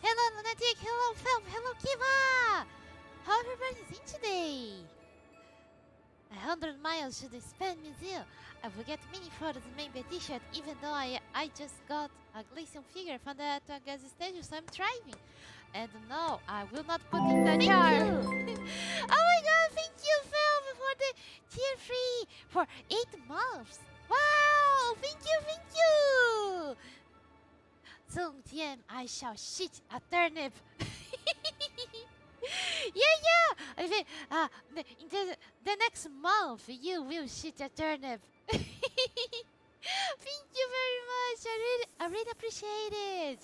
Hello Lunatic, hello Film, hello Kiva! How everybody's in today? 100 miles to the Span Museum. I will get mini photos and maybe a t-shirt even though I just got a Glacium figure from the gas station, so I'm driving. And no, I will not put in the jar. Oh my god, thank you Film for the tier 3 for 8 months. Wow, thank you! Soon, TM, I shall shit a turnip. Yeah. I think the next month you will shit a turnip. Thank you very much. I really appreciate it.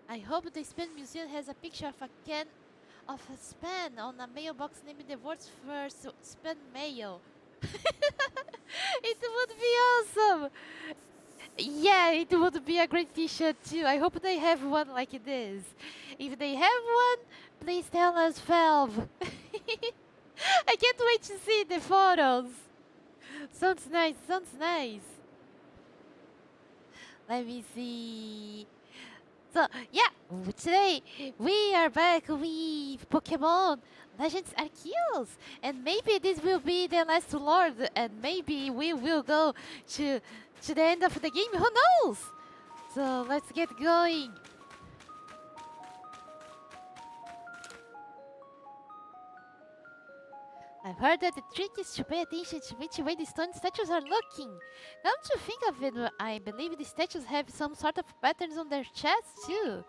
I hope the Span Museum has a picture of a can of a span on a mailbox named the world's first span mail. It would be awesome. Yeah, it would be a great t-shirt too. I hope they have one like this. If they have one, please tell us, Valve. I can't wait to see the photos. Sounds nice. Let me see. So, yeah, today we are back with Pokemon Legends Arceus. And maybe this will be the last Lord, and maybe we will go to the end of the game, who knows? So, let's get going. I've heard that the trick is to pay attention to which way the stone statues are looking. Come to think of it, I believe the statues have some sort of patterns on their chests too.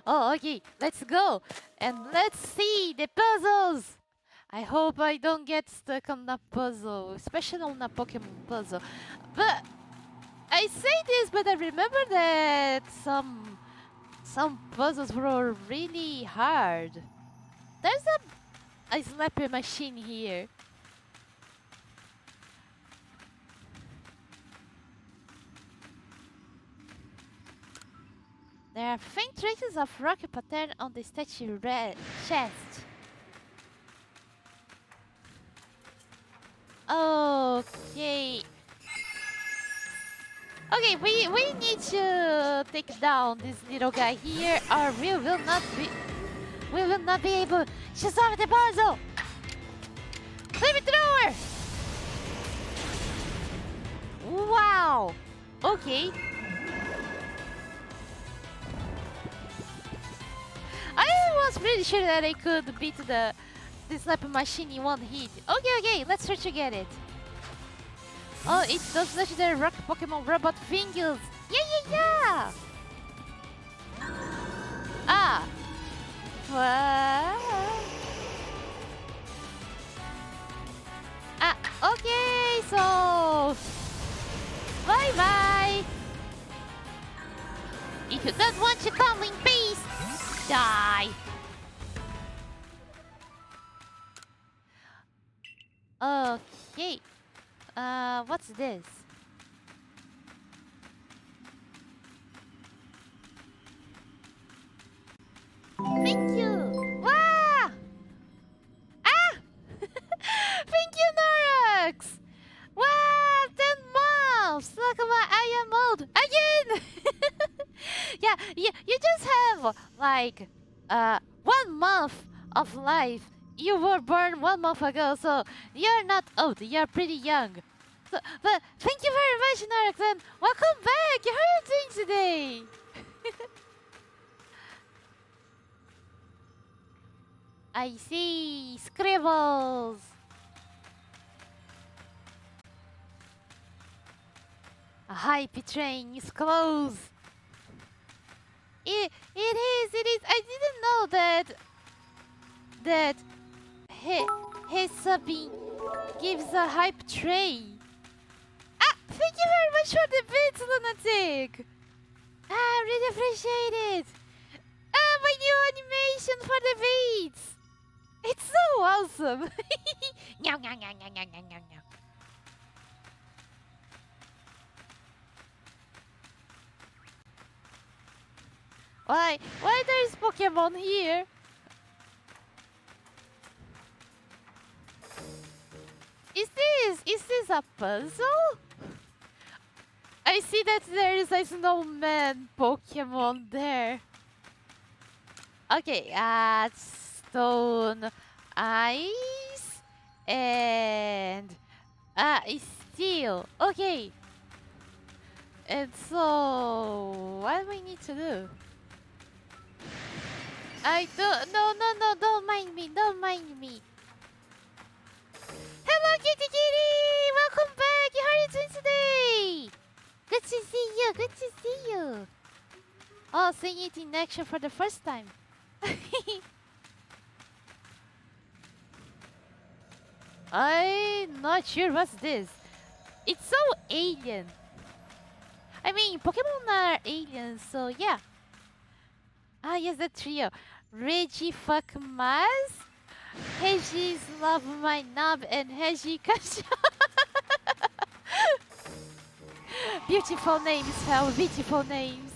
Oh, okay, let's go. And let's see the puzzles. I hope I don't get stuck on a puzzle, especially on a Pokemon puzzle. But I say this, but I remember that some puzzles were really hard. There's a slapper machine here. There are faint traces of rocky pattern on the statue chest. Okay. Okay, we need to take down this little guy here, or we will not be able to solve the puzzle. Flamethrower! Wow. Okay. I was pretty sure that I could beat the slap machine in one hit. Okay, let's try to get it. Oh, it's those legendary rock Pokemon robot fingers. Yeah. Ah. Okay, so bye. If you don't want to come in peace, die. Okay. What's this? Thank you! Wow! Ah! Thank you, Norax! Wow! 10 months! Look at my I am old! Again! Yeah, you just have, like, 1 month of life. You were born 1 month ago, so you're not old, you're pretty young. So, but thank you very much, Norax, and welcome back! How are you doing today? I see scribbles. A hype train is close. It is. I didn't know that his subbing gives a hype train. Ah, thank you very much for the bits, Lunatic. I really appreciate it. Ah, my new animation for the beats. It's so awesome! Meow. Why there is Pokemon here? Is this a puzzle? I see that there is a snowman Pokemon there. Okay, stone, ice, and steel. Okay. And so, what do we need to do? I don't. No, no, no! Don't mind me! Don't mind me! Hello, Kitty Kitty! Welcome back! How are you doing today? Good to see you! Good to see you! Oh, seeing it in action for the first time. I'm not sure what's this. It's so alien. I mean, Pokemon are aliens, so yeah. Ah, yes, the trio. Reggie fuck Maz, Reggie's love my knob, and Reggie Kasha. Beautiful names, hell, beautiful names.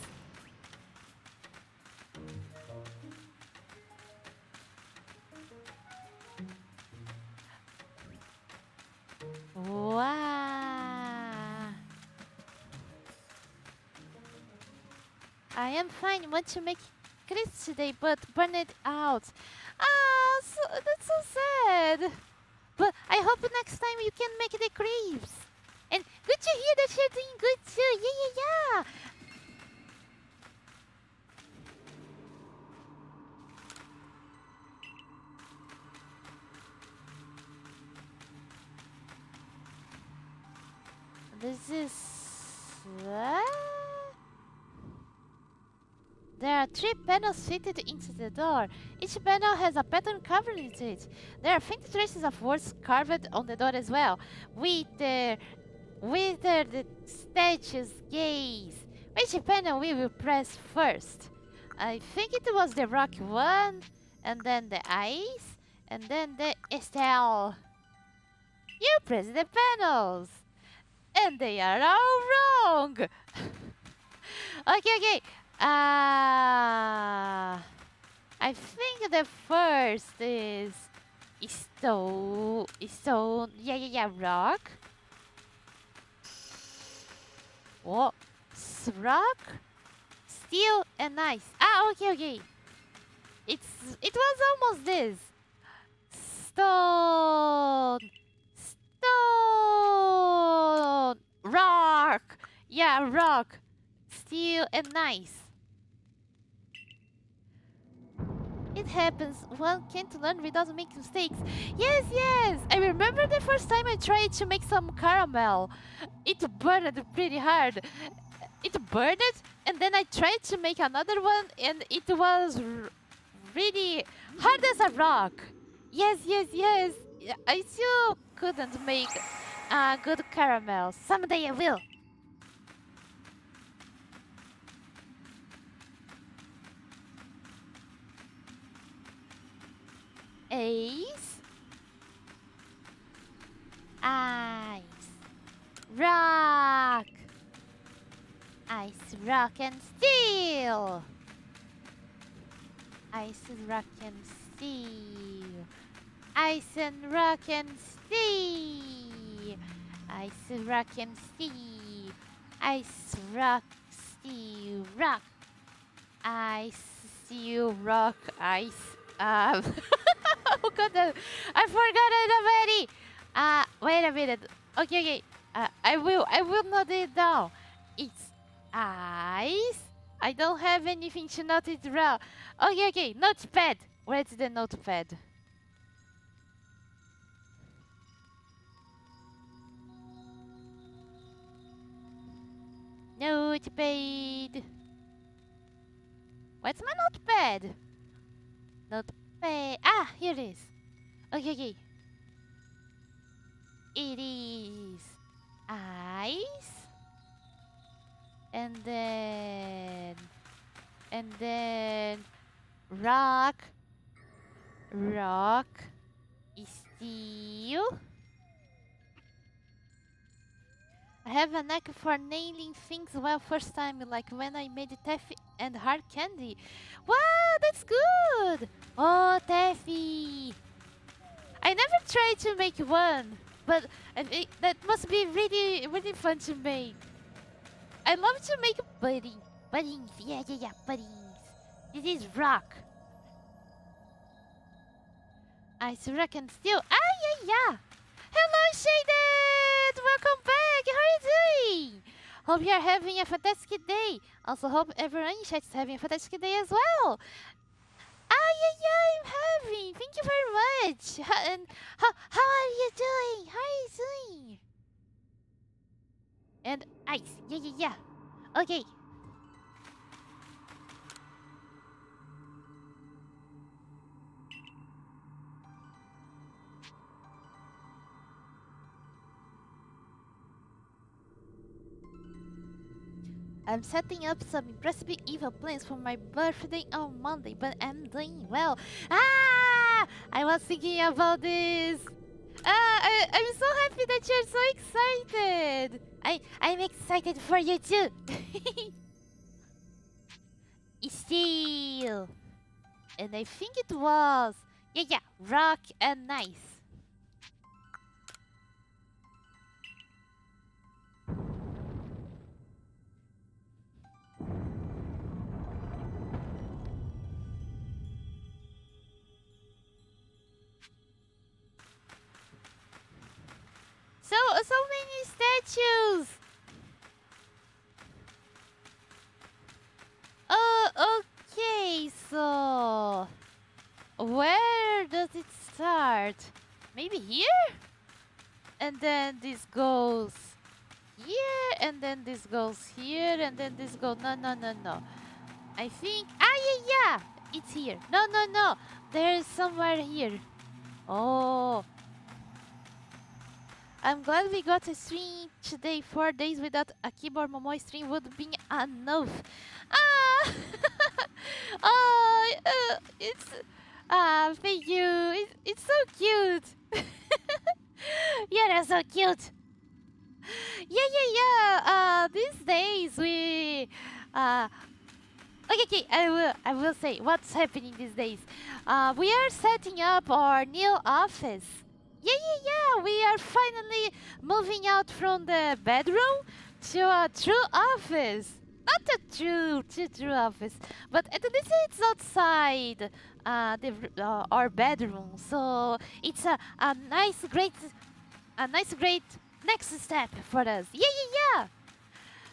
Wow. I am fine. Want to make crisps today, but burn it out. Ah, so, that's so sad. But I hope next time you can make the crepes. And good to hear that you're doing good too. Yeah, yeah, yeah. This is... There are 3 panels fitted into the door. Each panel has a pattern covering it. There are faint traces of words carved on the door as well. Withered statues gaze. Which panel we will press first? I think it was the rock one, and then the ice, and then the Estelle. You press the panels, and they are all wrong. Okay. I think the first is stone. Yeah, rock. What? Rock, steel, and ice. Ah, okay. It was almost this. Stone, rock. Yeah, rock, steel, and ice. It happens. One can't learn without making mistakes. Yes. I remember the first time I tried to make some caramel. It burned pretty hard. It burned, and then I tried to make another one, and it was really hard as a rock. Yes. I still couldn't make a good caramel. Someday I will. Ace, ice, rock, ice, rock, and steel. Ice, rock, and steel. Ice and rock and steel. Ice, rock, and steel. Ice, rock, steel, rock. Ice, steel, rock, ice. Oh god, I forgot it already. Wait a minute. Okay. I will note it down. It's ice. I don't have anything to note it down. Okay. Notepad. Where's the notepad? Notepad. Where's my notepad? Notepad. Ah, here it is. Okay. It is ice. And then rock, steel. I have a knack for nailing things well first time, like when I made taffy and hard candy. Wow, that's good! Oh, taffy! I never tried to make one, but that must be really, really fun to make. I love to make puddings. Yeah, puddings. This is rock. Ice Rock and Steel. Yeah. Hello, Shaded! Welcome back! How are you doing? Hope you are having a fantastic day. Also hope everyone in chat is having a fantastic day as well. Yeah, I'm having. Thank you very much. And how are you doing? How are you doing? And ice. Yeah. Okay. I'm setting up some impressive evil plans for my birthday on Monday, but I'm doing well. I was thinking about this. I'm so happy that you're so excited. I'm excited for you too. Steel. And I think it was... Yeah, rock and ice. So many statues. Okay, so where does it start? Maybe here? And then this goes here, and then this goes here, and then this goes... No. I think... yeah! It's here. No. There's somewhere here. Oh. I'm glad we got a stream today. 4 days without a keyboard Momochi stream would be enough. It's... thank you. It's so cute. Yeah, that's so cute. Yeah. These days we... Okay, I will say what's happening these days. We are setting up our new office. Yeah, we are finally moving out from the bedroom to a true office. Not a true office, but at least it's outside our bedroom. So it's a nice, great next step for us. Yeah.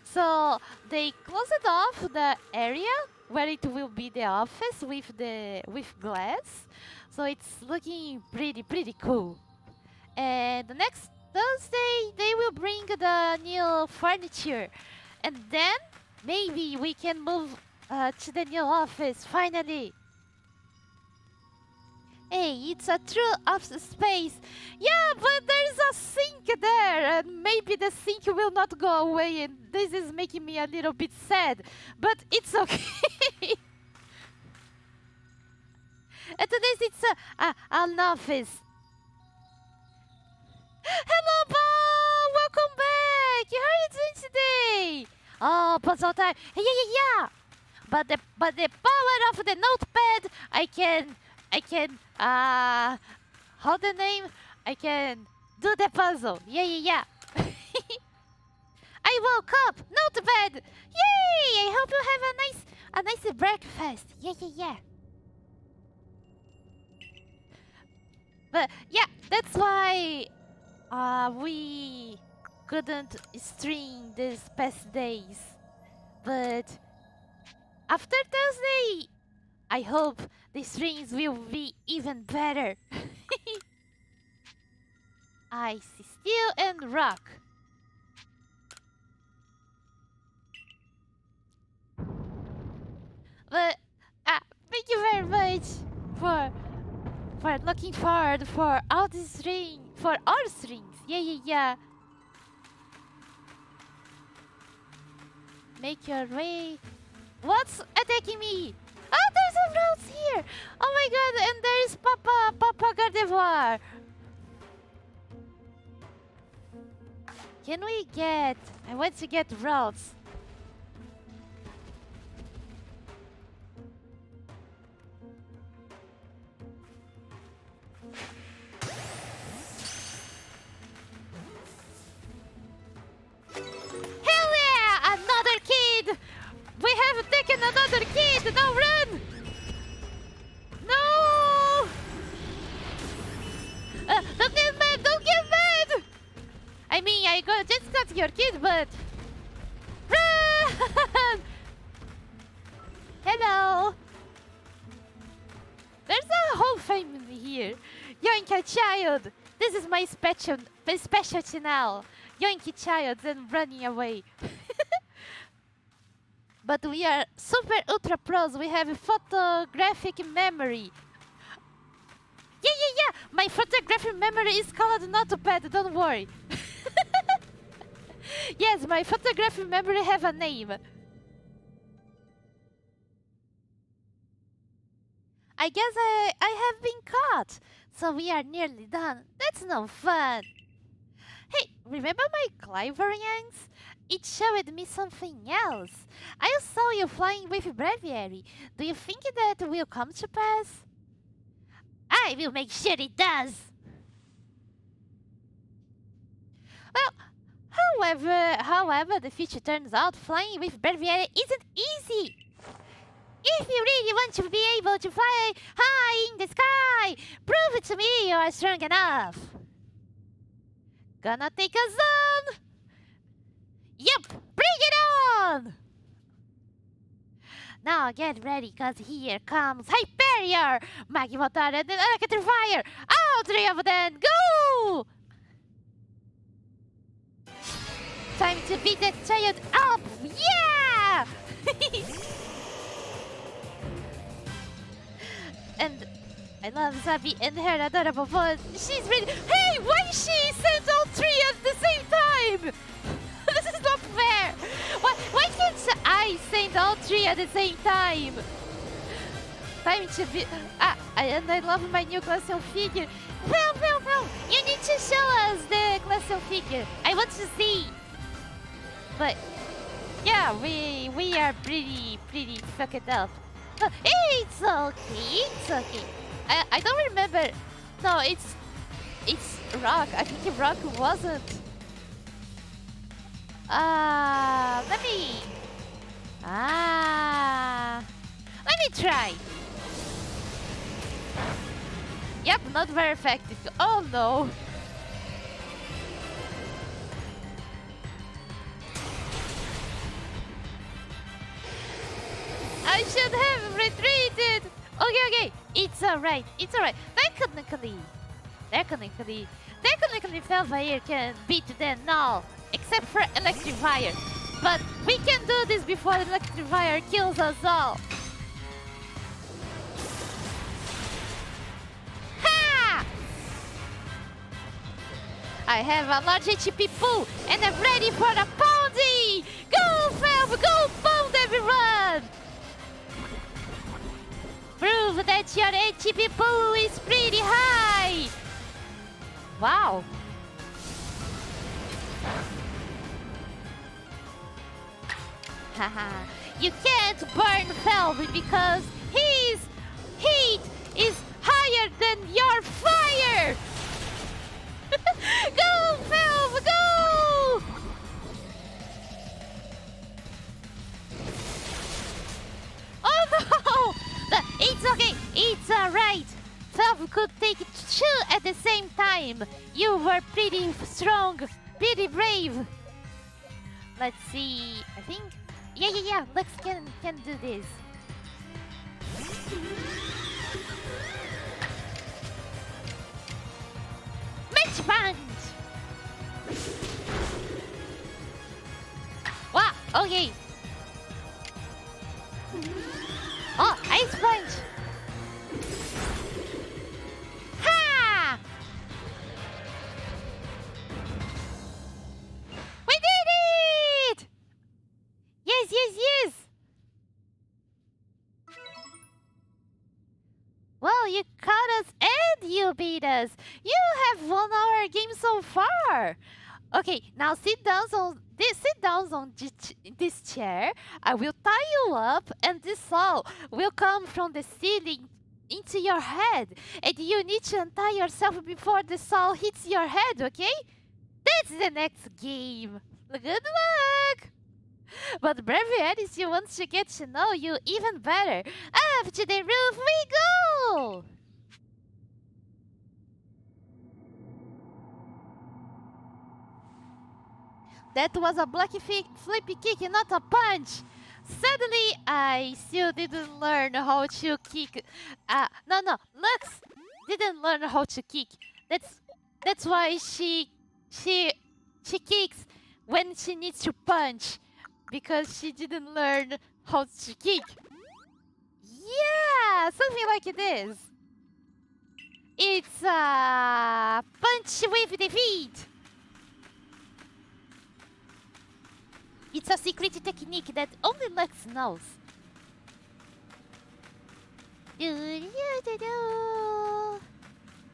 So they closed off the area where it will be the office with glass. So it's looking pretty cool. And the next Thursday they will bring the new furniture, and then maybe we can move to the new office finally. Hey, it's a true office space. Yeah, but there's a sink there, and maybe the sink will not go away, and this is making me a little bit sad, but it's okay. At least it's an office. Hello, Bob! Welcome back! How are you doing today? Oh, puzzle time. Yeah. But the power of the notepad, I can hold the name. I can do the puzzle. Yeah. I woke up. Notepad. Yay! I hope you have a nice breakfast. Yeah. But yeah, that's why we couldn't stream these past days. But after Thursday, I hope the streams will be even better. Ice, steel, and rock. But thank you very much for looking forward for all the stream, for our streams. Yeah. Make your way. What's attacking me? Oh, there's a rose here. Oh my god, and there is Papa Gardevoir. Can we get... I want to get routes. Hell yeah! Another kid! We have taken another kid! Now run! No! your kid, but run! Hello. There's a whole family here. Yoink a child. This is my special channel. Yoink a child and running away. But we are super ultra pros. We have photographic memory. Yeah. My photographic memory is called Notepad. Don't worry. Yes, my photographic memory have a name. I guess I have been caught. So we are nearly done. That's no fun. Hey, remember my clairvoyance? It showed me something else. I saw you flying with breviary. Do you think that will come to pass? I will make sure it does. Well, however the future turns out, flying with breviary isn't easy. If you really want to be able to fly high in the sky, prove it to me you are strong enough. Gonna take a zone. Yep, bring it on! Now get ready, cause here comes Hyperior, Magimotar and Electrifier! All three of them, go! Time to beat that child up! Yeah! And I love Zabi and her adorable voice. She's really... Hey, why she sends all three at the same time? This is not fair! Why can't I send all three at the same time? Time to be... and I love my new Glaceon figure. Well, you need to show us the Glaceon figure. I want to see. But, yeah, we are pretty fucked up. But it's okay. I don't remember. No, it's Rock. I think Rock wasn't. Let me try. Yep, not very effective. Oh no. I should have retreated. Okay. It's alright. Technically, Felfire can beat them all, except for Electrifier. But we can do this before Electrifier kills us all. Ha! I have a large HP pool, and I'm ready for a pounding! Go, Felf! Go pound everyone! Prove that your HP pool is pretty high! Wow! Haha, you can't burn Felv because his heat is higher than your fire! Go, Felv, go! Oh no! It's okay, it's alright. Felv could take two at the same time. You were pretty strong, pretty brave. Let's see, I think... Yeah, Lex can do this. Match Punch! Wow, okay. Oh, Ice Punch! Ha! We did it! Yes! Well, you caught us and you beat us. You have won our game so far. Okay, now sit down on this chair. I will tie you up, and this saw will come from the ceiling into your head. And you need to untie yourself before the saw hits your head, okay? That's the next game. Good luck! But Breviary still wants to get to know you even better. Up to the roof we go! That was a flippy kick, not a punch. Suddenly, I still didn't learn how to kick. No, Lux didn't learn how to kick. That's why she kicks when she needs to punch, because she didn't learn how to kick. Yeah, something like this. It's a punch with defeat. It's a secret technique that only Lux knows.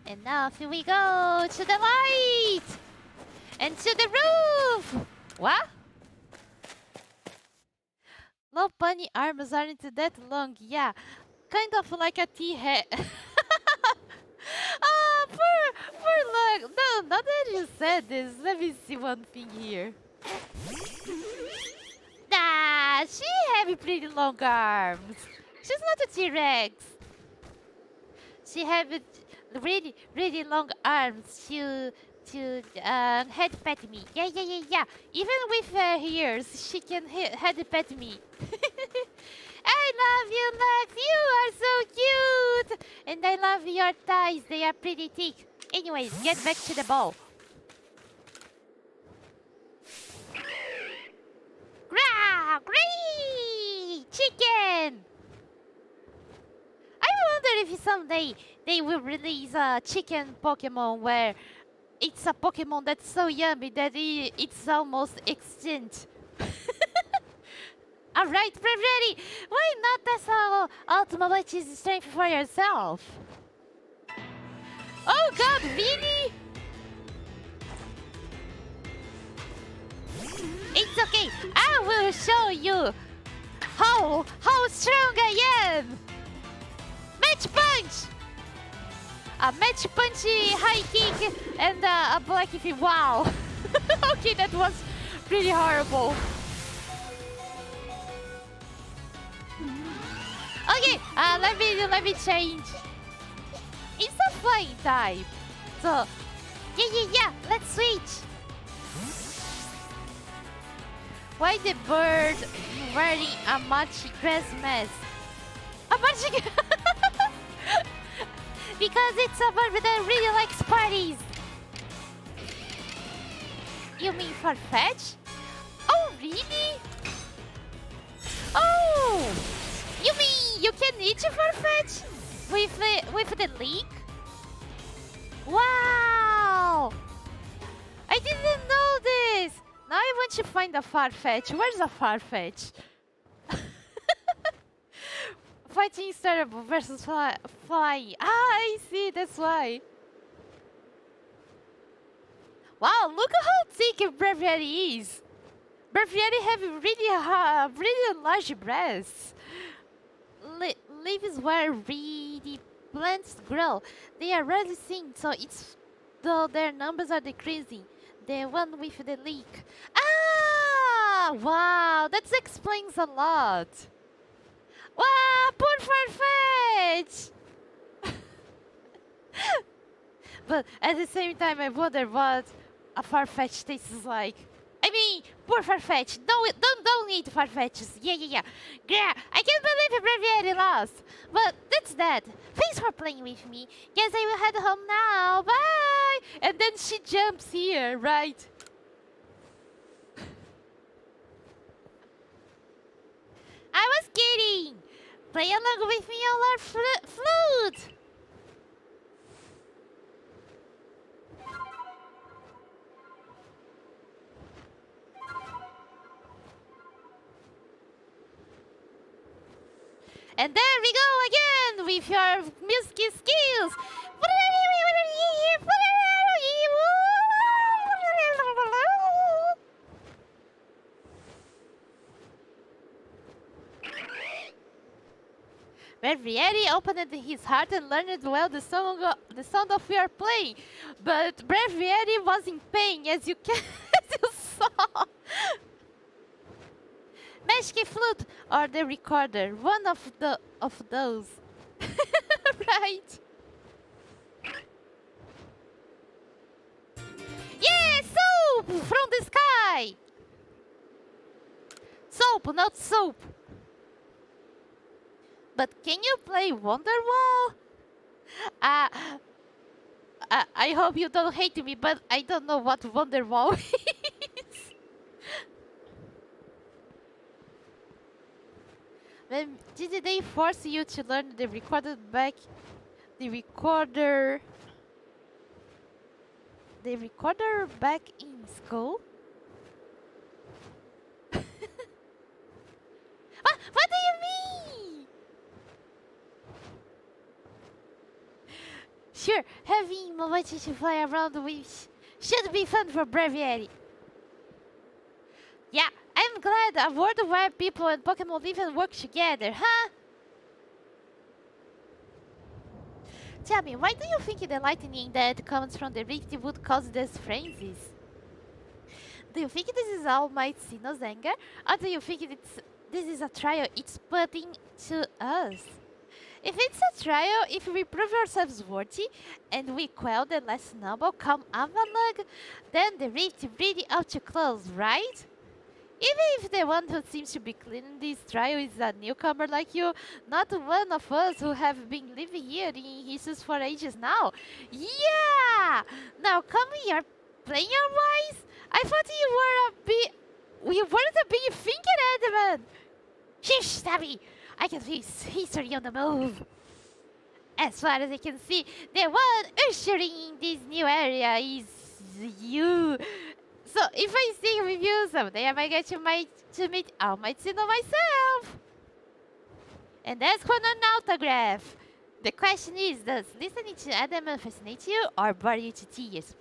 And now here we go to the light and to the roof. What? Low bunny arms aren't that long. Yeah, kind of like a T-head. Ah, poor Lux. No, now that you said this, let me see one thing here. Nah, she have pretty long arms. She's not a T-Rex. She have really long arms to head pet me. Yeah. Even with her ears, she can head pet me. I love you, Lux. You are so cute. And I love your thighs. They are pretty thick. Anyways, get back to the ball. Great! Chicken! I wonder if someday they will release a chicken Pokemon where it's a Pokemon that's so yummy that it's almost extinct. Alright, ready! Why not test out Momochi's strength for yourself? Oh god, really? It's okay, I will show you how strong I am! Match punch! A match punchy high kick and a black feet. Wow! Okay, that was pretty horrible. Okay, let me change. It's a flying type, so yeah. Let's switch. Why the bird wearing a Momochi grass mask? A Momochi. Because it's a bird that really likes parties. You mean Farfetch? Oh, really? Oh! You mean you can eat Farfetch? With the leak? Wow! I didn't know this! Now I want to find a Farfetch. Where's a Farfetch? Fighting terrible versus flying. Ah, I see, that's why. Wow, look how thick Breviary is. Breviary have really large breasts. Leaves where really plants grow. They are rarely seen, so though their numbers are decreasing. The one with the leak. Ah, wow, that explains a lot. Wow, poor Farfetch! But at the same time, I wonder what a Farfetch tastes like. I mean, poor Farfetch. Don't eat Farfetches. Yeah. Yeah, I can't believe Breviary lost. But that's that. Thanks for playing with me. Guess I will head home now. Bye! And then she jumps here, right? I was kidding. Play along with me on our flute. And there we go again with your music skills. Breviary opened his heart and learned well the sound of your playing, but Breviary was in pain, as you saw. Magic flute or the recorder, one of those. Right? Yeah, soup from the sky. soap, not soap. But can you play Wonderwall? Uh, I hope you don't hate me, but I don't know what Wonderwall is. When did they force you to learn the recorder back in school? What do you mean? Sure, having Momochi to fly around with should be fun for Breviary. Yeah, I'm glad a world where people and Pokemon live and work together, huh? Tell me, why do you think the lightning that comes from the rift would cause these frenzies? Do you think this is All Might Sinnoh's anger? Or do you think this is a trial it's putting to us? If it's a trial, if we prove ourselves worthy, and we quell the last noble come Avalugg, then the rift really ought to close, right? Even if the one who seems to be cleaning this trial is a newcomer like you, not one of us who have been living here in Jesus for ages now. Yeah! Now come here, playing your wise? I thought you weren't a big thinker, Edmund! Shish, Stabby! I can see history on the move. As far as I can see, the one ushering in this new area is you. So if I stay with you someday, I might get to meet All Might Sinnoh myself. And ask for an autograph. The question is, does listening to Adam fascinate you or bore you to tears?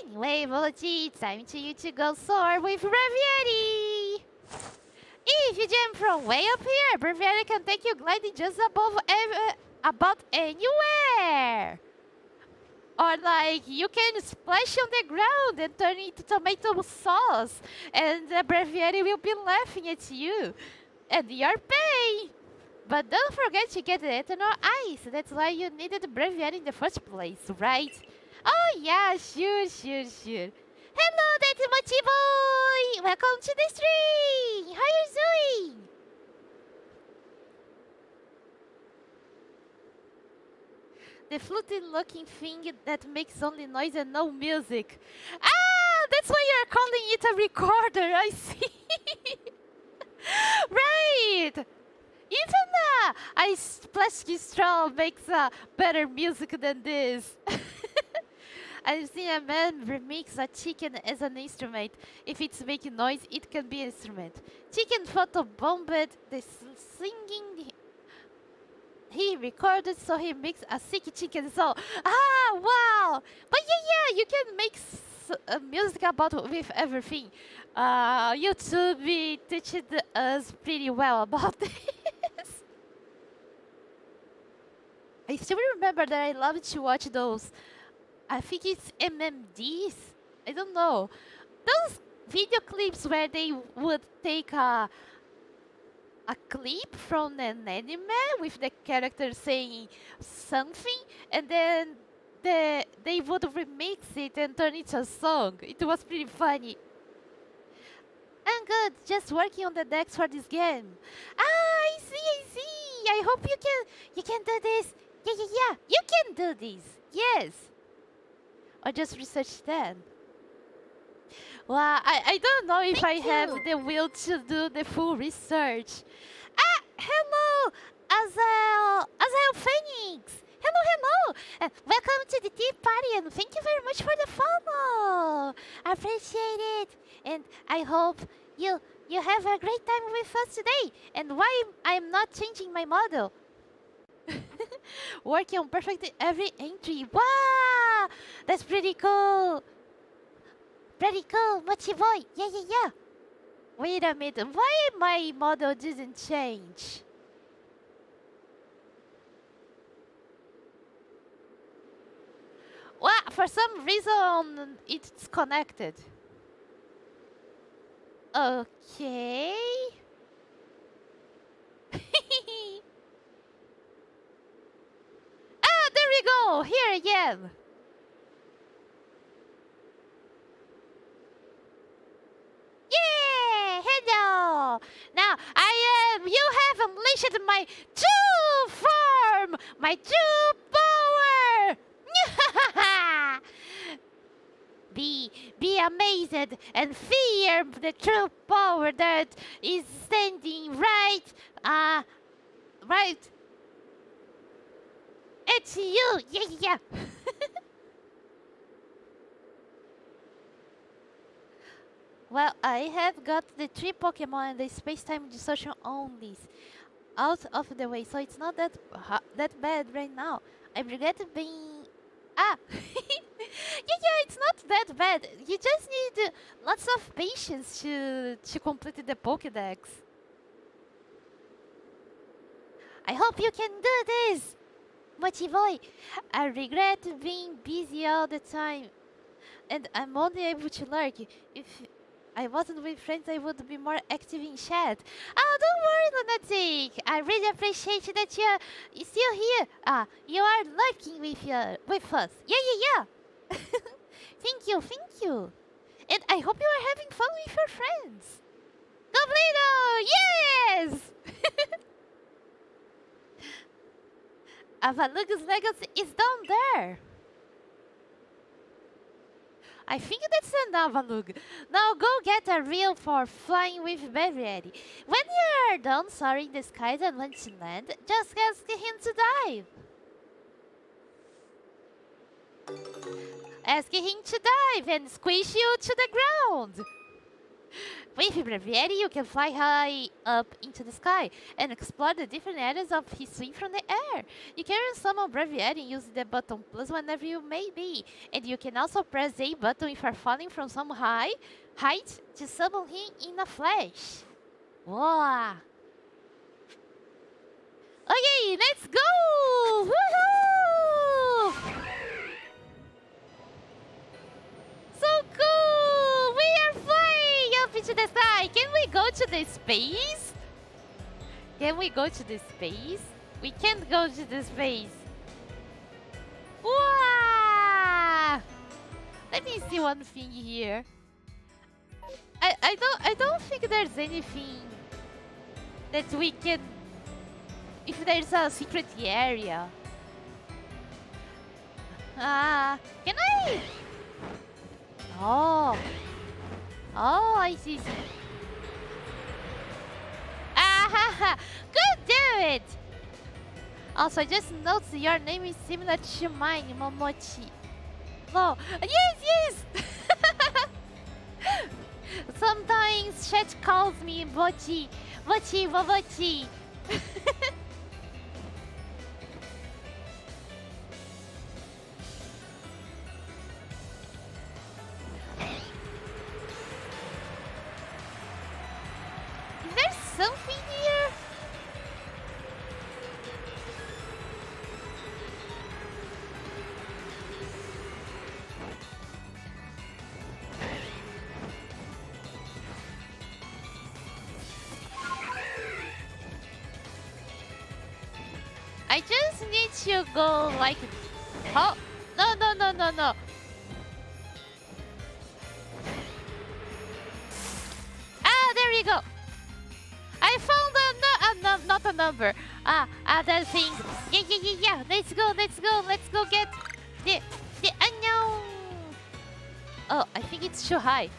Anyway, Momochi, it's time for you to go soar with Breviary. If you jump from way up here, Breviary can take you gliding just about anywhere. Or like, you can splash on the ground and turn it into tomato sauce, and the Breviary will be laughing at you. And your pay! But don't forget to get the eternal ice. That's why you needed the Breviary in the first place, right? Oh yeah, sure. Hello, that's Mochi Boy! Welcome to the stream! How you doing? The fluty-looking thing that makes only noise and no music. Ah, that's why you're calling it a recorder, I see. Right! Even a plastic straw makes better music than this. I've seen a man remix a chicken as an instrument. If it's making noise, it can be an instrument. Chicken photobombed the singing he recorded, so he makes a sick chicken song. Ah, wow! But yeah, you can make music about with everything. YouTube teached us pretty well about this. I still remember that I loved to watch those. I think it's MMDs. I don't know. Those video clips where they would take a clip from an anime with the character saying something, and then they would remix it and turn it to a song. It was pretty funny. I'm good, just working on the decks for this game. Ah, I see. I hope you can do this. Yeah. You can do this. Yes. Or just research that. Well, I don't know if I have the will to do the full research. Ah, hello, Azael Phoenix. Hello. Welcome to the tea party, and thank you very much for the follow. I appreciate it, and I hope you have a great time with us today. And why I'm not changing my model? Working on perfect every entry. Wow, that's pretty cool. Pretty cool, Mochi Boy. Yeah. Wait a minute, why my model didn't change? Well, for some reason it's connected. Okay. Ah, there we go. Here again. unleashed my true form, my true power. Be amazed and fear the true power that is standing right. It's you. Yeah. Well, I have got the 3 Pokemon and the space-time distortion onlys out of the way, so it's not that bad right now. I regret being... yeah, it's not that bad. You just need lots of patience to complete the Pokédex. I hope you can do this, Mochi boy. I regret being busy all the time, and I'm only able to lurk. If I wasn't with friends, I would be more active in chat. Oh, don't worry, Lunatic. I really appreciate that you're still here. You are lurking with us. Yeah. Thank you. And I hope you are having fun with your friends. Goblino, yes! Avalugg's legacy is down there. I think that's an Avalugg. Now go get a reel for flying with Mariel. When you are done soaring the skies and want to land, just ask him to dive. Ask him to dive and squish you to the ground. With Breviary, you can fly high up into the sky and explore the different areas of his swing from the air. You can summon Breviary and use the button plus whenever you may be. And you can also press the A button if you are falling from some height to summon him in a flash. Wow! Okay, let's go! Woohoo! So cool! We are flying up into the sky! Can we go to the space? We can't go to the space. Wow! Let me see one thing here. I don't think there's anything that we can... If there's a secret area. Can I? Oh, I see. Good, do it. Also, I just noticed your name is similar to mine, Momochi. Oh, yes. Sometimes chat calls me Momochi. Is there something here? I just need to go like... Oh, no. There we go. I found not a number. That thing. Yeah. Let's go get the unknown. Oh, I think it's too high.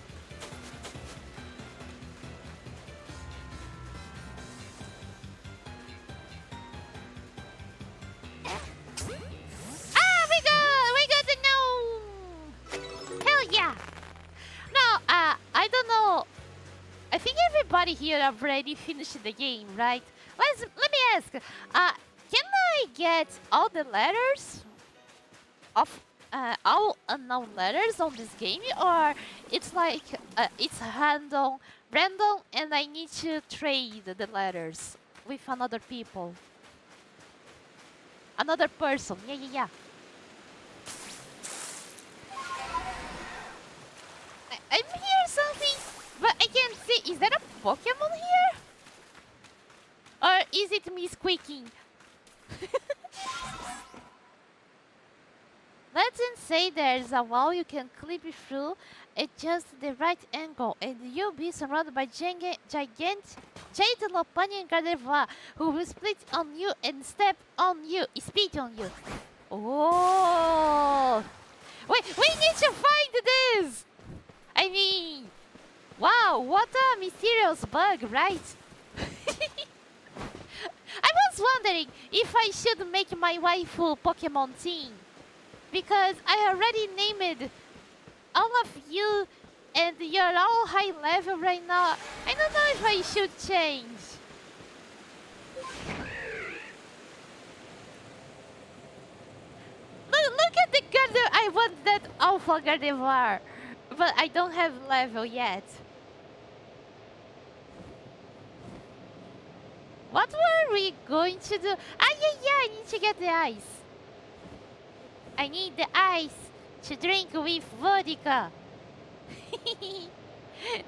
We got the gnome. Hell yeah. Now, I don't know. I think everybody here already finished the game, right? Let me ask. Can I get all the letters of all unknown letters on this game, or it's like it's random, and I need to trade the letters with another person? Yeah. I'm hearing something, but I can't see. Is there a Pokemon here? Or is it me squeaking? Let's say there's a wall you can clip through at just the right angle, and you'll be surrounded by gigantic gentle Bunyan Gardevoir who will split on you and step on you, spit on you. Oh! Wait, we need to find this! I mean, wow, what a mysterious bug, right? I was wondering if I should make my waifu Pokemon team. Because I already named all of you and you're all high level right now. I don't know if I should change. Look at the Gardevoir. I want that Alpha Gardevoir. But I don't have level yet. What were we going to do? Yeah, I need to get the ice. I need the ice to drink with vodka.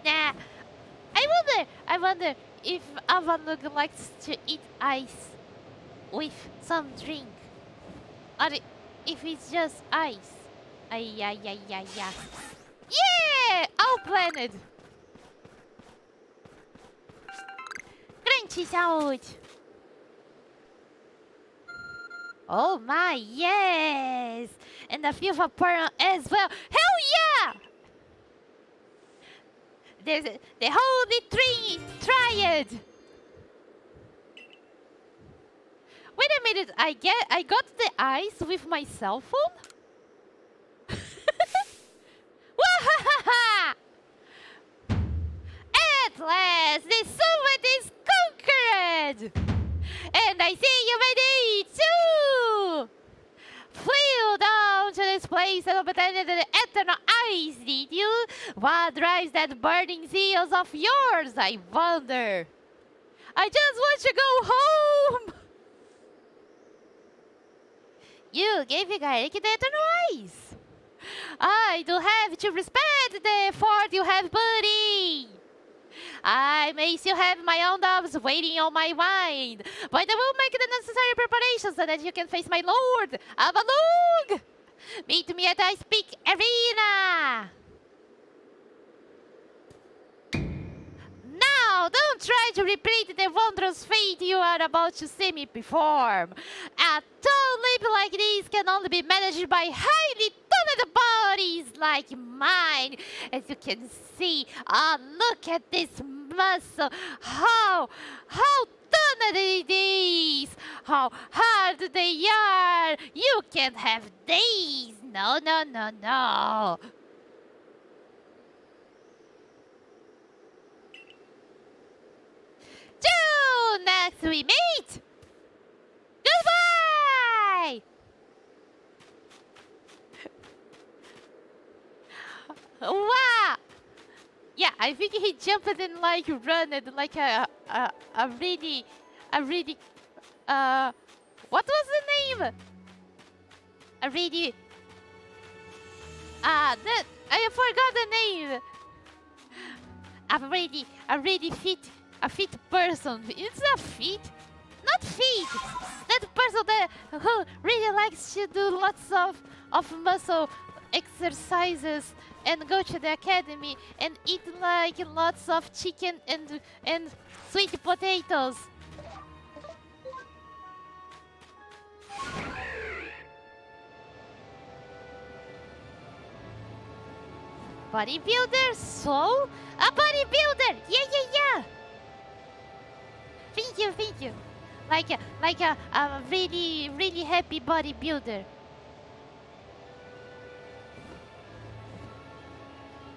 Nah. I wonder if Avalugg likes to eat ice with some drink. Or if it's just ice. Yeah. Yeah! All planet! Crunchy sound! Oh my, yes! And a few Vaporeon as well. Hell yeah! There's the holy triad! Wait a minute, I got the ice with my cell phone? Wahahaha! At last, the summit is conquered! And I see you ready too! Flew down to this place and obtained the eternal ice, did you? What drives that burning zeal of yours, I wonder? I just want to go home! You gave Garlic the eternal ice! I do have to respect the effort you have put in! I may still have my own doves waiting on my mind, but I will make the necessary preparations so that you can face my lord, Avalugg! Meet me at Ice Peak Arena! Now, don't try to repeat the wondrous feat you are about to see me perform. A tall leap like this can only be managed by highly talented bodies like mine. As you can see, look at this muscle. How talented it is. How hard they are. You can't have these. No. Till next we meet! Goodbye! Wow! Yeah, I think he jumped and like ran it like a really what was the name? A really I forgot the name. A really fit person. It's a fit, not fit. That person that who really likes to do lots of muscle exercises and go to the academy and eat like lots of chicken and sweet potatoes. Bodybuilder? So? A bodybuilder! Yeah! Thank you. Like a really happy bodybuilder.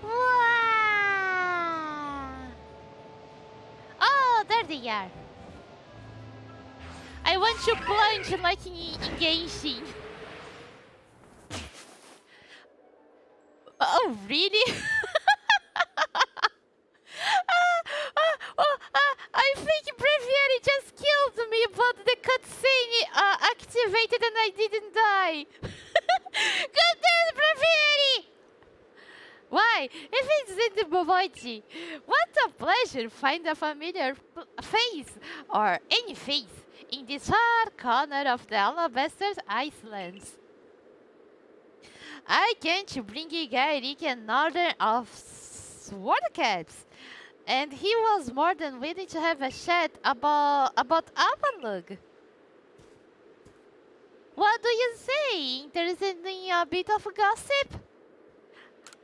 Wow! Oh, there they are. I want to plunge like in Genshin. Oh, really? I think Breviary just killed me, but the cutscene activated and I didn't die. Goodness, Breviary! Why? If it's in the Momochi, what a pleasure find a familiar face or any face in this far corner of the Alabaster Islands. I can't bring Gairik and Northern of Sword Caps. And he was more than willing to have a chat about Avalugg. What do you say? Interested in a bit of gossip?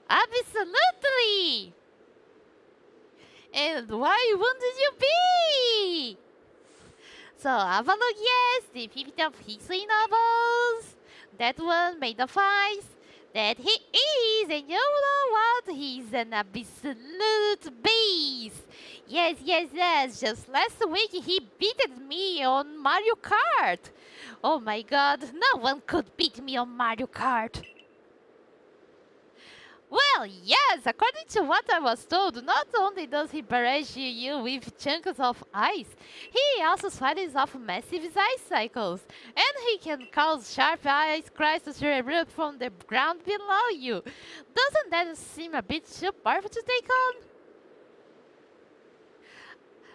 Absolutely! And why wouldn't you be? So, Avalugg, yes, the 50 of history novels. That one made of ice. That he is, and you know what? He's an absolute beast. Yes, yes, yes. Just last week he beated me on Mario Kart. Oh my god, no one could beat me on Mario Kart. Well, yes, according to what I was told, not only does he barrage you with chunks of ice, he also swallows off massive ice cycles, and he can cause sharp ice crystals to erupt from the ground below you. Doesn't that seem a bit too powerful to take on?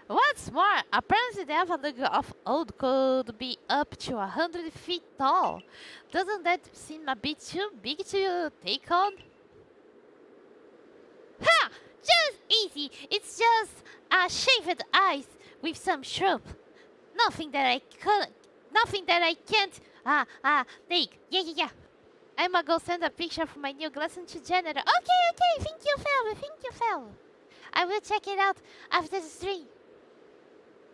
What's more, apparently the Avalugg of old could be up to 100 feet tall. Doesn't that seem a bit too big to take on? Ha! Just easy. It's just shaved ice with some shrub. Nothing that I can't take. Yeah. I'ma go send a picture of my new glass into Janitor. Okay. Thank you, Fel. I will check it out after the stream.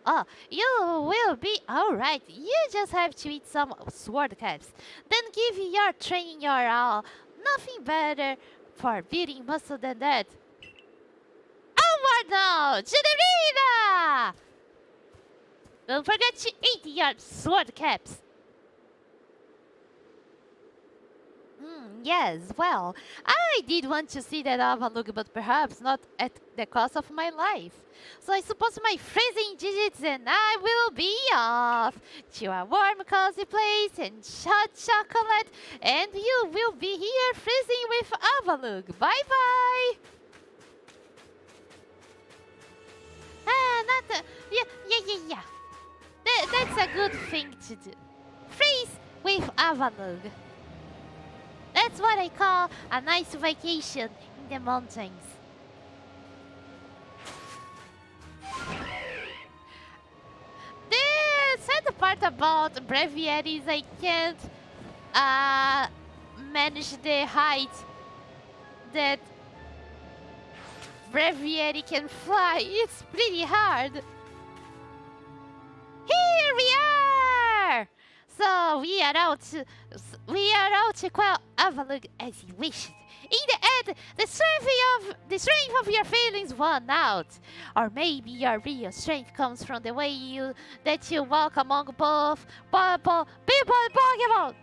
Oh, you will be alright. You just have to eat some sword caps. Then give your training your all. Nothing better for building muscle than that. Onward now! To the arena! Don't forget to eat your sword caps. Yes, well, I did want to see that Avalugg, but perhaps not at the cost of my life. So I suppose my freezing digits and I will be off to a warm, cozy place and hot chocolate, and you will be here freezing with Avalugg. Bye-bye! Yeah. That's a good thing to do. Freeze with Avalugg. That's what I call a nice vacation in the mountains. The sad part about Breviary is I can't manage the height that Breviary can fly. It's pretty hard. Here we are! So we are out to quell Avalugg as he wished. In the end, the strength of your feelings won out. Or maybe your real strength comes from the way that you walk among both people and Pokemon.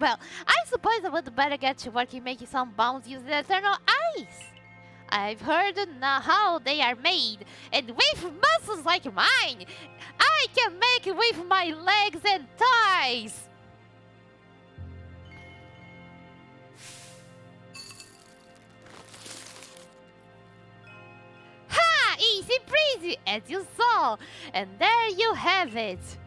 Well, I suppose I would better get to work in making some bounds using eternal ice. I've heard how they are made, and with muscles like mine, I can make it with my legs and thighs. Ha! Easy breezy, as you saw, and there you have it.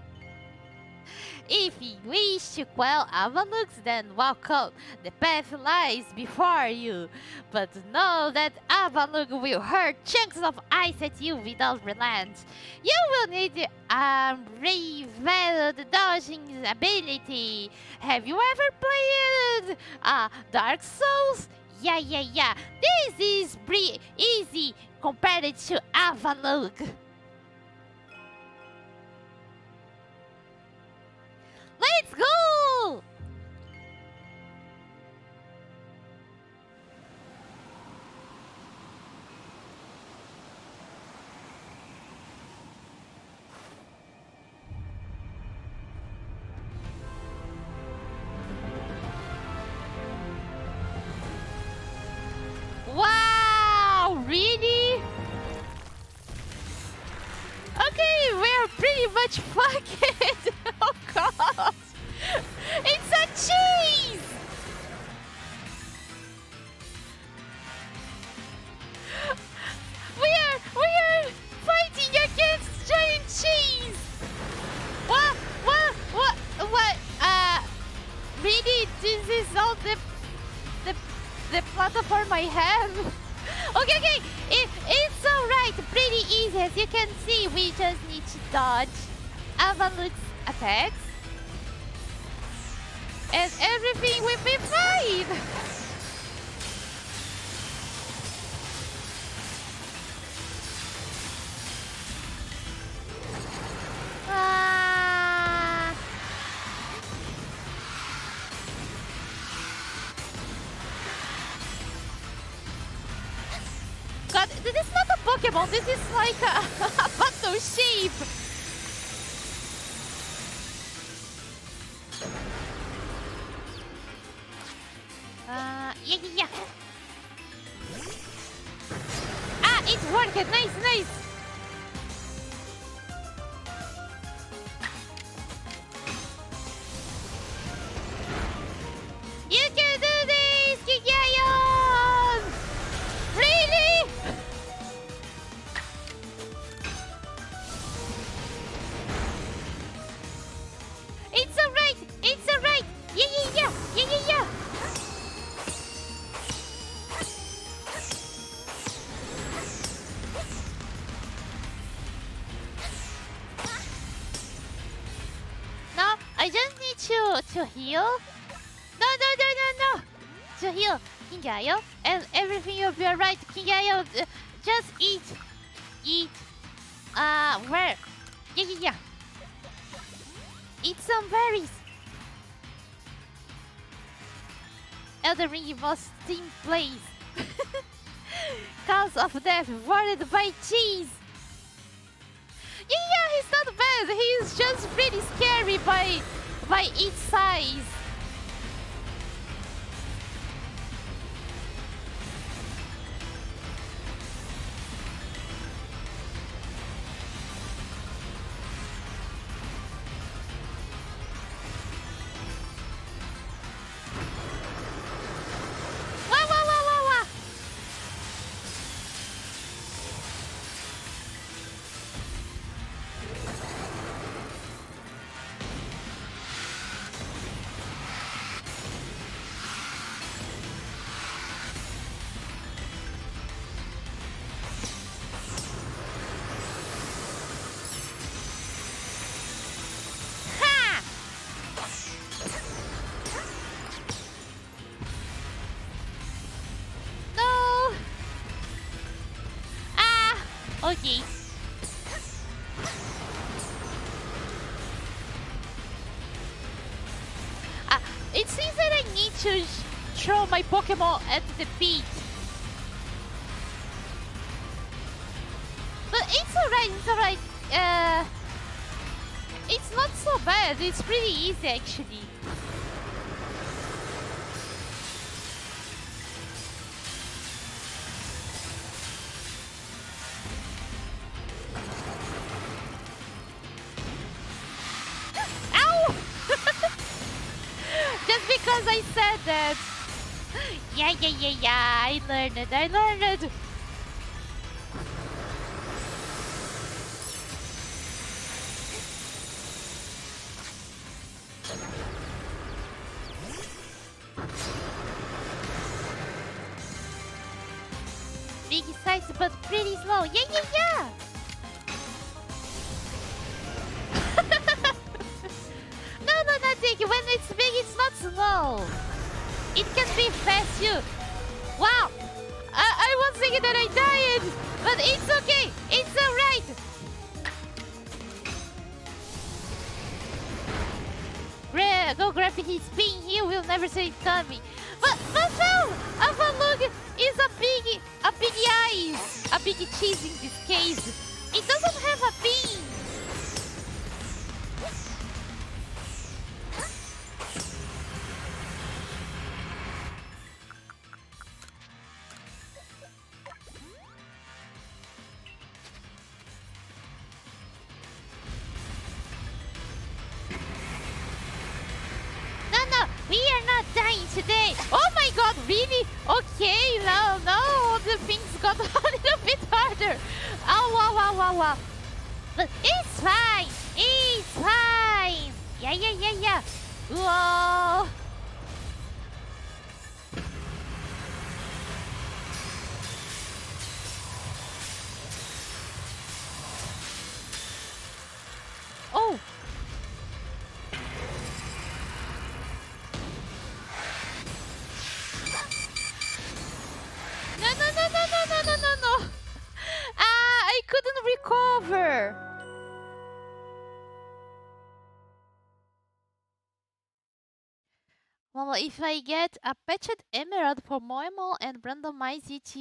If you wish to quell Avalugg, then welcome. The path lies before you. But know that Avalugg will hurl chunks of ice at you without relent. You will need revealed dodging ability. Have you ever played Dark Souls? Yeah. This is easy compared to Avalugg. Let's go! Wow, really? Okay, we're pretty much fucked. Oh god! It's a cheese! We are fighting against giant cheese! What? Really? This is all the platform I have? Okay. It's alright, pretty easy. As you can see, we just need to dodge Avalugg's attacks. And everything will be fine! Ah. God, this is not a Pokemon, this is like a battle shape! Yeah. Ah, it worked! Nice! You can do this, Kigayon! Really? It's alright! Yeah! No, I just need to heal. No. To heal, Kingayo, and everything will be alright. Kingayo, just eat. Where? Yeah. Eat some berries. Elden Ring was team plays. Cause of death, warded by cheese. Yeah, he's not bad. He's just pretty scary by its size. Wow. Ha! No! Ah! Okay. It seems that I need to throw my Pokemon at the beat. But it's alright. It's not so bad. It's pretty easy actually. Ow! Just because I said that. Yeah. I learned. Big size but pretty slow. Yeah. No, nothing. When it's big, it's not slow. It can be fast too. Wow. I was thinking that I died, but it's okay. It's alright. Go grab his pin. He will never say it coming. But no, Avalugg is a big eyes, a big cheese in this case. It doesn't have a pin. No, we are not dying today. Oh my god, really? Okay, no, the things got a little bit harder. Oh, wow. But it's fine. Yeah. Whoa. Well, if I get a patched emerald for Moemo and randomize it,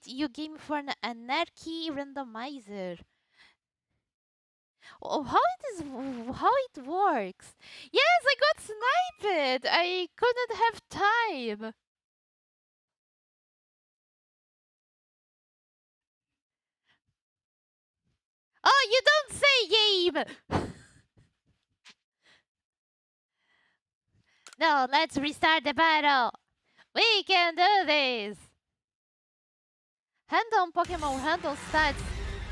you game for an anarchy randomizer. Oh, how it works? Yes, I got sniped. I couldn't have time. Oh, you don't say, game. No, let's restart the battle. We can do this. Handle Pokemon, handle stats,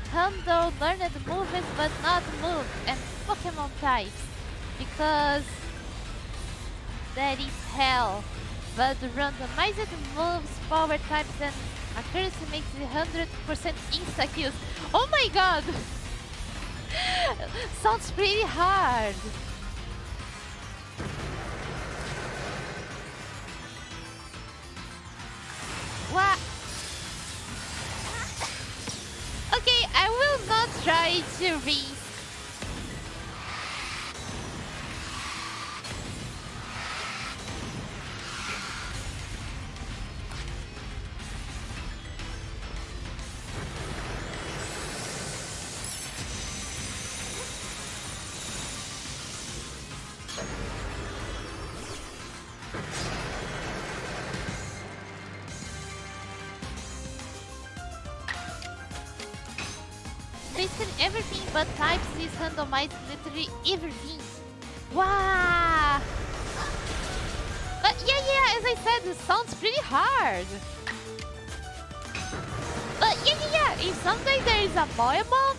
handle learned moves but not move, and Pokemon types. Because that is hell. But randomized moves, power types, and accuracy makes it 100% insta kills. Oh my god! Sounds pretty hard. What? Okay, I will not try to read. Basically everything but types is randomized, literally everything. Wow! But yeah, as I said, it sounds pretty hard. But yeah, if someday there is a Moemo,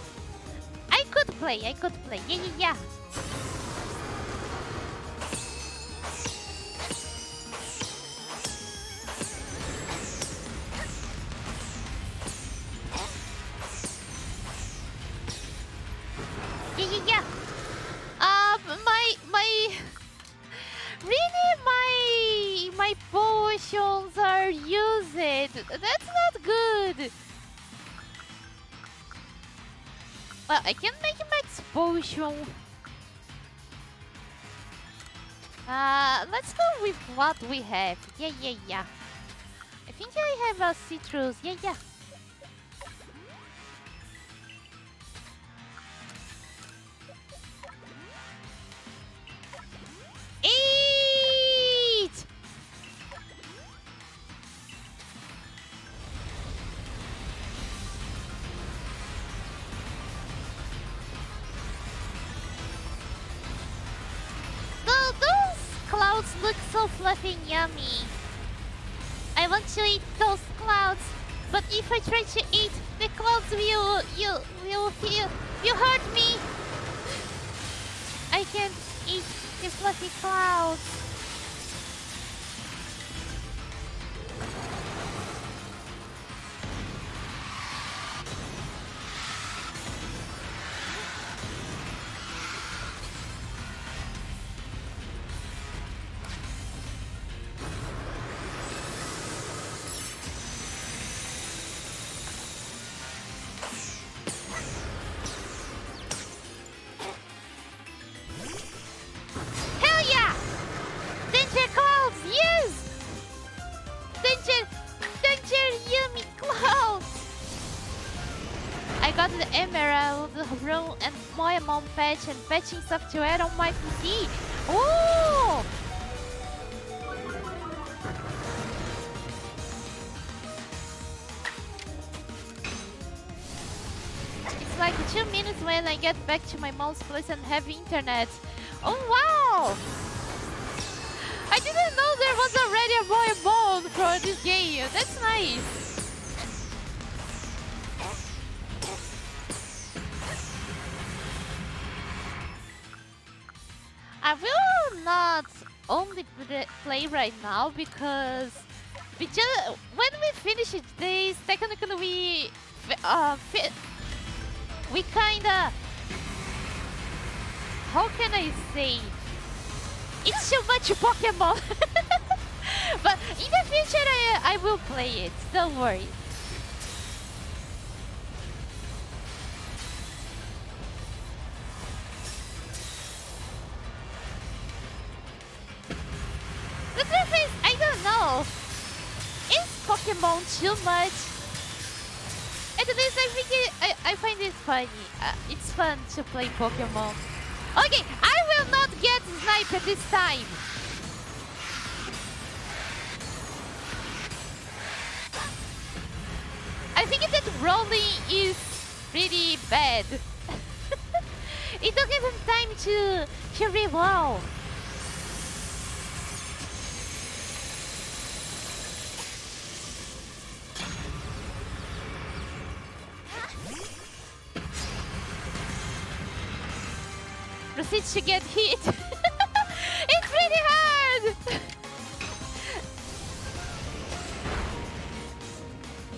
I could play. Yeah. Yeah. My really my potions are used. That's not good. Well, I can make max potion. Let's go with what we have. Yeah. I think I have a citrus. Yeah. Eat! Those clouds look so fluffy and yummy. I want to eat those clouds, but if I try to eat the clouds, you hurt me. I can't eat the fluffy clouds. Hell yeah! Danger clouds, yes! Danger yummy clouds! I got the Emerald Rune and Moemon patch and patching software on my PC. Oh! It's like 2 minutes when I get back to my mom's place and have internet. Oh wow! I didn't know there was already a Moemon for this game. That's nice. I will not only play right now because when we finish this, technically we kinda, how can I say? It's too much Pokemon. But in the future I will play it. Don't worry. The truth is, I don't know. Is Pokemon too much? At least I think I find it funny. It's fun to play Pokemon. Okay, I will not get sniped this time. I think that rolling is pretty bad. It took even time to re-roll. Proceeds to get hit. It's pretty hard.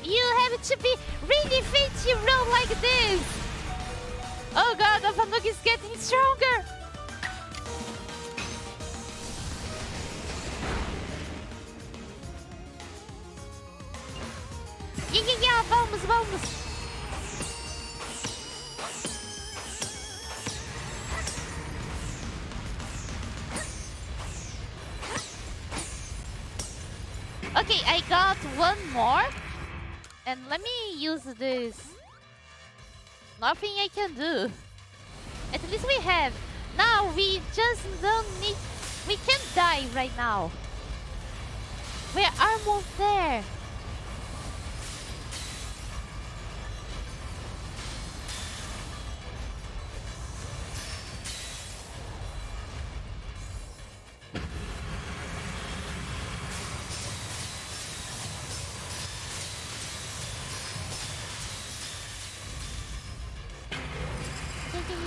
You have to be really fit to roll like this. Oh god, Avalugg is getting stronger. Yeah, vamos. Okay, I got one more. And let me use this. Nothing I can do. At least we have. Now we just don't need... We can't die right now. We're almost there.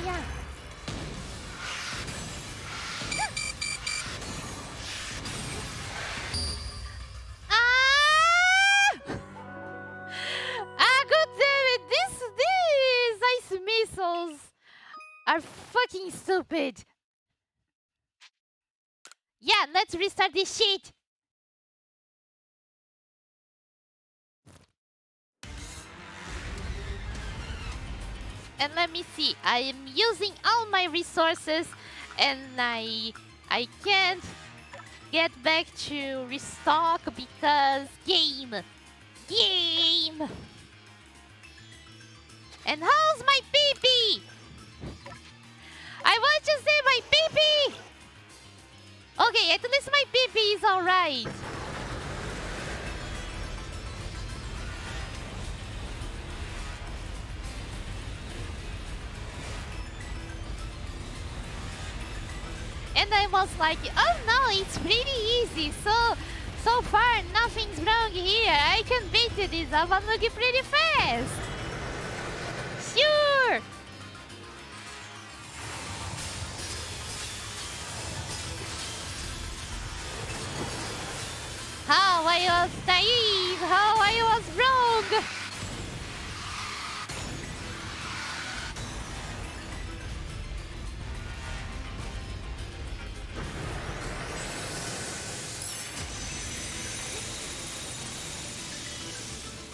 Yeah. God damn it! These ice missiles are fucking stupid. Yeah, let's restart this shit. And let me see. I am using all my resources, and I can't get back to restock because game. And how's my pee-pee? I want to see my pee-pee. Okay, at least my pee-pee is alright. And I was like, oh no, it's pretty easy. So far, nothing's wrong here. I can beat this Avalugg pretty fast. Sure. How I was naive, how I was wrong.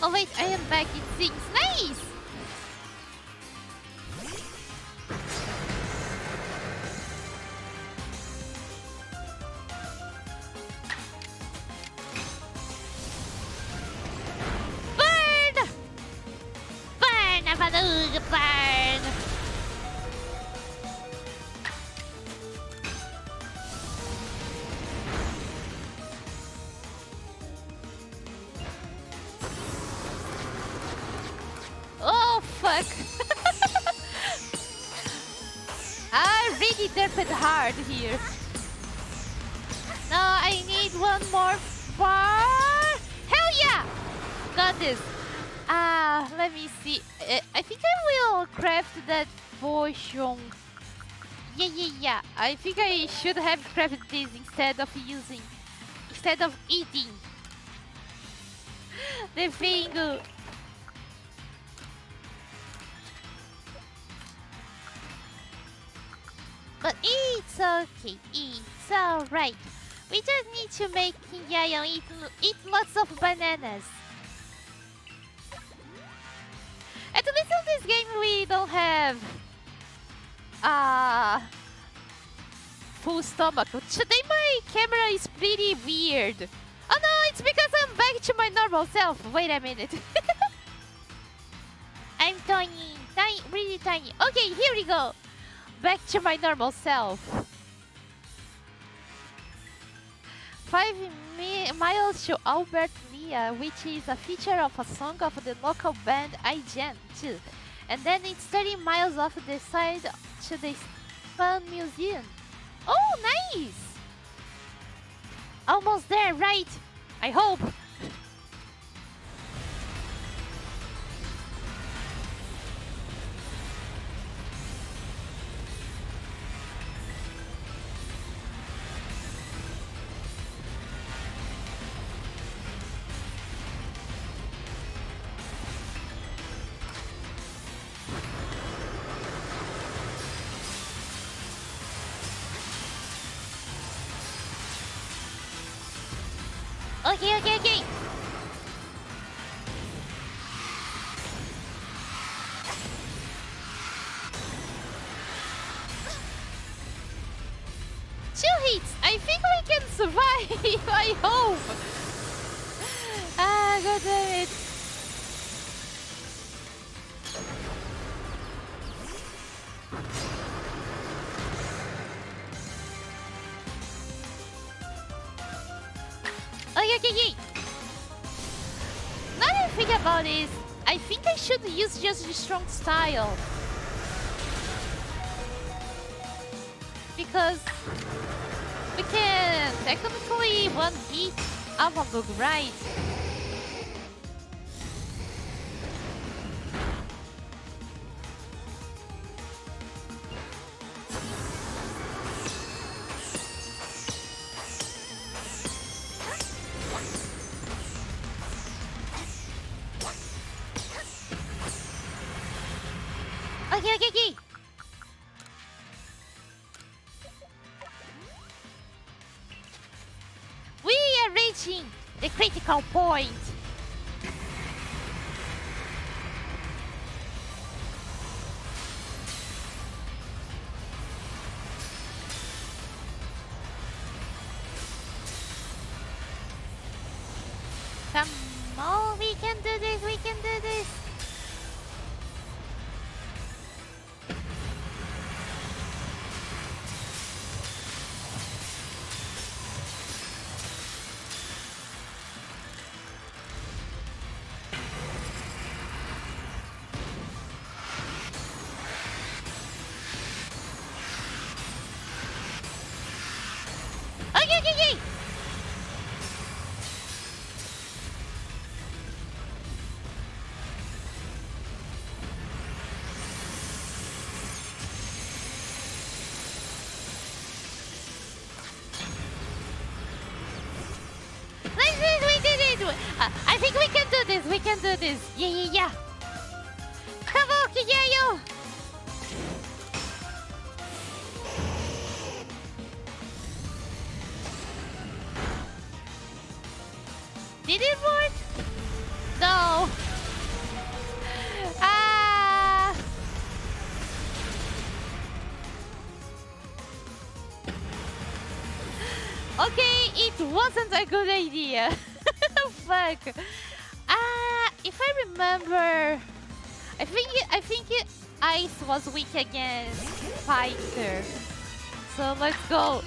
Oh wait, I am back in things. Nice! Burn! Burn, Avalugg, burn! Oh, fuck. I really derped hard here. No, I need one more bar. Hell yeah! Got this. Let me see. I think I will craft that potion. Yeah. I think I should have crafted this instead of eating the thing. But it's okay, it's alright. We just need to make Yayo eat lots of bananas. At least in this game we don't have full stomach. Today my camera is pretty weird. Oh no, it's because I'm back to my normal self. Wait a minute. I'm tiny, really tiny. Okay, here we go. Back to my normal self. 5 miles to Albert Lia, which is a feature of a song of the local band iGen too. And then it's 30 miles off the side to the Fun Museum. Oh, nice! Almost there, right? I hope. Okay. 2 hits! I think we can survive! I hope! Ah, god damn it! Okay. Now that I think about it, I think I should use just the strong style. Because we can technically one hit Avalugg, right? Okay. We are reaching the critical point. Come on, we can do this. Okay. We did it! I think we can do this. Yeah. Come on, Kiyayo! Did it work? No. Okay, it wasn't a good idea. Fuck. If I remember, I think Ice was weak against Fighter. So let's go.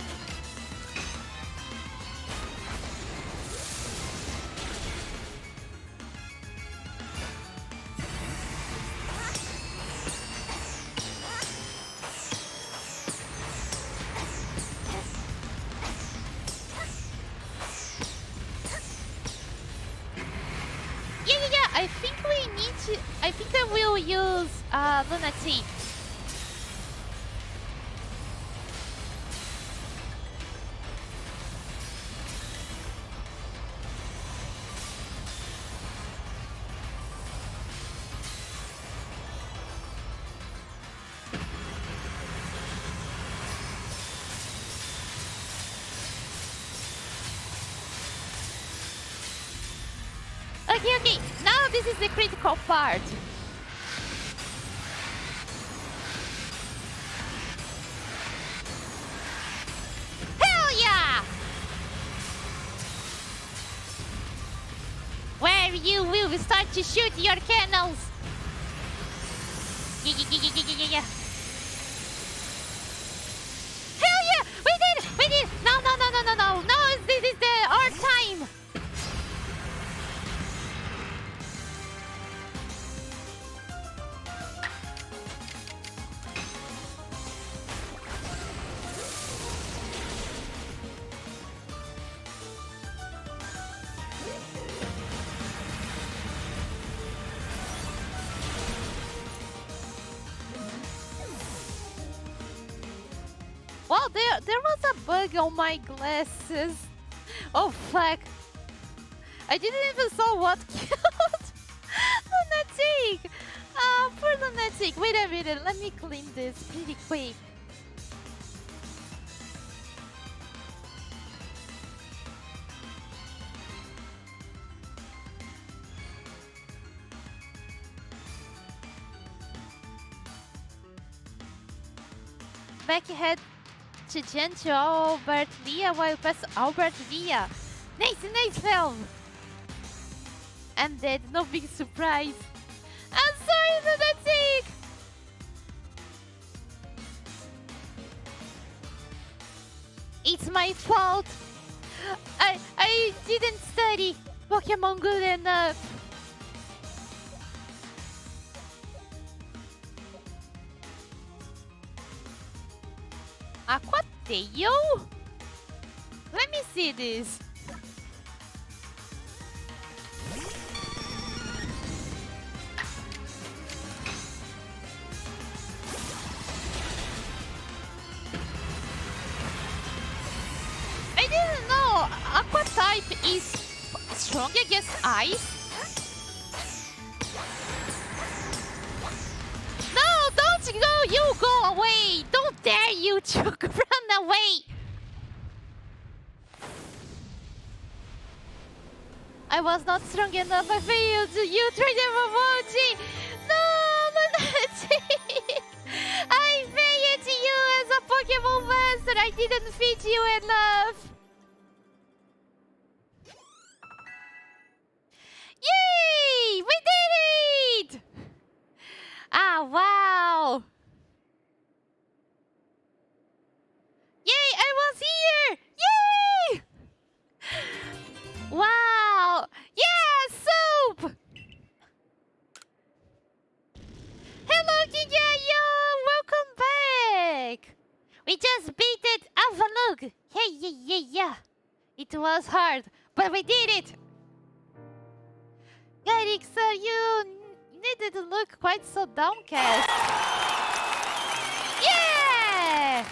Yeah. I think I will use Lunatic. Okay. Now this is the critical part. time you will start to shoot your cannons. Yeah. Hell yeah! We did! We did! No! This is our time! Well, there was a bug on my glasses. Oh fuck! I didn't even saw what killed Lunatic. Poor Lunatic. Wait a minute. Let me clean this pretty quick. Backhead to gentle Albert Via while press Albert Via. Nice film. And dead, no big surprise. I'm sorry, Lunatic. It's my fault. I didn't study Pokemon good enough. Aquatail? Let me see this. I didn't know Aqua type is strong against ice. No, don't go! You go away! Don't dare you to run away! I was not strong enough. I failed. You tried a Momochi. No, Lunatic. I failed to you as a Pokemon master. I didn't feed you enough. Yay! We did it! Ah, wow! Yay! I was here! Yay! Wow! Yeah, soup! Hello, Kijayo! Welcome back! We just beat it, Avalugg! Yeah. It was hard, but we did it! Garrick, sir, you needed to look quite so downcast. Yeah!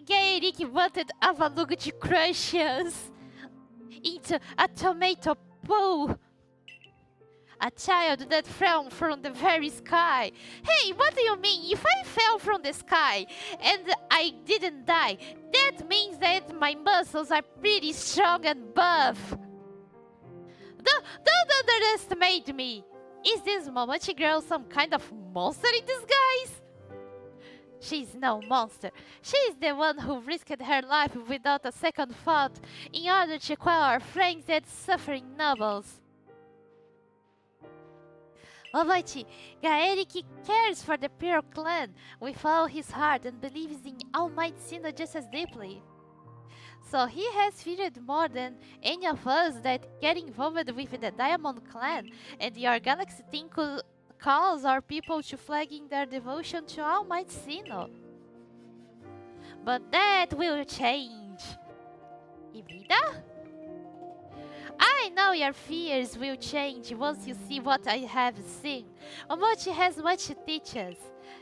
Garrick wanted Avalugg to crush us into a tomato pool. A child that fell from the very sky. Hey, what do you mean? If I fell from the sky and I didn't die, that means that my muscles are pretty strong and buff. Don't underestimate me. Is this Momochi girl some kind of monster in disguise? She's no monster. She's the one who risked her life without a second thought in order to quell our friends and suffering nobles. Momochi, Gaeric cares for the pure clan with all his heart and believes in All Might Sinnoh just as deeply. So he has feared more than any of us that getting involved with the Diamond Clan and your galaxy team could cause our people to flag in their devotion to All Might Sinnoh. But that will change. Ibida? I know your fears will change once you see what I have seen. Momochi has much to teach us.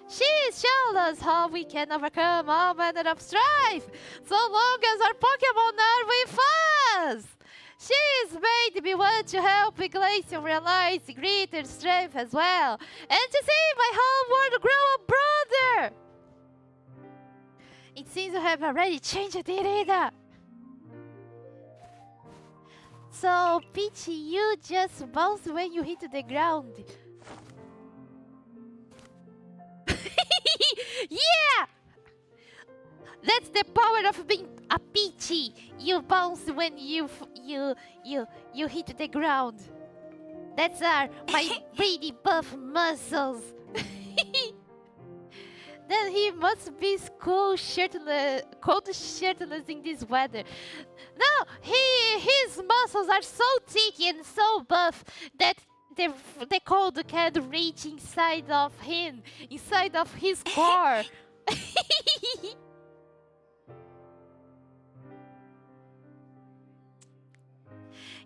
She's shown us how we can overcome all manner of strife, so long as our Pokemon are with us. She's made me want to help Glacium realize greater strength as well, and to see my whole world grow a brother. It seems you have already changed it, Irina. So, Peachy, you just bounce when you hit the ground. Yeah! That's the power of being a peachy. You bounce when you hit the ground. That's my pretty buff muscles. Then he must be cold shirtless in this weather. No, his muscles are so thick and so buff that the cold can't reach inside of him, inside of his core.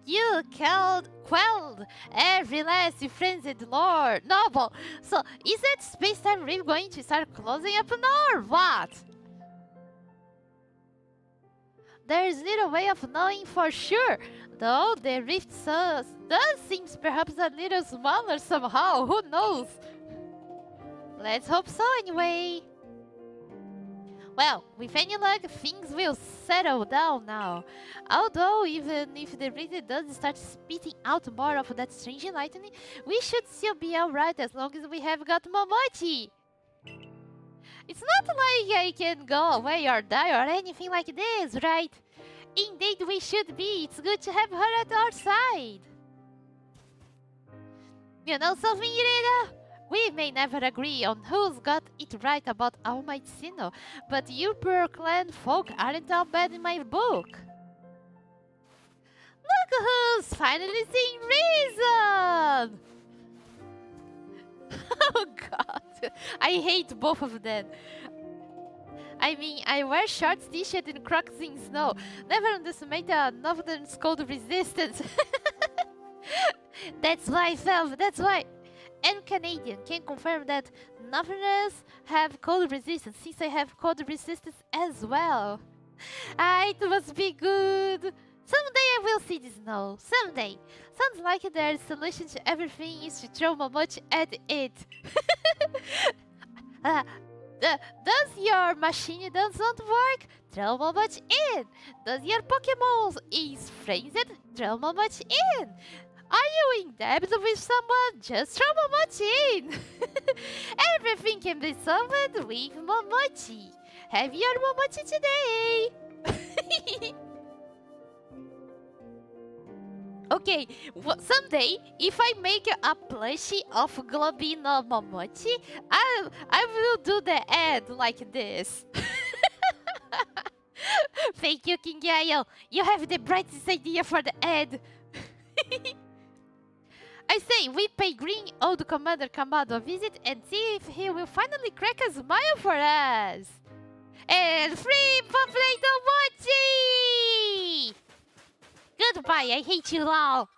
You quelled every last frenzied lord noble. So is that space-time rift going to start closing up now or what? There is little way of knowing for sure, though the rift does seem perhaps a little smaller somehow. Who knows? Let's hope so anyway. Well, with any luck, things will settle down now. Although, even if the rift does start spitting out more of that strange lightning, we should still be alright as long as we have got Momochi. It's not like I can go away or die or anything like this, right? Indeed, we should be. It's good to have her at our side. You know something, Irina? We may never agree on who's got it right about All Might Sinnoh, but you poor clan folk aren't all bad in my book. Look who's finally seeing reason! Oh god, I hate both of them. I mean, I wear shorts, t-shirt and Crocs in snow. Never underestimate the northern cold resistance. That's why, Self, that's why. And Canadian can confirm that Northerners have cold resistance, since I have cold resistance as well. It must be good. Someday I will see the snow. Someday. Sounds like their solution to everything is to throw Momochi at it. Does your machine doesn't work? Throw Momochi in. Does your Pokemon is frozen? Throw Momochi in. Are you in debt with someone? Just throw Momochi in. Everything can be solved with Momochi. Have your Momochi today. Okay, someday, if I make a plushie of Globino Momochi, I will do the ad like this. Thank you, King Yayo. You have the brightest idea for the ad. I say, we pay Green Old Commander Kamado a visit and see if he will finally crack a smile for us. And free Poplito Mochi! Goodbye, I hate you all.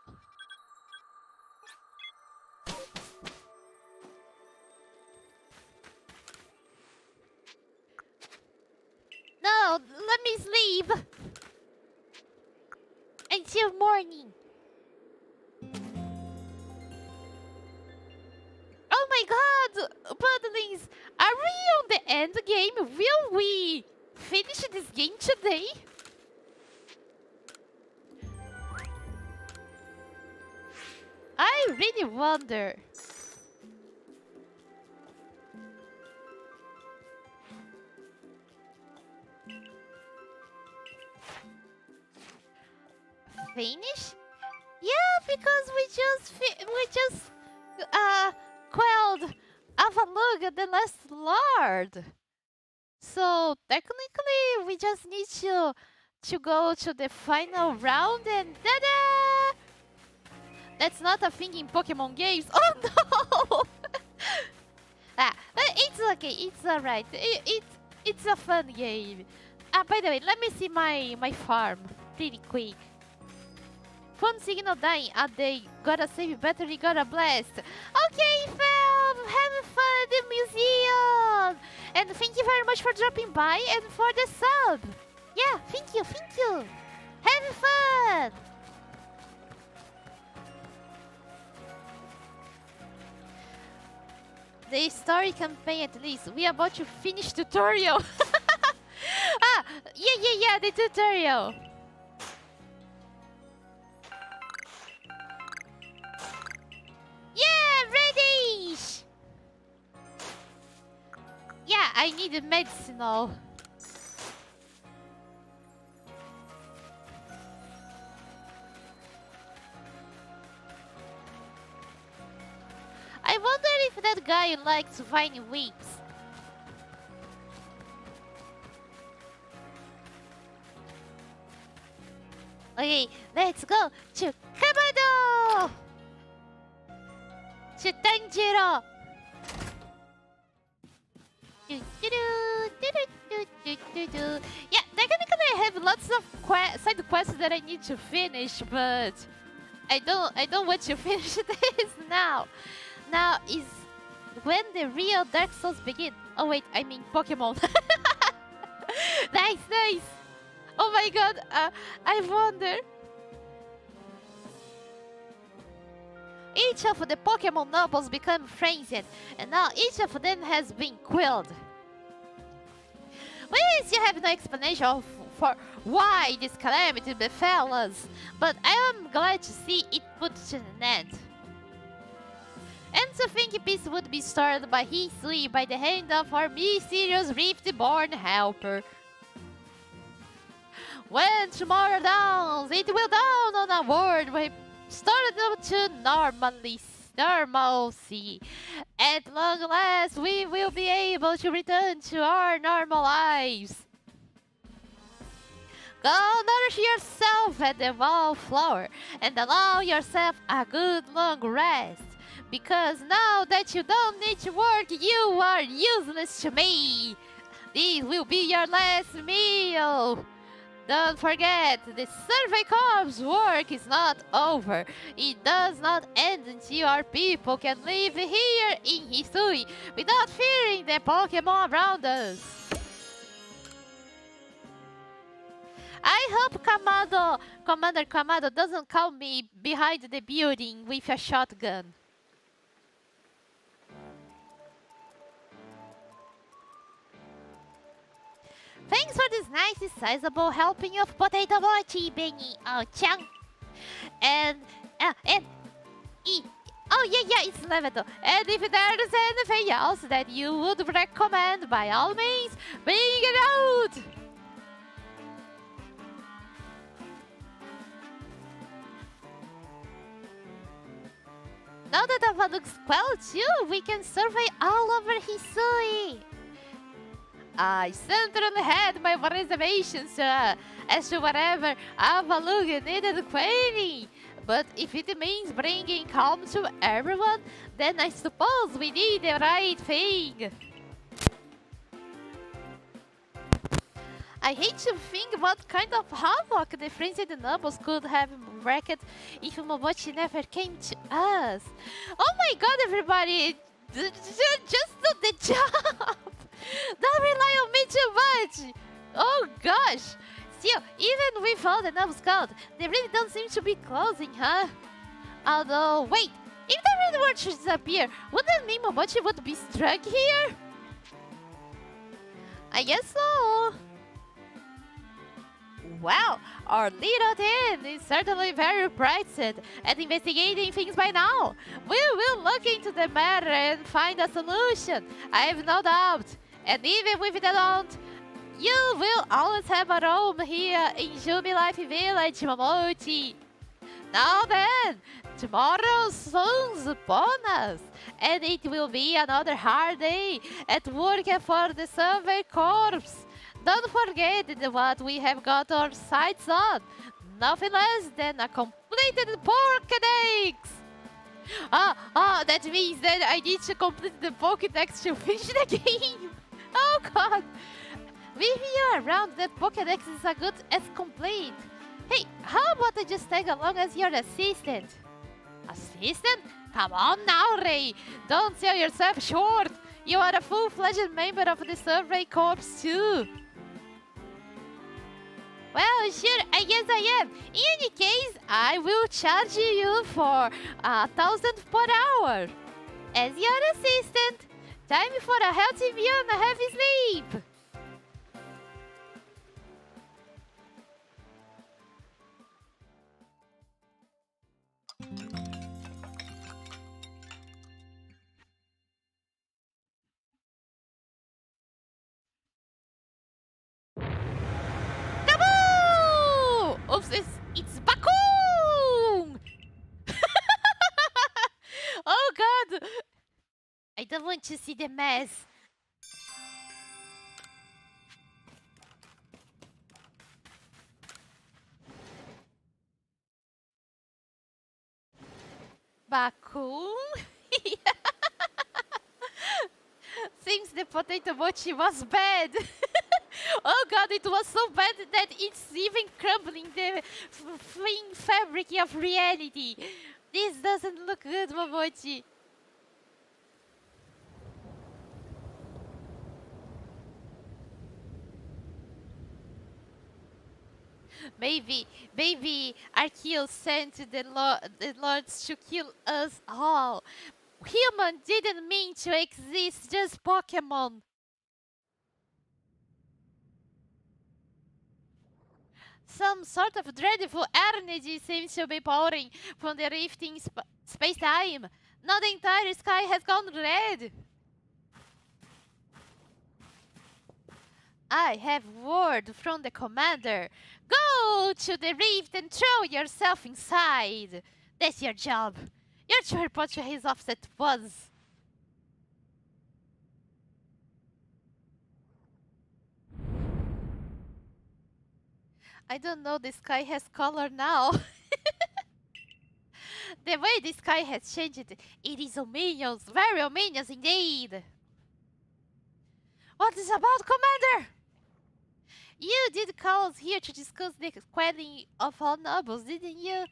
No, let me sleep. Until morning. Oh my god, Budlings, are we on the end game? Will we finish this game today? I really wonder. Finish? Yeah, because we just quelled Avalugg, the last lord. So technically, we just need to go to the final round and ta-da! That's not a thing in Pokemon games. Oh no! It's okay. It's alright. It's a fun game. By the way, let me see my farm pretty quick. Phone signal dying. They gotta save battery, gotta blast. Okay, fam, have fun at the museum. And thank you very much for dropping by and for the sub. Yeah, thank you. Have fun. The story campaign at least. We are about to finish tutorial. Yeah, the tutorial. Yeah, ready! Yeah, I need a medicinal. guy who likes finding whips. Okay, let's go to Kamado! To Tanjiro! Yeah, technically I have lots of side quests that I need to finish, but I don't want to finish this now. Now is when the real Dark Souls begin. Oh wait, I mean Pokemon. Nice, nice. Oh my god, I wonder. Each of the Pokemon nobles become frenzied, and now each of them has been quelled. We still have no explanation for why this calamity befell us, but I am glad to see it put to an end. And to think peace would be started by Hisui by the hand of our mysterious Rift-born helper. When tomorrow dawns, it will dawn on a world where started up to normalcy. At long last, we will be able to return to our normal lives. Go nourish yourself at the wallflower and allow yourself a good long rest. Because now that you don't need to work, you are useless to me. This will be your last meal. Don't forget, the Survey Corps' work is not over. It does not end until our people can live here in Hisui without fearing the Pokemon around us. I hope Commander Kamado doesn't call me behind the building with a shotgun. Thanks for this nice sizable helping of potato mochi, Benny. Oh-chan. Oh yeah, it's Levedo. And if there's anything else that you would recommend, by all means, bring it out. Now that Avalugg's quelled too, we can survey all over Hisui. I certainly had my reservations as to whatever Avalugg needed querying. But if it means bringing calm to everyone, then I suppose we did the right thing. I hate to think what kind of havoc the frenzied nobles could have wreaked if Momochi never came to us. Oh my god, everybody! Just do the job! Don't rely on me too much! Oh gosh! Still, even with all the nobles called, they really don't seem to be closing, huh? Although, wait! If the red word should disappear, wouldn't mean Momochi would be struck here? I guess so. Well, our little team is certainly very practiced at investigating things by now. We will look into the matter and find a solution, I have no doubt. And even if they don't, you will always have a room here in Jubilife Village, Momochi. Now then, tomorrow's sun's upon us, and it will be another hard day at work for the Survey Corps. Don't forget what we have got our sights on. Nothing less than a completed Pokédex. That means that I need to complete the Pokédex to finish the game. Oh god. With you around, that Pokédex is as good as complete. Hey, how about I just tag along as your assistant? Assistant? Come on now, Ray. Don't sell yourself short. You are a full-fledged member of the Survey Corps too. Well, sure, I guess I am. In any case, I will charge you for 1,000 per hour. As your assistant, time for a healthy meal and a heavy sleep. Oops, it's Bakun! Oh god! I I don't want to see the mess. Bakun? Seems the potato mochi was bad. Oh god, it was so bad that it's even crumbling the fleeing fabric of reality. This doesn't look good, Momochi. Maybe Arceus sent the lords to kill us all. Human didn't mean to exist, just Pokemon. Some sort of dreadful energy seems to be pouring from the rift in space-time. Now the entire sky has gone red. I have word from the commander. Go to the rift and throw yourself inside. That's your job. You're to report to his office at once. I don't know, the sky has color now. The way the sky has changed, it is ominous, very ominous indeed. What is about, Commander? You did call us here to discuss the quelling of all nobles, didn't you?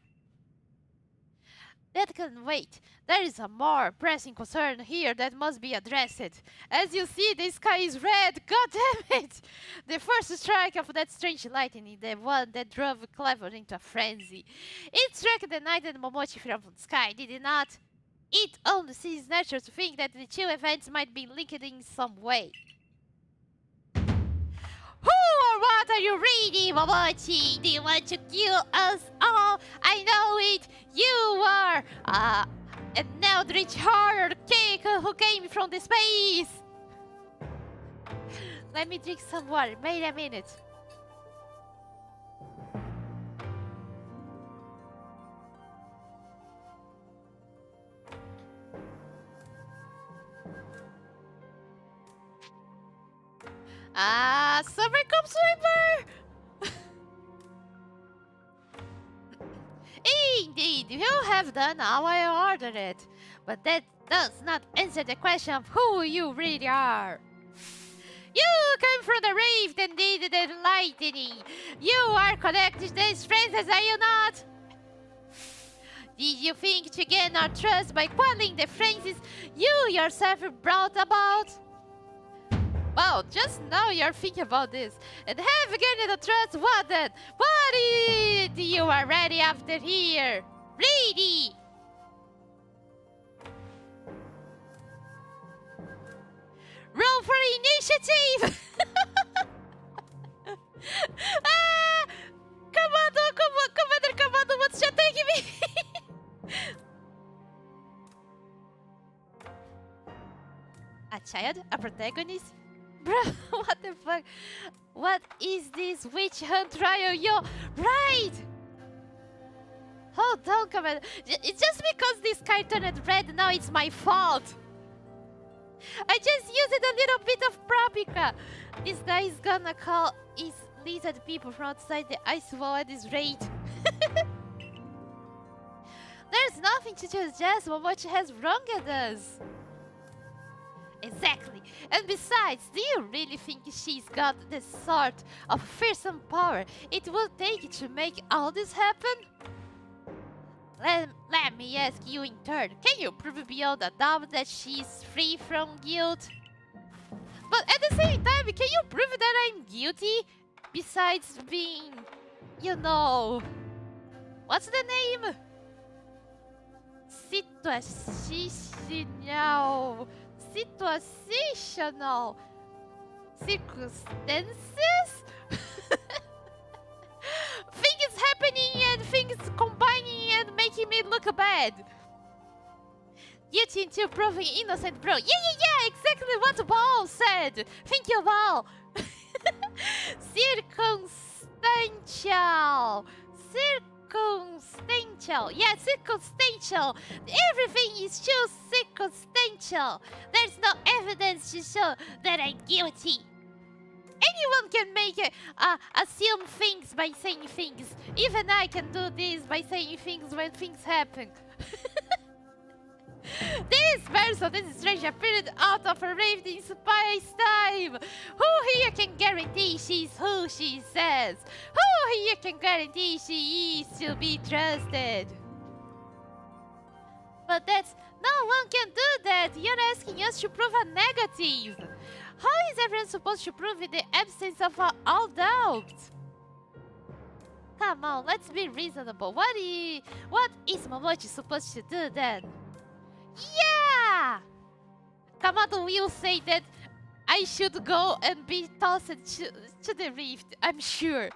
That can wait. There is a more pressing concern here that must be addressed. As you see, the sky is red. God damn it! The first strike of that strange lightning, the one that drove Clever into a frenzy. It struck the night and Momochi from the sky, did it not? It only seems natural to think that the two events might be linked in some way. Who or what are you reading, Momochi? Do you want to kill us all? I know it! You are an eldritch horror kick who came from the space! Let me drink some water. Wait a minute. Summer come swimmer! Indeed, you have done how I ordered it, but that does not answer the question of who you really are. You came from the rift and did the lightning. You are connected to these phrases, are you not? Did you think to gain our trust by quelling the phrases you yourself brought about? Well, just now you're thinking about this. And have gained the trust, what then? What is it you are ready after here? Ready! Roll for initiative! Commander Kamado wants to take me! A child? A protagonist? Bro, what the fuck? What is this witch hunt trial? Yo, right! Hold on, Commander. It's just because this card turned red now it's my fault. I just used a little bit of paprika. This guy is gonna call his lizard people from outside the ice wall at this rate. There's nothing to suggest Momochi has wronged us. Exactly. And besides, do you really think she's got the sort of fearsome power it will take to make all this happen? Let me ask you in turn, can you prove beyond a doubt that she's free from guilt? But at the same time, can you prove that I'm guilty? Besides being, you know... What's the name? Situational... Situational... Circumstances? Things happening and things combining and making me look bad. Guilty until proven innocent, bro. Yeah, exactly what Ball said. Thank you, Ball. Circumstantial. circumstantial. Yeah, circumstantial. Everything is too circumstantial. There's no evidence to show that I'm guilty. Anyone can assume things by saying things. Even I can do this by saying things when things happen. This person, this stranger, appeared out of her raved in space-time. Who here can guarantee she's who she says? Who here can guarantee she is to be trusted? But no one can do that. You're asking us to prove a negative. How is everyone supposed to prove in the absence of all doubt? Come on, let's be reasonable. What is Momochi supposed to do then? Yeah! Kamado will say that I should go and be tossed to the rift, I'm sure.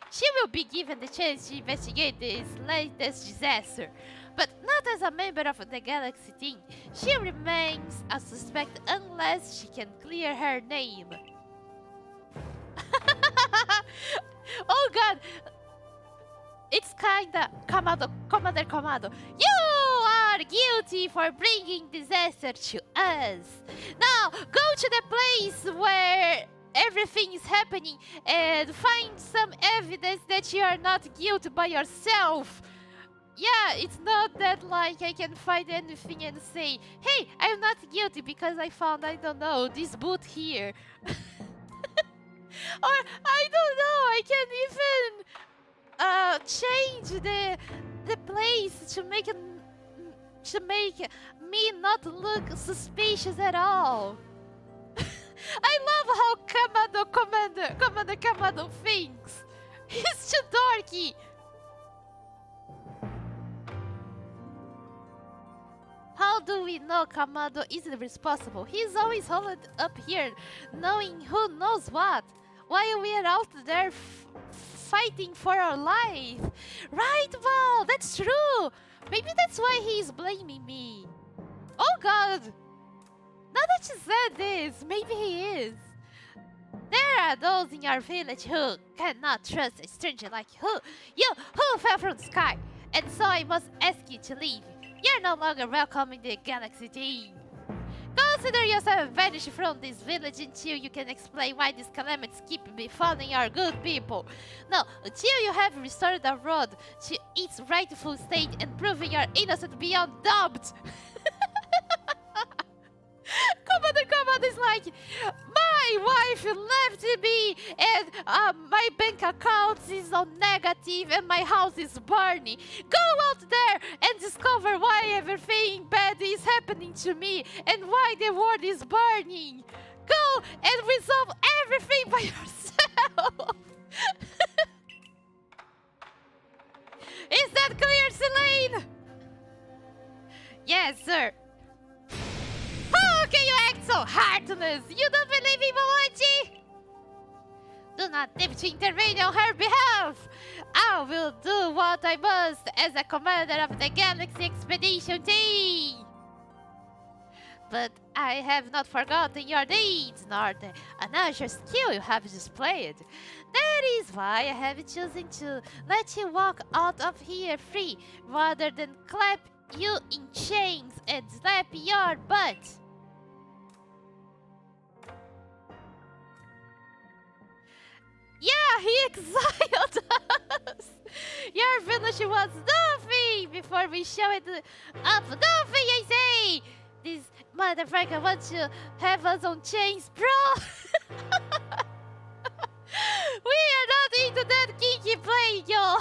She will be given the chance to investigate this latest disaster. But not as a member of the Galaxy team. She remains a suspect unless she can clear her name. Oh god! It's kinda... Commander Kamado. You are guilty for bringing disaster to us. Now, go to the place where everything is happening and find some evidence that you are not guilty by yourself. Yeah, it's not that like I can find anything and say, hey, I'm not guilty because I found, I don't know, this boot here. Or, I don't know, I can even change the place to make me not look suspicious at all. I love how Commander Kamado thinks. He's too dorky. How do we know Kamado isn't responsible? He's always holed up here, knowing who knows what, while we're out there fighting for our life. Right, Val, that's true. Maybe that's why he's blaming me. Oh god. Now that you said this, maybe he is. There are those in your village who cannot trust a stranger like you who fell from the sky. And so I must ask you to leave. You're no longer welcome in the Galaxy team. Consider yourself vanished from this village until you can explain why these calamities keep befalling our good people. No, until you have restored the road to its rightful state and proven you're innocent beyond doubt. Commander is like, my wife left me and my bank account is on negative and my house is burning. Go out there and discover why everything bad is happening to me and why the world is burning. Go and resolve everything by yourself. Is that clear, Selene? Yes, sir. How can you act so heartless? You don't believe in Momochi? Do not attempt to intervene on her behalf. I will do what I must as a commander of the Galaxy Expedition team. But I have not forgotten your deeds, nor the unusual skill you have displayed. That is why I have chosen to let you walk out of here free, rather than clap you in chains and slap your butt. Yeah, he exiled us! Your village was nothing before we showed up. Nothing, I say! This motherfucker wants to have us on chains, bro! We are not into that kinky play, yo!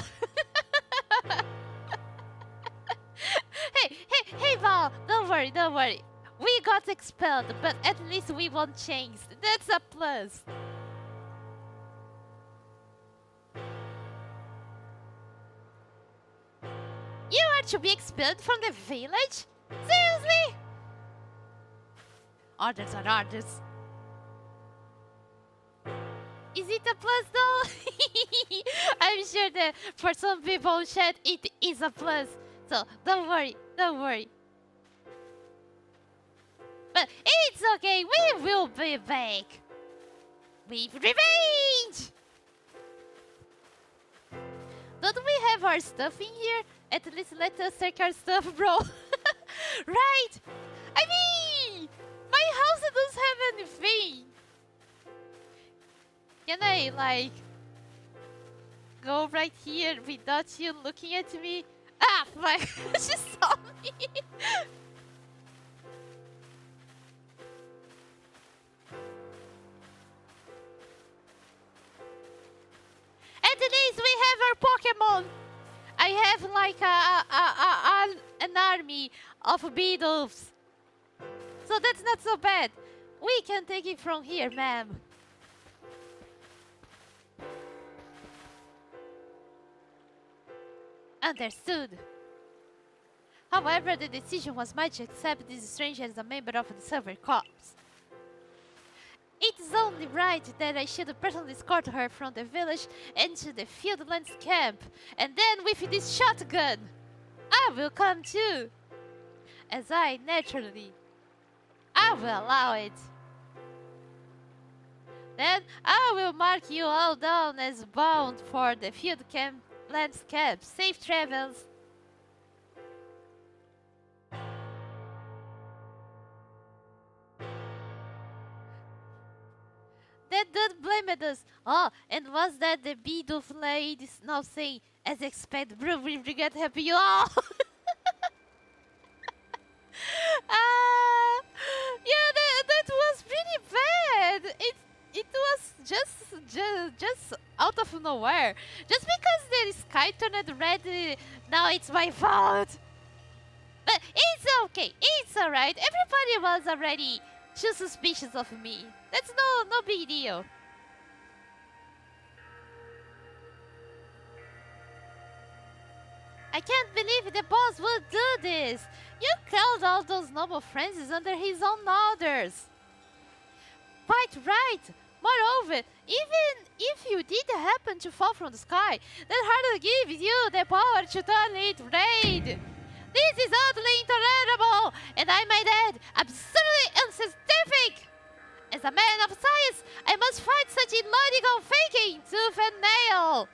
Hey, Val, don't worry. We got expelled, but at least we won chains. That's a plus. You are to be expelled from the village? Seriously? Orders are orders. Is it a plus though? I'm sure that for some people in chat it is a plus. So don't worry. But it's okay, we will be back. With revenge! Do don't we have our stuff in here? At least let us take our stuff, bro. Right! I mean, my house doesn't have anything. Can I, like, go right here without you looking at me? Ah, fuck! She saw me! At least we have our Pokemon! I have like an army of beetles. So that's not so bad. We can take it from here, ma'am. Understood. However, the decision was made to accept this stranger as a member of the Silver Corps. It is only right that I should personally escort her from the village into the Fieldlands camp, and then with this shotgun, I will come too. As I will allow it. Then I will mark you all down as bound for the Fieldlands camp. Safe travels. That dude blamed us. Oh, and was that the beetle lady now saying, as expected, bro, we regret helping you all? Yeah, that was pretty bad. It was just out of nowhere. Just because the sky turned red, now it's my fault. But it's okay. It's alright. Everybody was already too suspicious of me. That's no big deal. I can't believe the boss would do this. You killed all those noble friends under his own orders. Quite right. Moreover, even if you did happen to fall from the sky, that hardly gives you the power to turn it red. This is utterly intolerable, and I might add, absolutely unscientific. As a man of science, I must fight such illogical thinking tooth and nail.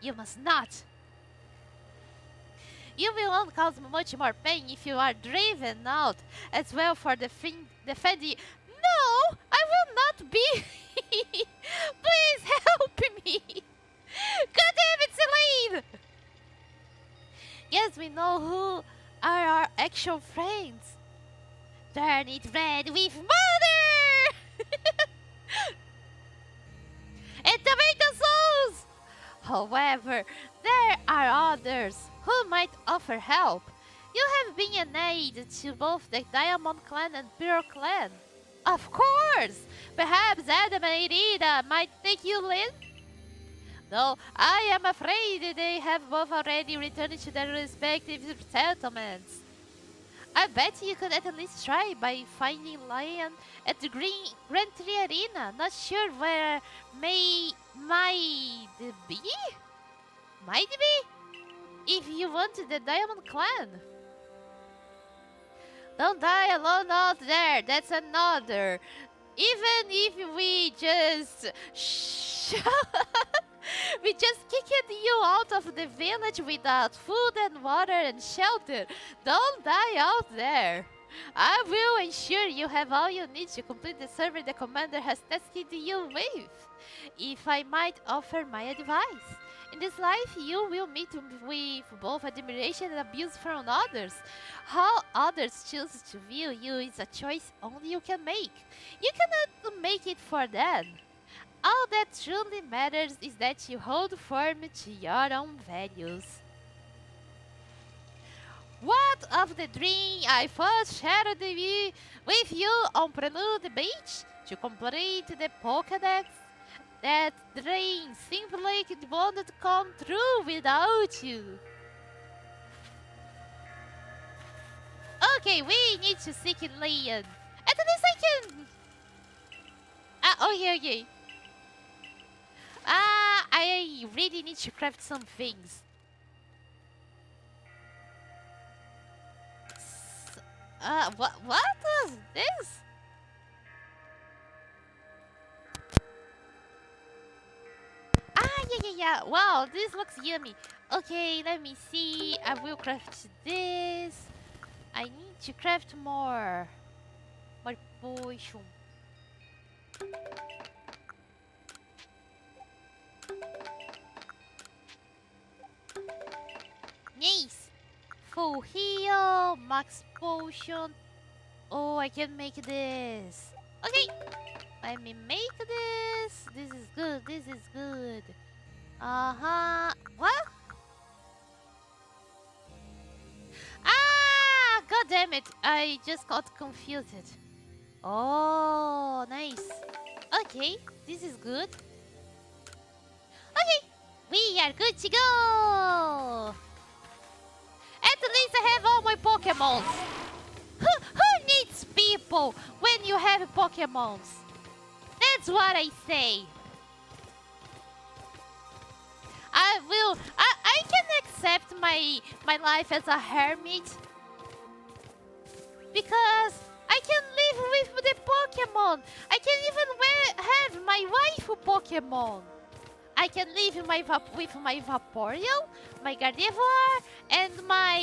You must not. You will only cause much more pain if you are driven out as well for defending. No, I will not be. Please help me. God damn it, Celine. Yes, we know who are our actual friends. Turn it red with murder! And tomato sauce! However, there are others who might offer help. You have been an aid to both the Diamond Clan and Pearl Clan. Of course! Perhaps Adam and Irina might take you in? Though I am afraid they have both already returned to their respective settlements. I bet you could at least try by finding Lion at the Grand Tree Arena. Not sure where might be? Might be? If you want the Diamond Clan. Don't die alone out there, that's another. Even if we just we just kicked you out of the village without food and water and shelter. Don't die out there. I will ensure you have all you need to complete the survey the commander has tasked you with. If I might offer my advice. In this life, you will meet with both admiration and abuse from others. How others choose to view you is a choice only you can make. You cannot make it for them. All that truly matters is that you hold firm to your own values. What of the dream I first shared with you on Prelude Beach to complete the Pokédex? That dream simply won't come true without you. Okay, we need to seek Leon. At least I can... okay. I really need to craft some things. What was this? yeah. Wow, this looks yummy. Okay, let me see. I will craft this. I need to craft more. More potion. Nice. Full heal, max potion. Oh, I can make this. Okay, let me make this. This is good. This is good. What? Ah! God damn it! I just got confused. Oh, nice. Okay, this is good. Okay, we are good to go. At least I have all my Pokemons. Who needs people when you have Pokemons? That's what I say. I can accept my life as a hermit because I can live with the Pokemon. I can even have my waifu Pokemon. I can live with my Vaporeon, my Gardevoir, and my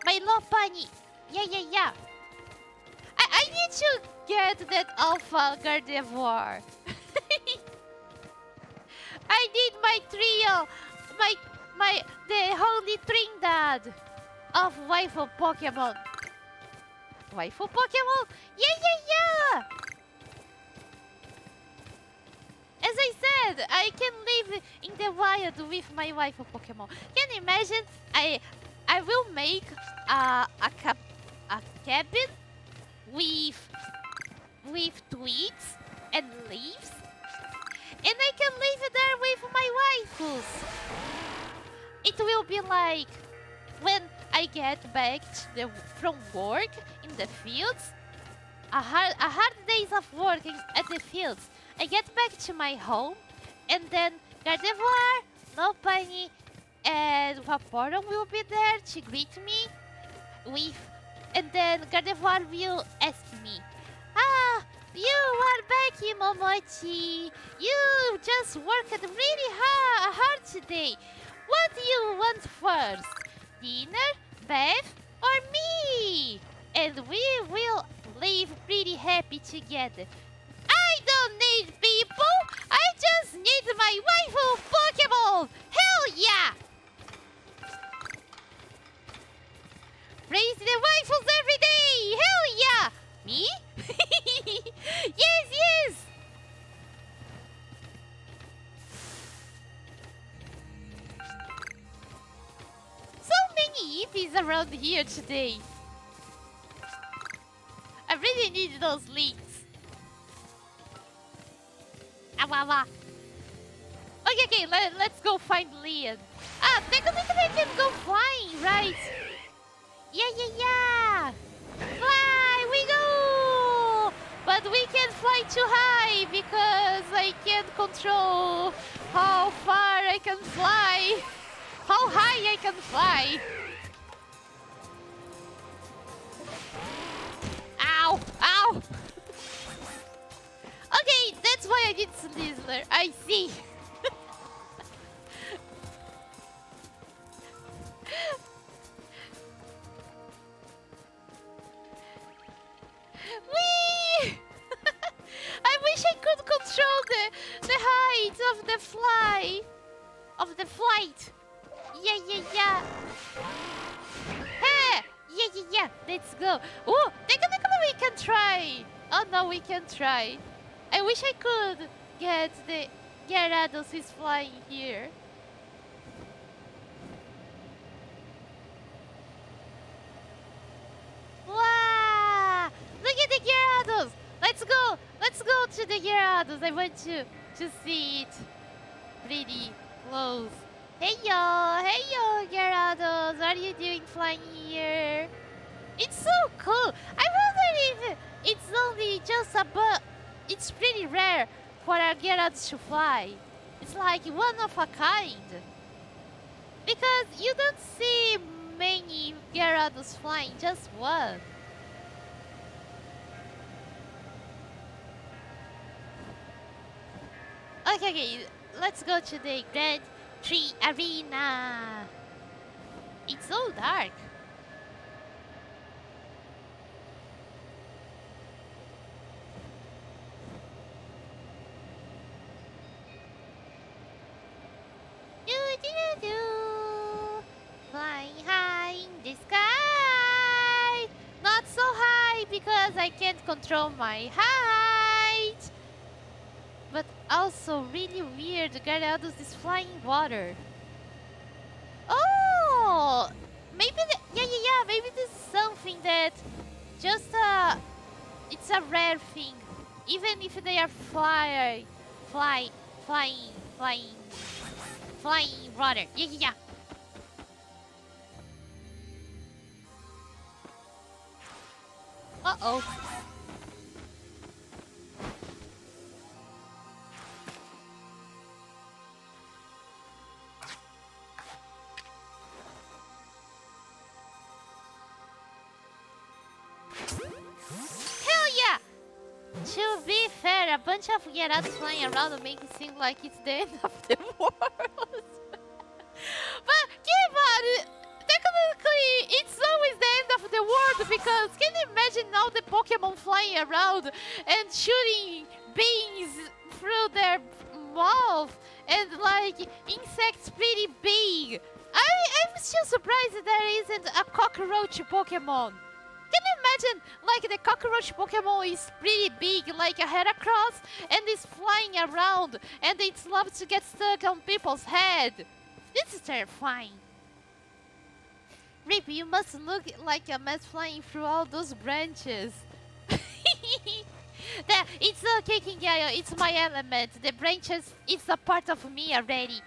Lopunny. Yeah. I need to get that Alpha Gardevoir. I need my trio, the holy trinidad of waifu Pokemon. Waifu Pokemon? Yeah. As I said, I can live in the wild with my waifu Pokemon. Can you imagine? I will make a cabin with twigs and leaves, and I can live there with my waifus. It will be like when I get back from work in the fields, a hard days of work at the fields. I get back to my home, and then Gardevoir, Lopunny, and Vaporeon will be there to greet me and then Gardevoir will ask me, you are back, Momochi. You just worked really hard today. What do you want first? Dinner, bath, or me? And we will live pretty happy together. I don't need people. I just need my waifu Pokeball. Hell yeah! Praise the waifus every day. Hell yeah! Me? Yes. So many Eevees around here today. I really need those links. Okay, let's go find Leon. Technically I can go flying, right? Yeah. Fly, we go! But we can't fly too high because I can't control how far I can fly. How high I can fly. Ow! Okay, that's why I did Slizzler. I see. Whee! I wish I could control the height of the flight. Yeah. Hey! Yeah. Let's go. Oh, technically we can try. Oh no, we can try. I wish I could get the Gyarados who's flying here. Wow! Look at the Gyarados! Let's go to the Gyarados. I want to see it pretty close. Hey yo, Gyarados. What are you doing flying here? It's so cool. I wonder if it's only just a bug. It's pretty rare for a Gyarados to fly. It's like one of a kind. Because you don't see many Gyarados flying, just one. Okay. Let's go to the Grand Tree Arena. It's so dark. Do. Flying high in the sky. Not so high because I can't control my height. But also really weird. Gyarados is flying water. Oh! Maybe yeah. Maybe this is something that just it's a rare thing. Even if they are flying water. Yeah. Uh-oh. Hell yeah! To be fair, a bunch of Gyarados flying around will make it seem like it's the end of the world. But keep on! Technically, it's always the end of the world because can you imagine all the Pokemon flying around and shooting beams through their mouth and like insects pretty big? I'm still surprised there isn't a cockroach Pokemon. Can you imagine, like, the cockroach Pokemon is pretty big, like a Heracross, and is flying around, and it loves to get stuck on people's head? This is terrifying. Rip, you must look like a mess flying through all those branches. It's okay, Kingayo, it's my element. The branches, it's a part of me already.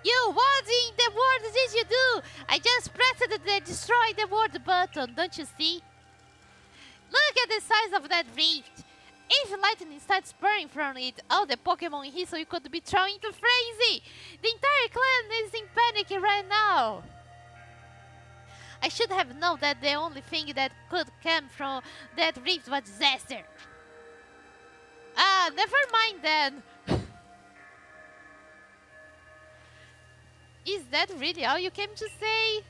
You, what in the world did you do? I just pressed the destroy the world button, don't you see? Look at the size of that rift. If lightning starts pouring from it, all the Pokemon in history could be thrown into frenzy. The entire clan is in panic right now. I should have known that the only thing that could come from that rift was disaster. Ah, never mind then. Is that really all you came to say?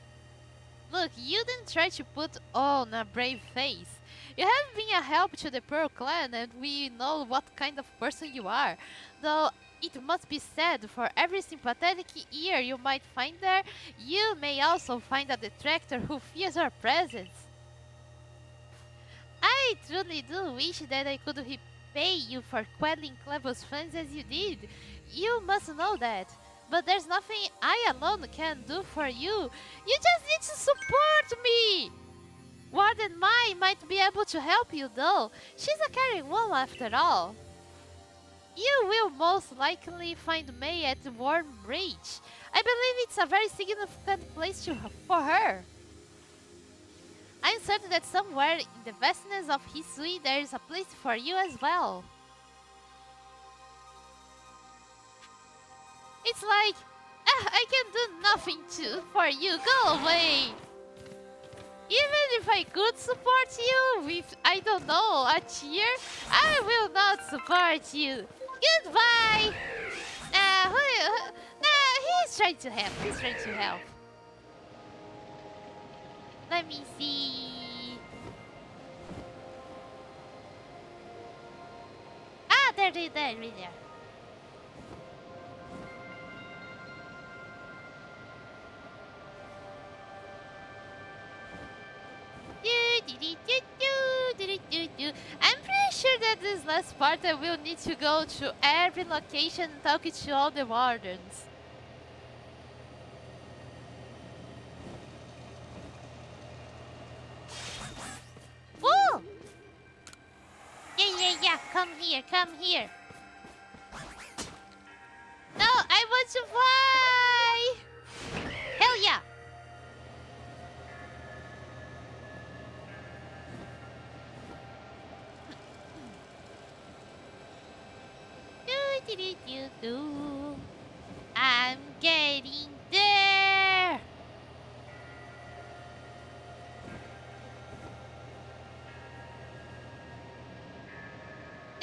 Look, you didn't try to put on a brave face. You have been a help to the Pearl Clan and we know what kind of person you are. Though it must be said, for every sympathetic ear you might find there, you may also find a detractor who fears your presence. I truly do wish that I could repay you for quelling Clevo's friends as you did. You must know that. But there's nothing I alone can do for you. You just need to support me! Warden Mai might be able to help you though. She's a caring woman after all. You will most likely find May at Worm Bridge. I believe it's a very significant place for her. I'm certain that somewhere in the vastness of Hisui there is a place for you as well. It's like, I can do nothing for you, go away! Even if I could support you with, I don't know, a cheer, I will not support you. Goodbye! He's trying to help, Let me see... Ah, there. I'm pretty sure that this last part I will need to go to every location and talk to all the wardens. Woo! Yeah, come here. No, I want to fly! Hell yeah! I'm getting there.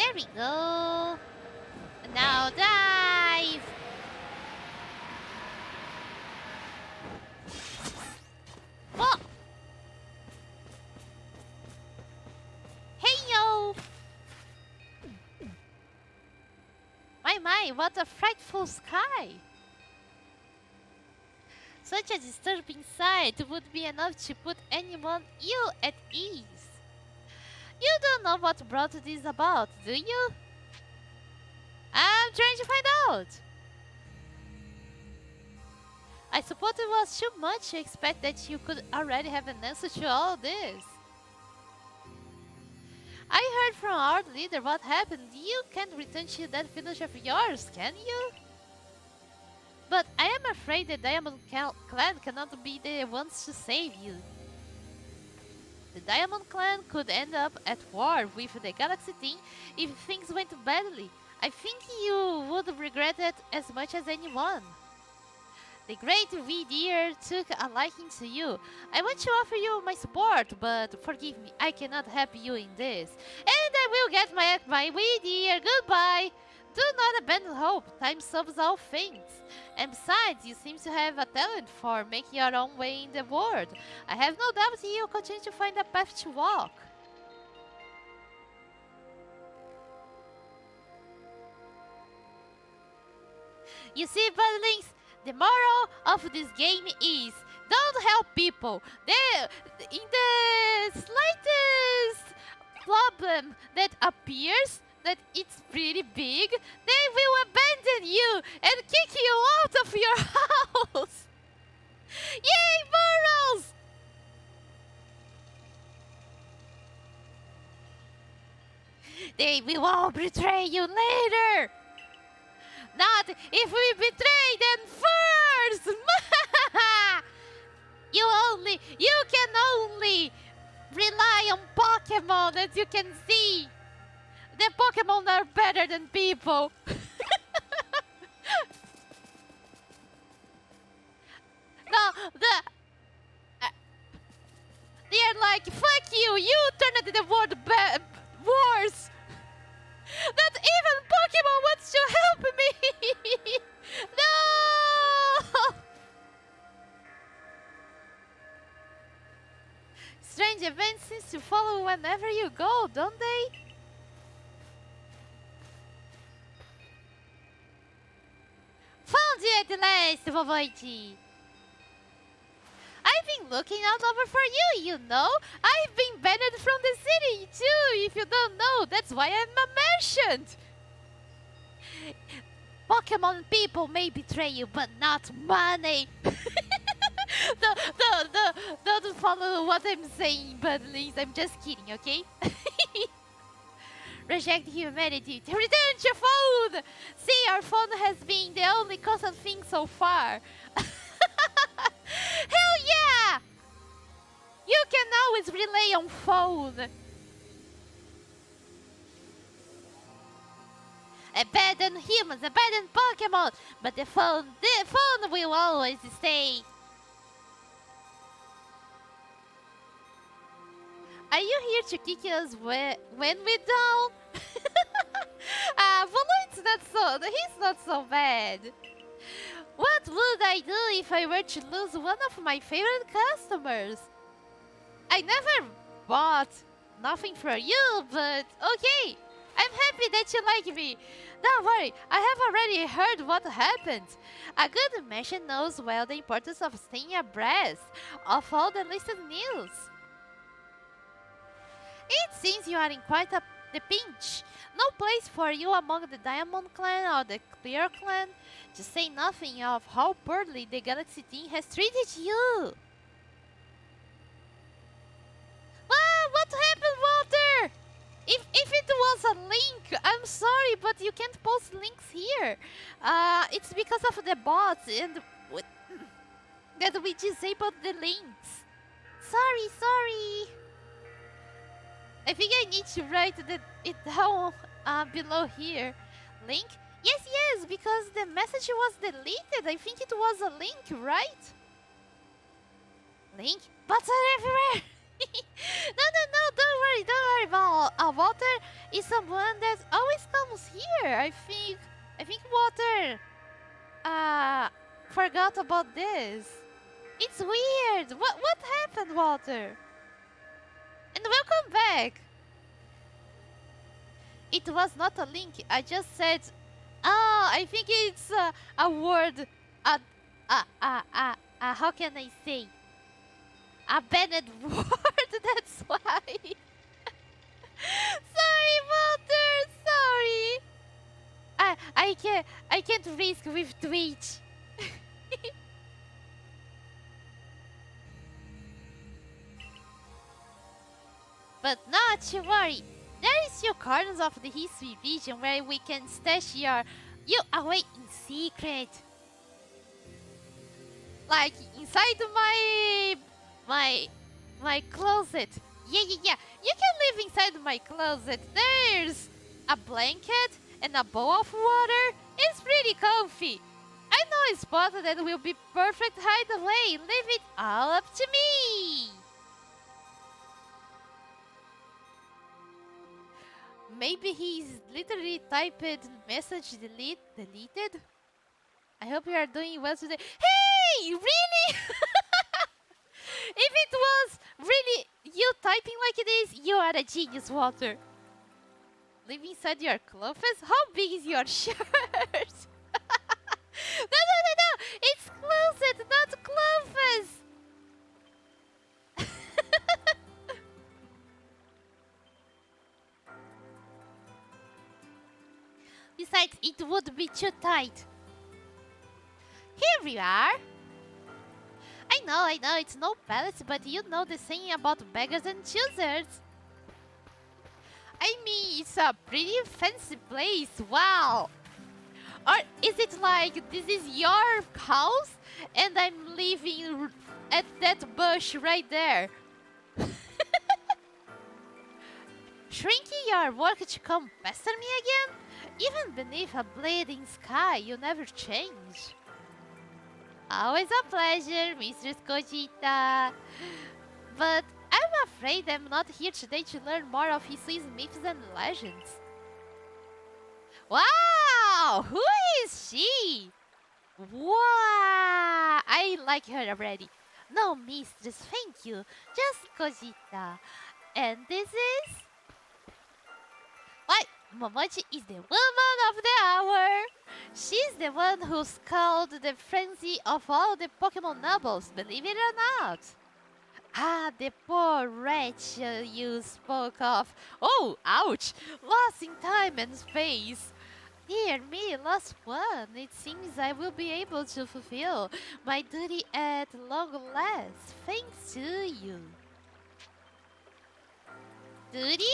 There we go. Now dive. Oh! Hey yo! My, what a frightful sky! Such a disturbing sight would be enough to put anyone ill at ease. You don't know what brought this about, do you? I'm trying to find out. I suppose it was too much to expect that you could already have an answer to all this. I heard from our leader what happened. You can't return to that village of yours, can you? But I am afraid the Diamond Clan cannot be the ones to save you. The Diamond Clan could end up at war with the Galaxy Team if things went badly. I think you would regret it as much as anyone. The great Deer took a liking to you. I want to offer you my support, but forgive me, I cannot help you in this. And I will get my Deer. Goodbye. Do not abandon hope. Time solves all things. And besides, you seem to have a talent for making your own way in the world. I have no doubt you'll continue to find a path to walk. You see, Budlings, the moral of this game is don't help people. In the slightest problem that appears that it's pretty big, they will abandon you and kick you out of your house. Yay, morals! They will all betray you later. Not if we betray them first! You can only rely on Pokemon that you can see. The Pokemon are better than people. No, they're like, fuck you, you turned the world worse. Not even Pokemon wants to help me! No! Strange events seem to follow whenever you go, don't they? Found you at last, Momochi! I've been looking out over for you, you know. I've been banned from the city too, if you don't know. That's why I'm a merchant. Pokemon people may betray you, but not money. Don't follow what I'm saying, Budlings. I'm just kidding, okay? Reject humanity. Return to phone! See, our phone has been the only constant thing so far. Hell yeah! You can always rely on phone. Abandon humans, abandon Pokemon, but the phone will always stay. Are you here to kick us when we're down? He's not so bad. What would I do if I were to lose one of my favorite customers? I never bought nothing for you, but okay. I'm happy that you like me. Don't worry, I have already heard what happened. A good merchant knows well the importance of staying abreast of all the latest news. It seems you are in quite the pinch. No place for you among the Diamond Clan or the Clear Clan, to say nothing of how poorly the Galaxy Team has treated you. What happened, Walter? If it was a link, I'm sorry, but you can't post links here. It's because of the bots and that we disabled the links. Sorry. I think I need to write it down below here. Link? Yes, because the message was deleted. I think it was a link, right? Link? Bots are everywhere! No, don't worry about Walter. is someone that always comes here. I think Water forgot about this. It's weird. What happened, Walter? And welcome back. It was not a link. I just said, oh, I think it's a word. How can I say? A banned word. That's why. Sorry, Walter. Sorry. I can't risk with Twitch. But not to worry. There is your corners of the history region where we can stash you away in secret. Like inside my closet. Yeah. You can live inside my closet. There's a blanket and a bowl of water. It's pretty comfy. I know a spot that will be perfect hideaway. Leave it all up to me. Maybe he's literally typed message deleted. I hope you are doing well today. Hey, really? If it was really you typing like this, you are a genius, Walter. Live inside your clothes? How big is your shirt? No. It's closet, not clothes. Besides, it would be too tight. Here we are. I know, it's no palace, but you know the saying about beggars and choosers. I mean, it's a pretty fancy place, wow. Or is it like, this is your house, and I'm living at that bush right there? Shrinking your work to come pester me again? Even beneath a bleeding sky, you never change. Always a pleasure, Mistress Kojita. But I'm afraid I'm not here today to learn more of Hisai's myths and legends. Wow! Who is she? Wow! I like her already. No, Mistress, thank you. Just Kojita. And this is... Why? Momochi is the woman of the hour. She's the one who's called the frenzy of all the Pokemon nobles, believe it or not. Ah, the poor wretch you spoke of. Oh, ouch! Lost in time and space. Dear me, last one. It seems I will be able to fulfill my duty at long last, thanks to you. Duty?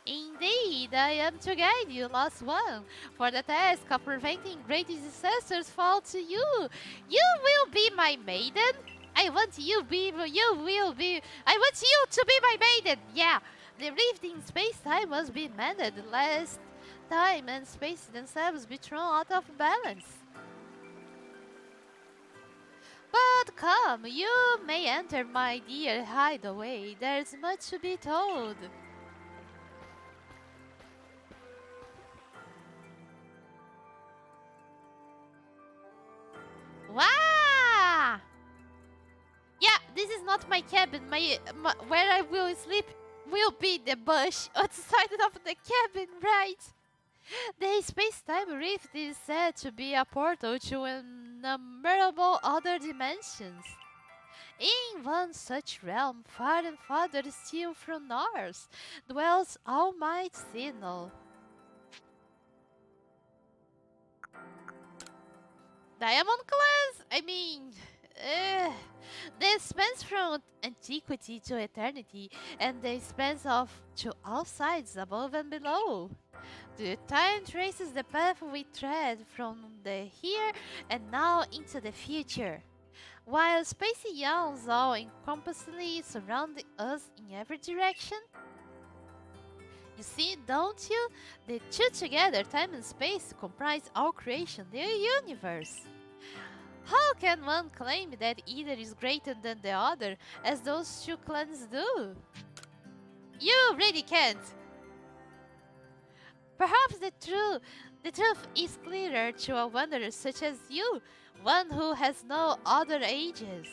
Indeed, I am to guide you, last one. For the task of preventing great disasters fall to you. You will be my maiden. I want you to be my maiden. Yeah, the rift in space-time must be mended, lest time and space themselves be thrown out of balance. But come, you may enter my dear hideaway. There's much to be told. Wow! Yeah, this is not my cabin. My where I will sleep will be the bush outside of the cabin, right? The space-time rift is said to be a portal to innumerable other dimensions. In one such realm, far and farther still from ours, dwells Almighty Sinnoh. Diamond class? I mean, the spans from antiquity to eternity, and the spans of to all sides above and below. The time traces the path we tread from the here and now into the future, while space yawns all encompassingly surrounding us in every direction. You see, don't you? The two together, time and space, comprise all creation, the universe. How can one claim that either is greater than the other, as those two clans do? You really can't. Perhaps the truth is clearer to a wanderer such as you, one who has no other ages.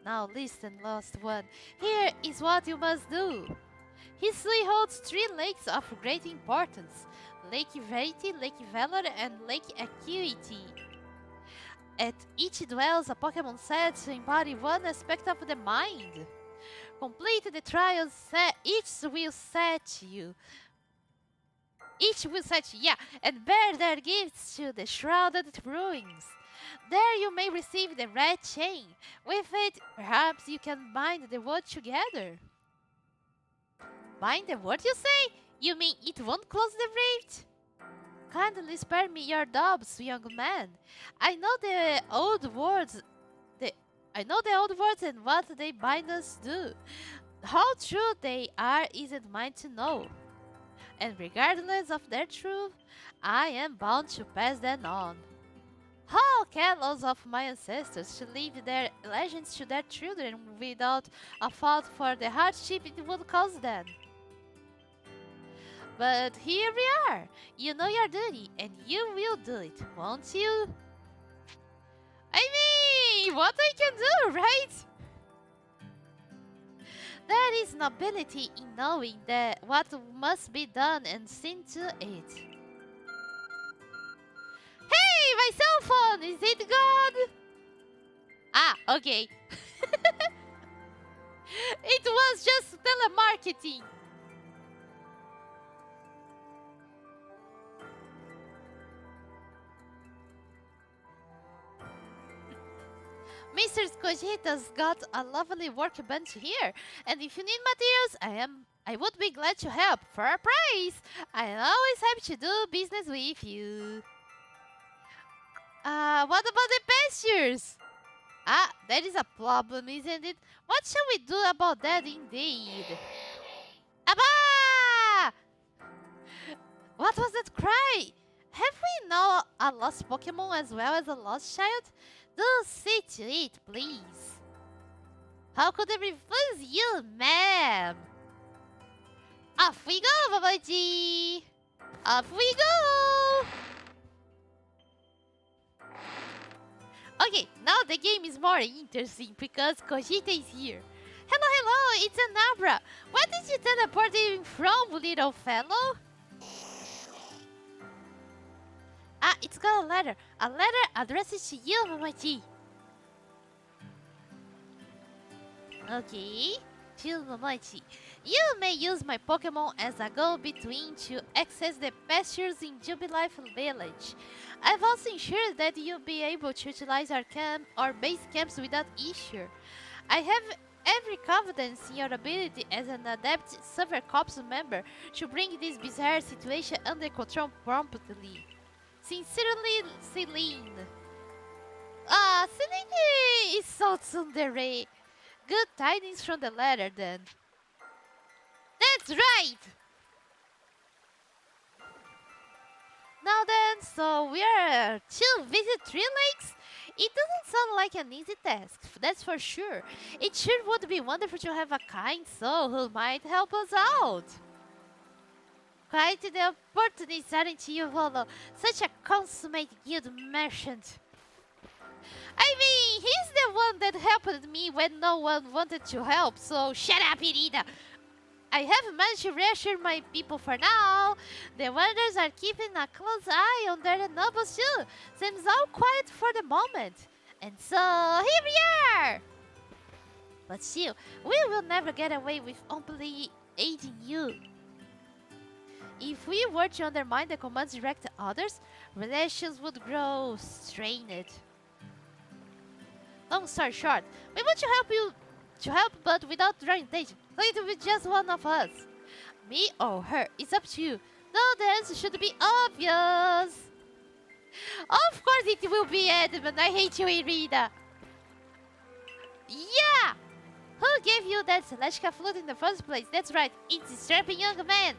Now listen, lost one. Here is what you must do. History holds three lakes of great importance: Lake Verity, Lake Valor, and Lake Acuity. At each dwells a Pokemon set to embody one aspect of the mind. Complete the trials, each will set you, and bear their gifts to the shrouded ruins. There you may receive the red chain. With it, perhaps you can bind the world together. Bind the word, you say? You mean it won't close the rift? Kindly spare me your doubts, young man. I know the old words. And what they bind us do. How true they are isn't mine to know. And regardless of their truth, I am bound to pass them on. How careless of my ancestors to leave their legends to their children without a thought for the hardship it would cause them. But here we are. You know your duty, and you will do it, won't you? I mean, what I can do, right? There is nobility in knowing that what must be done and seen to it. Hey, my cell phone, is it gone? Ah, okay. It was just telemarketing. Mr. Cogita's got a lovely workbench here, and if you need materials, I would be glad to help for a price. I'm always happy to do business with you. What about the pastures? Ah, that is a problem, isn't it? What shall we do about that indeed? Abba! What was that cry? Have we now a lost Pokemon as well as a lost child? Do see to it, please. How could I refuse you, ma'am? Off we go, Momochi! Off we go! Okay, now the game is more interesting because Cogita is here. Hello, hello, it's an Abra. Where did you teleport in from, little fellow? Ah, it's got a letter. A letter addressed to you, Momochi. Okay, to Momochi. You may use my Pokemon as a go-between to access the pastures in Jubilife Village. I've also ensured that you'll be able to utilize our base camps without issue. I have every confidence in your ability as an adept Silver Corps member to bring this bizarre situation under control promptly. Sincerely, Celine. Ah, Celine is so tsundere. Good tidings from the letter, then. That's right! Now then, so we are to visit 3 lakes? It doesn't sound like an easy task, that's for sure. It sure would be wonderful to have a kind soul who might help us out. Quite the opportunity, aren't you, Volo? Such a consummate guild merchant. I mean, he's the one that helped me when no one wanted to help, so shut up, Irina! I have managed to reassure my people for now. The wanderers are keeping a close eye on their nobles too. Seems all quiet for the moment. And so, here we are! But still, we will never get away with openly aiding you. If we were to undermine the commands directed to others, relations would grow strained. Long story short, we want to help but without drawing attention. It will be just one of us. Me or her, it's up to you. Though the answer should be obvious. Of course it will be Edmund, I hate you, Irina. Yeah! Who gave you that Celestica flute in the first place? That's right, it's a strapping young man.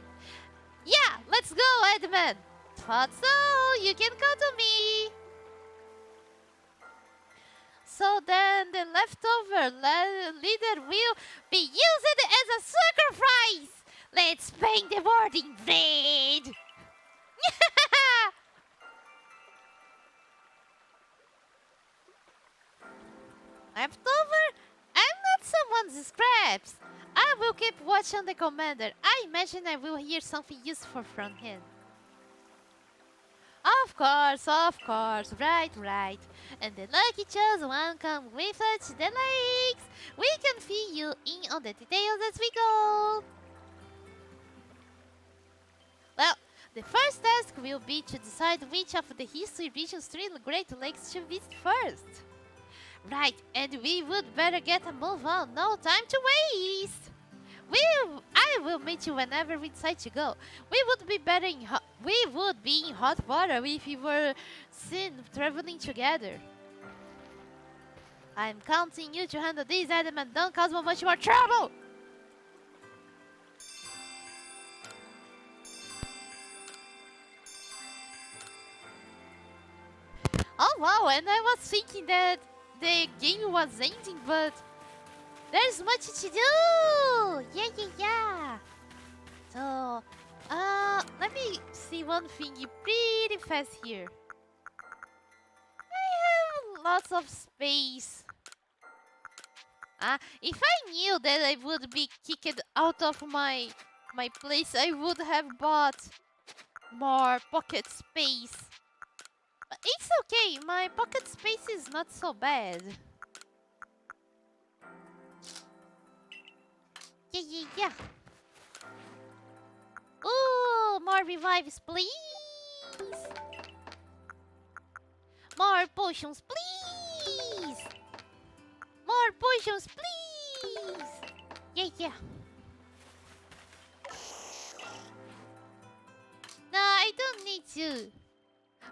Yeah, let's go, Edmund! Thought so, you can count on me! So then the leftover leader will be used as a sacrifice! Let's paint the world in red! Leftover? I'm not someone's scraps. I will keep watch on the commander. I imagine I will hear something useful from him. Of course, right. And the lucky chosen one come with us to the lakes. We can fill you in on the details as we go. Well, the first task will be to decide which of the history region's 3 Great Lakes to visit first. Right, and we would better get a move on, no time to waste. I will meet you whenever we decide to go. We would be in hot water if we were seen traveling together. I'm counting you to handle this, Adam, and don't cause much more trouble. Oh wow, and I was thinking that the game was ending, but there's much to do! Yeah. So, let me see one thing pretty fast here. I have lots of space. If I knew that I would be kicked out of my place, I would have bought more pocket space. But it's okay, my pocket space is not so bad. Yeah. Ooh, more revives, please. More potions, please. More potions, please. Yeah. No, I don't need to.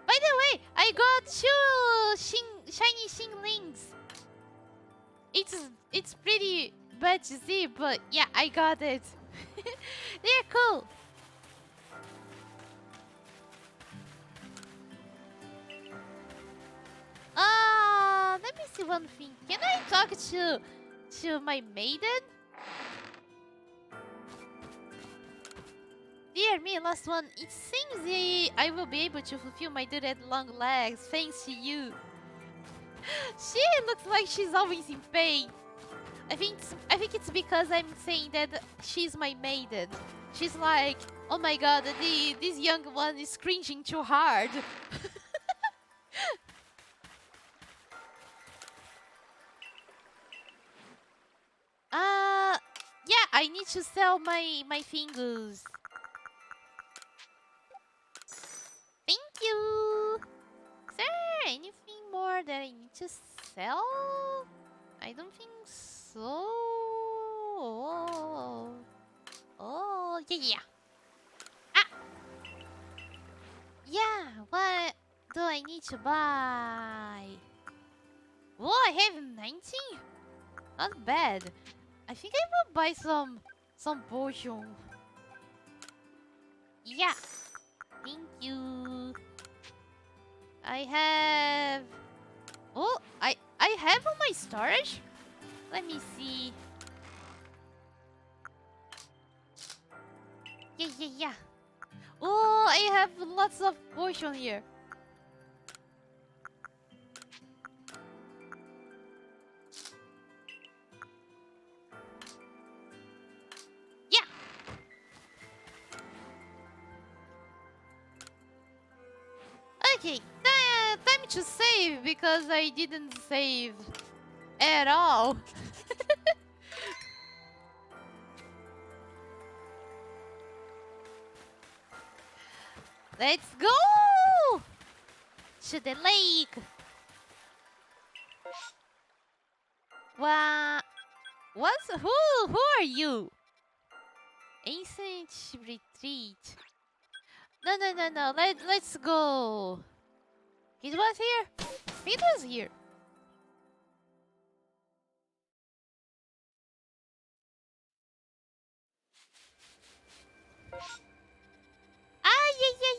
By the way, I got 2 shiny Xinglings. It's pretty bad to see, but yeah, I got it. They're cool. Let me see one thing. Can I talk to my maiden? Dear me, last one. It seems I will be able to fulfill my duty at long legs thanks to you. She looks like she's always in pain. I think it's because I'm saying that she's my maiden. She's like, oh my god, this young one is cringing too hard. Yeah, I need to sell my fingers. Thank you. Is there anything more that I need to sell? I don't think so. Oh, yeah. Yeah, what do I need to buy? Oh, I have 19? Not bad. I think I will buy some potion. Yeah. Thank you. I have... Oh, I have on my storage? Let me see. Yeah. Oh, I have lots of potion here. Yeah. Okay, time to save because I didn't save at all. Let's go to the lake. Who are you? Ancient retreat. No. Let's go. It was here. It was here.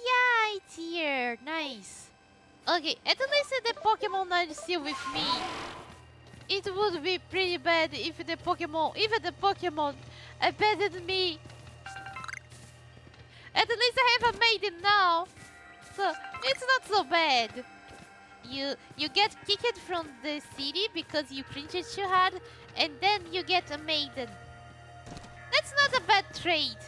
Yeah, it's here. Nice. Okay, at least the Pokemon are still with me. It would be pretty bad if the Pokemon abandoned me At least I have a maiden now. So it's not so bad. You get kicked from the city because you cringed too hard, and then you get a maiden. That's not a bad trade.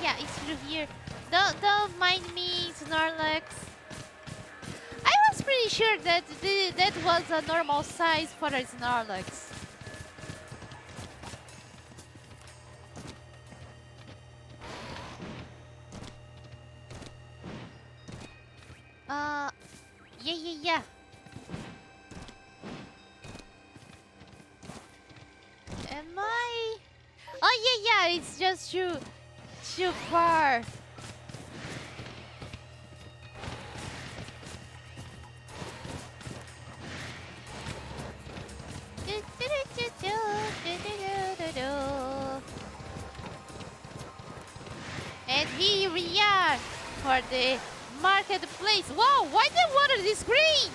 Yeah, it's through here. Don't mind me, Snorlax. I was pretty sure that that was a normal size for a Snorlax. Yeah. Am I? Oh yeah, it's just too far. And here we are for the marketplace. Whoa, why the water is green?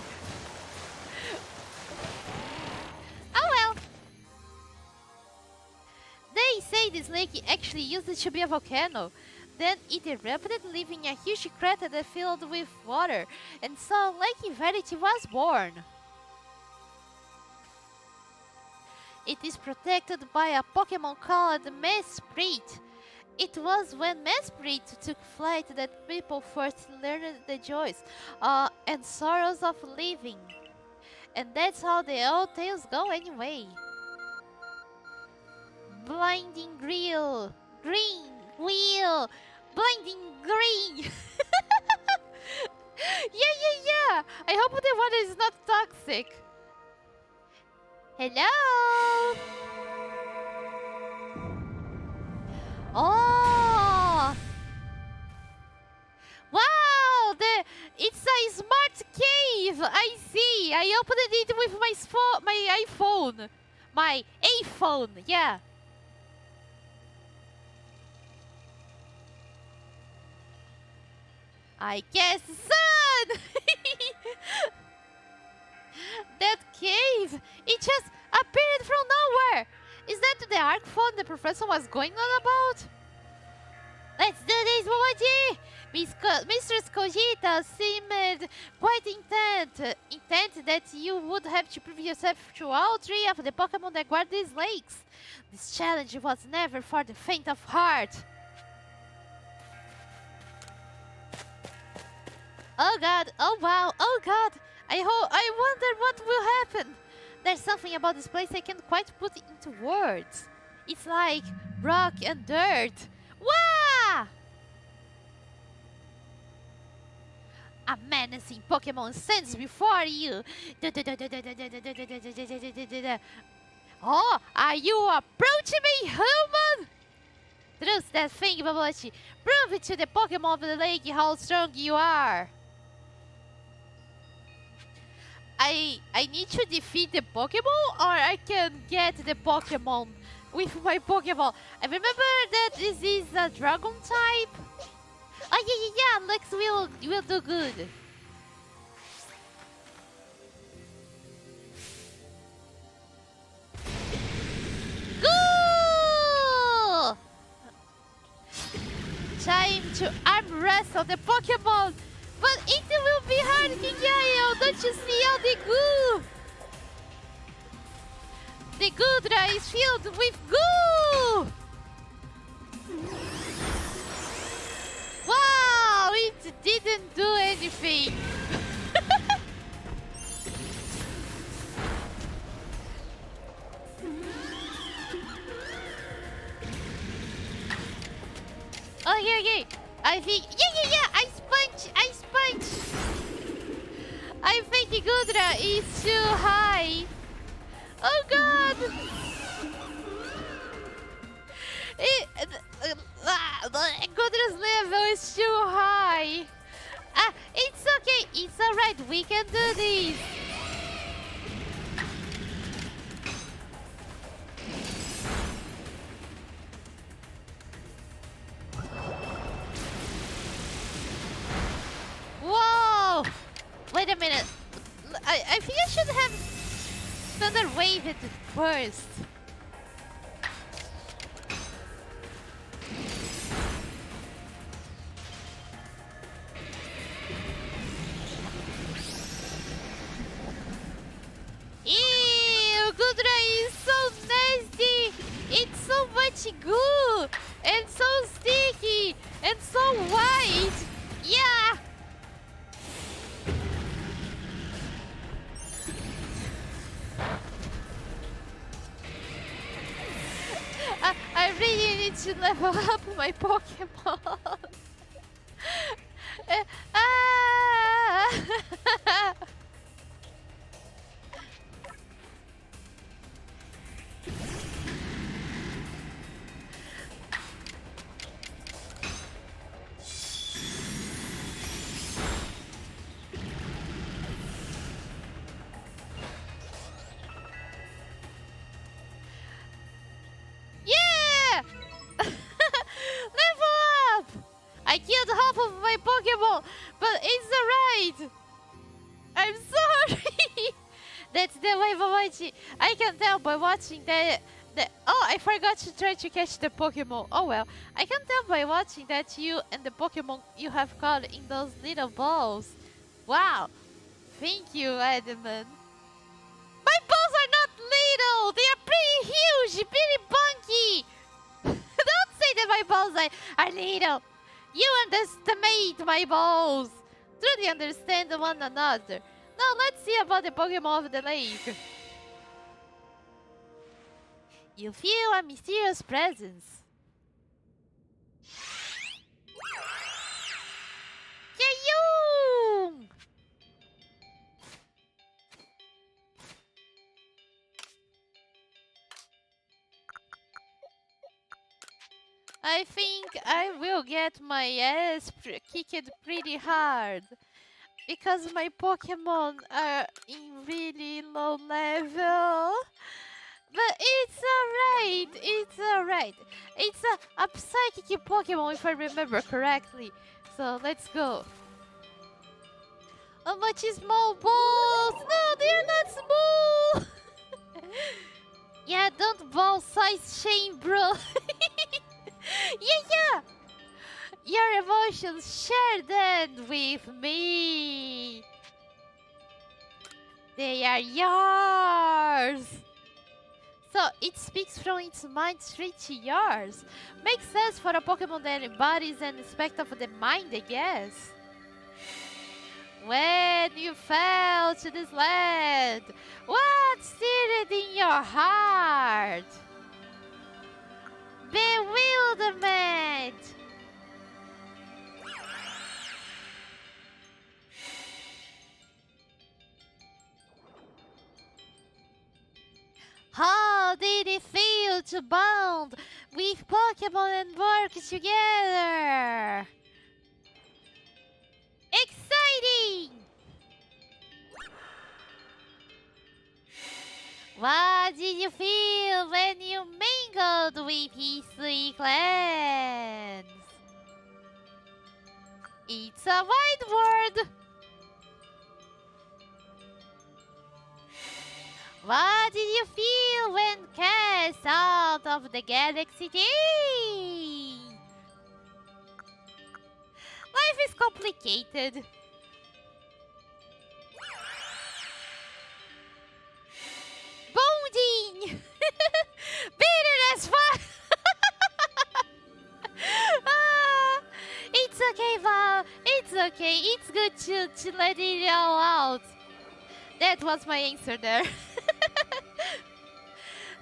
Oh well. They say this lake actually used to be a volcano. Then it erupted, leaving a huge crater that filled with water. And so Lake Verity was born. It is protected by a Pokemon called Mesprit. It was when Mesprit took flight that people first learned the joys and sorrows of living. And that's how the old tales go anyway. Blinding green, blinding green. Yeah. I hope the water is not toxic. Hello. Oh. Wow, it's a smart cave. I see. I opened it with my iPhone. My iPhone, yeah. I guess, son! That cave! It just appeared from nowhere! Is that the arc phone the professor was going on about? Let's do this, Momochi! Mistress Cogita seemed quite intent that you would have to prove yourself to all three of the Pokemon that guard these lakes. This challenge was never for the faint of heart. Oh god, oh wow, oh god! I wonder what will happen. There's something about this place I can't quite put into words. It's like rock and dirt. Wah! A menacing Pokemon stands before you. Oh, are you approaching me, human? Trust that thing, Momochi. Prove it to the Pokemon of the lake how strong you are. I need to defeat the Pokemon, or I can get the Pokemon with my Pokeball. I remember that this is a Dragon type. Oh yeah, Lex will do good. Go! Time to arm wrestle the Pokemon. But it will be hard, Kingayo! Don't you see all the goo? The Goodra is filled with goo! Wow! It didn't do anything! Okay. I think... Yeah! Ice Punch! I think Goodra is too high. Oh god! Goodra's level is too high. It's okay. It's alright. We can do this. another wave at first. Ew, Gudra is so nasty. It's so much goo and so sticky and so white. Yeah. I really need to level up my Pokemon. Ah! Yeah! Level up! I killed half of my Pokemon, but it's alright! I'm sorry! That's the way, Momochi. I can tell by watching the... Oh, I forgot to try to catch the Pokemon. Oh well. I can tell by watching that you and the Pokemon you have caught in those little balls. Wow! Thank you, Edmund. My balls are not little! They are pretty huge! Pretty bunky! Don't say that my balls are little! You underestimate my balls! Truly understand one another. Now let's see about the Pokemon of the lake. You feel a mysterious presence. Yayoo! I think I will get my ass kicked pretty hard. Because my Pokemon are in really low level. But it's alright, it's alright. It's a psychic Pokemon if I remember correctly. So let's go. How much is small balls? No, they're not small! Yeah, don't ball size shame, bro. Yeah! Your emotions, share them with me! They are yours! So, it speaks from its mind straight to yours. Makes sense for a Pokemon that embodies an aspect of the mind, I guess. When you fell to this land, what stirred in your heart? Bewilderment! How did it feel to bond with Pokemon and work together? Exciting! What did you feel when you mingled with his three clans? It's a wide world! What did you feel when cast out of the galaxy? Life is complicated. Bonding! Bitter as fuck! It's okay, Val. It's okay. It's good to let it all out. That was my answer there.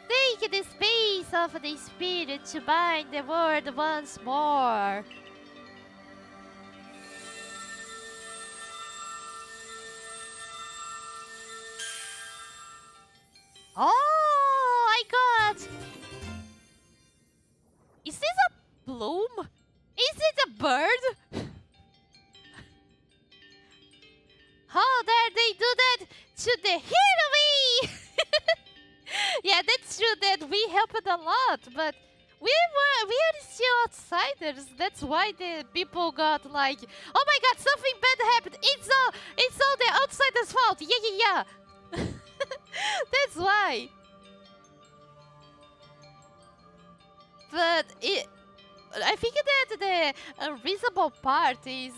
Take the space of the spirit to bind the world once more. Oh, I got... Is this a bloom? Is it a bird? How dare they do that to the Hinomi? Yeah, that's true that we helped a lot, but we are still outsiders. That's why the people got like, oh my god, something bad happened. It's all the outsiders' fault. Yeah. That's why. But I think that the unreasonable part is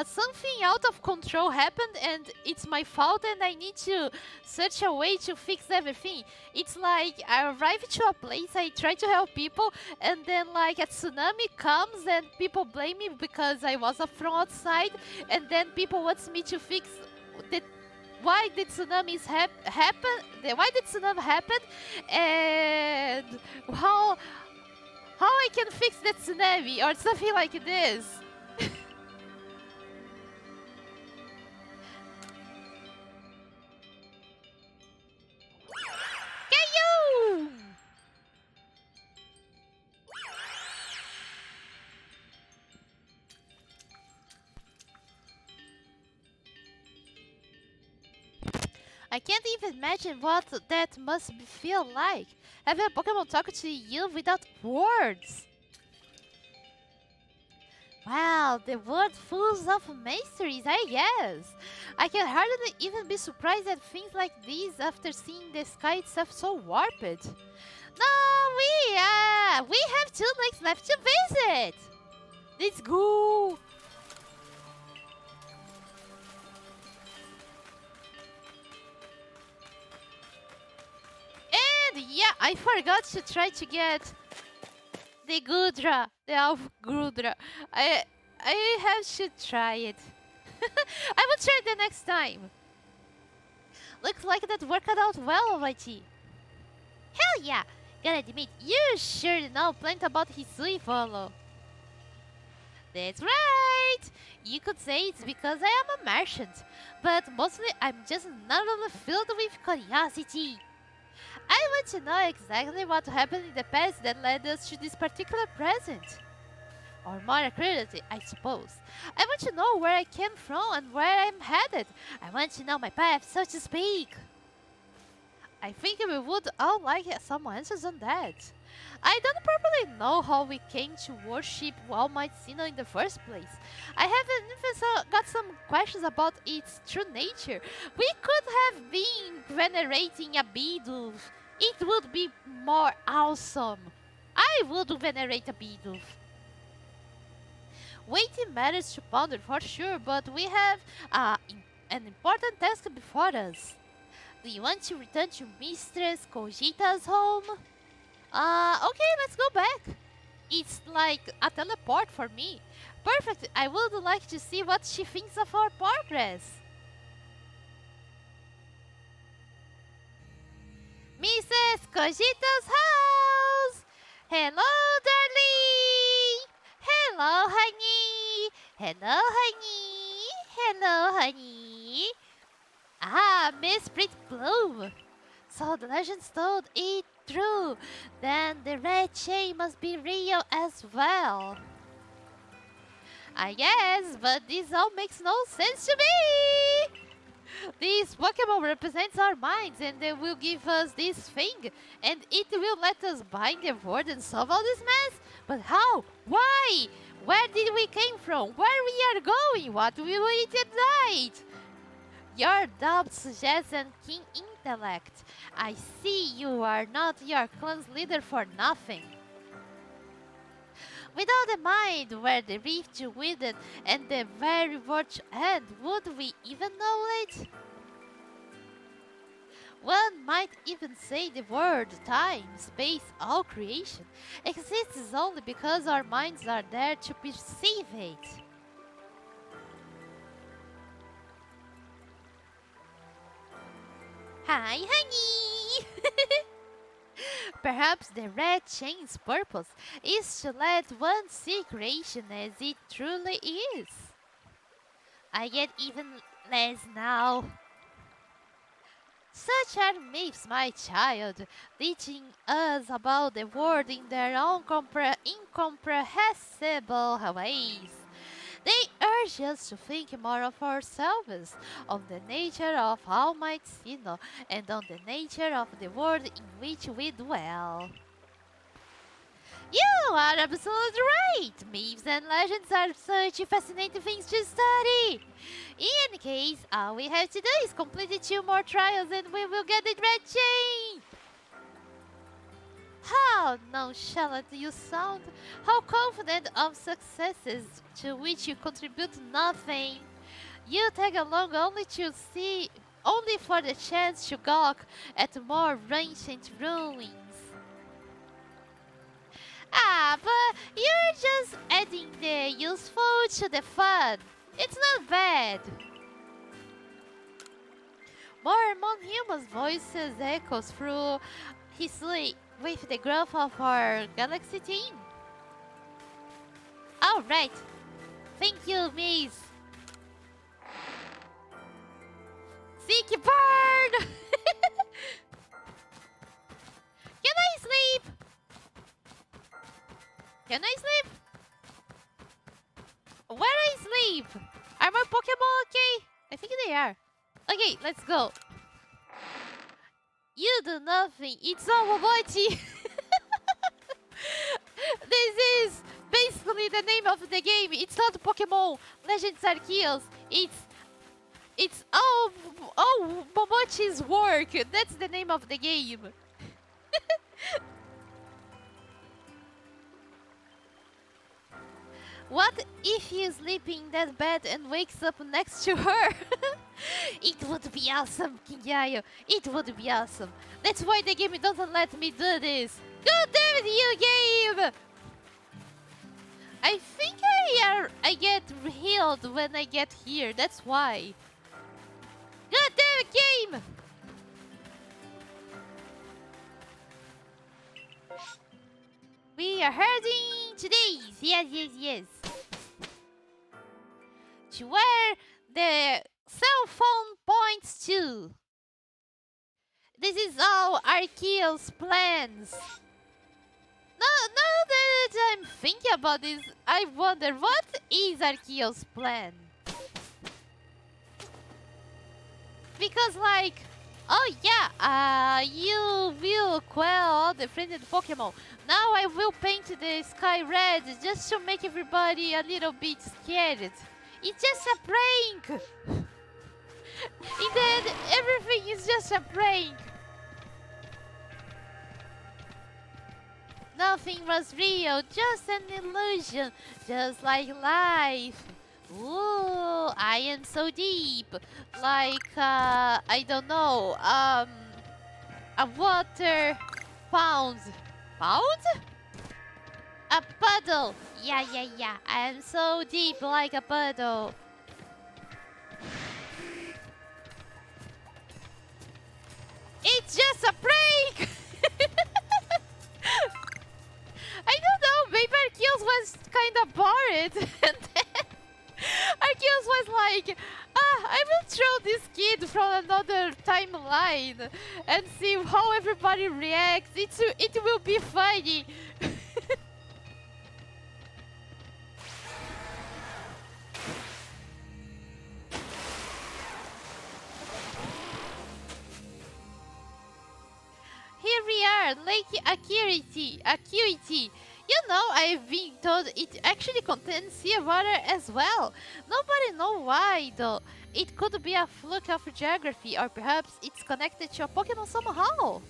something out of control happened and it's my fault and I need to search a way to fix everything. It's like I arrive to a place, I try to help people, and then like a tsunami comes and people blame me because I was from outside, and then people wants me to fix the why the tsunamis why the tsunami happened, and how I can fix the tsunami or something like this. Can you? I can't even imagine what that must feel like. Having a Pokemon talk to you without words. Wow, the world full of mysteries, I guess. I can hardly even be surprised at things like these after seeing the sky itself so warped. No, we have 2 lakes left to visit. Let's go. And yeah, I forgot to try to get the Gudra, the Alpha Gudra. I have to try it. I will try the next time. Looks like that worked out well, YT. Hell yeah! Gotta admit, you sure know plenty about Hisui follow. That's right! You could say it's because I am a merchant, but mostly I'm just not only filled with curiosity. I want to know exactly what happened in the past that led us to this particular present. Or more accurately, I suppose. I want to know where I came from and where I'm headed. I want to know my path, so to speak. I think we would all like some answers on that. I don't properly know how we came to worship Almighty Sinnoh in the first place. I haven't even got some questions about its true nature. We could have been venerating a Bidoof. It would be more awesome. I would venerate a Bidoof. Waiting matters to ponder for sure, but we have an important task before us. Do you want to return to Mistress Cogita's home? Okay, let's go back. It's like a teleport for me. Perfect, I would like to see what she thinks of our progress. Mrs. Cogita's house! Hello, darling! Hello, honey! Hello, honey! Hello, honey! Ah, Miss Pretty Bloom! So the legends told it true. Then the red chain must be real as well. I guess, but this all makes no sense to me! This Pokemon represents our minds and they will give us this thing. And it will let us bind the world and solve all this mess? But how? Why? Where did we came from? Where we are going? What will we eat tonight? Your doubt suggests an keen intellect. I see you are not your clan's leader for nothing. Without the mind where the rift widened and the very word to end, would we even know it? One might even say the word time, space, all creation exists only because our minds are there to perceive it. Hi, honey! Perhaps the red chain's purpose is to let one see creation as it truly is. I get even less now. Such are myths, my child, teaching us about the world in their own incomprehensible ways. They urge us to think more of ourselves, on the nature of Almighty Sinnoh, and on the nature of the world in which we dwell. You are absolutely right! Myths and legends are such fascinating things to study! In any case, all we have to do is complete the 2 more trials and we will get the red chain! How nonchalant you sound! How confident of successes to which you contribute nothing! You tag along only for the chance to gawk at more ancient ruins. Ah, but you're just adding the useful to the fun. It's not bad. More non-human voices echoes through his sleep with the growth of our galaxy team. Alright. Thank you, Miss. Sick bird! Can I sleep? Can I sleep? Where I sleep? Are my Pokemon okay? I think they are. Okay, let's go. You do nothing. It's all Momochi. This is basically the name of the game. It's not Pokemon Legends Arceus. It's all Momochi's work. That's the name of the game. What if you sleep in that bed and wakes up next to her? It would be awesome, Kinyayo. It would be awesome. That's why the game doesn't let me do this. God damn it, you game! I think I get healed when I get here. That's why. God damn it, game! We are heading to these. Yes. To where the cell phone points to. This is all Arceus' plans. Now that I'm thinking about this, I wonder what is Arceus' plan? Because like, oh yeah, you will quell all the friendly Pokemon. Now I will paint the sky red just to make everybody a little bit scared. It's just a prank! In the end, everything is just a prank! Nothing was real, just an illusion, just like life. Ooh, I am so deep. Like, I don't know, a water pound. Pound? A puddle! Yeah. I am so deep like a puddle. It's just a prank! I don't know, maybe Arceus was kinda bored. And then Arceus was like, I will throw this kid from another timeline and see how everybody reacts. It will be funny. Here we are, Lake Acuity. You know, I've been told it actually contains seawater as well. Nobody knows why, though. It could be a fluke of geography, or perhaps it's connected to a Pokemon somehow.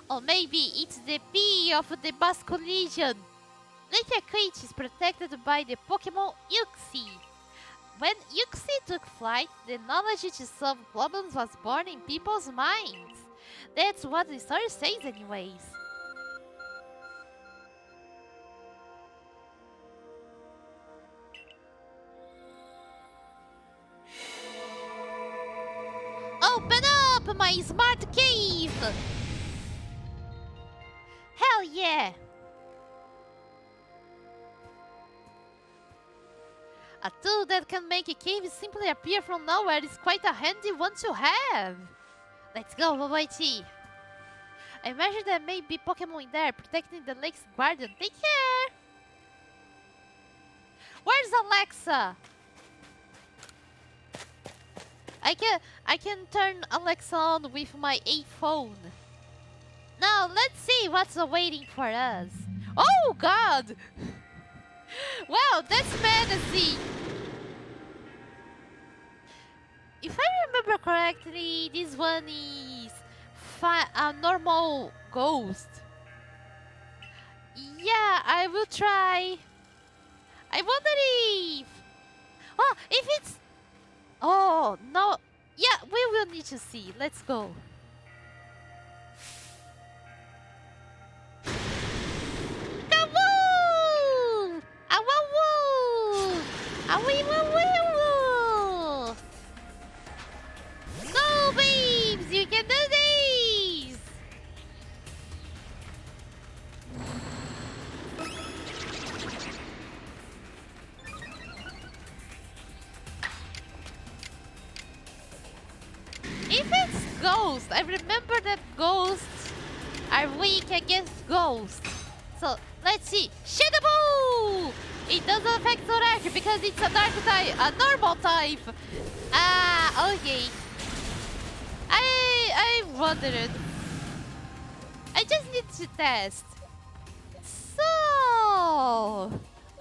Or maybe it's the P of the Basco Legion. Lake Acuity is protected by the Pokemon Uxie. When Uxie took flight, the knowledge to solve problems was born in people's minds. That's what the story says anyways. Open up, my smart cave! Hell yeah! A tool that can make a cave simply appear from nowhere is quite a handy one to have. Let's go, Momochi. I imagine there may be Pokemon in there protecting the lake's guardian. Take care! Where's Alexa? I can turn Alexa on with my A phone. No, Well, let's see what's waiting for us. Oh God! Well, that's fantasy. If I remember correctly, this one is a normal ghost. Yeah, I will try. I wonder if... Oh, if it's... Oh, no. Yeah, we will need to see. Let's go. Kawoo! Awawoo! Awee-woo-woo-woo! Go, babes! You can do this! If it's ghost, I remember that ghosts are weak against ghosts. So let's see. Shadowboo! It doesn't affect Zorak because it's a dark type, a normal type. Ah, okay. I wondered. I just need to test. So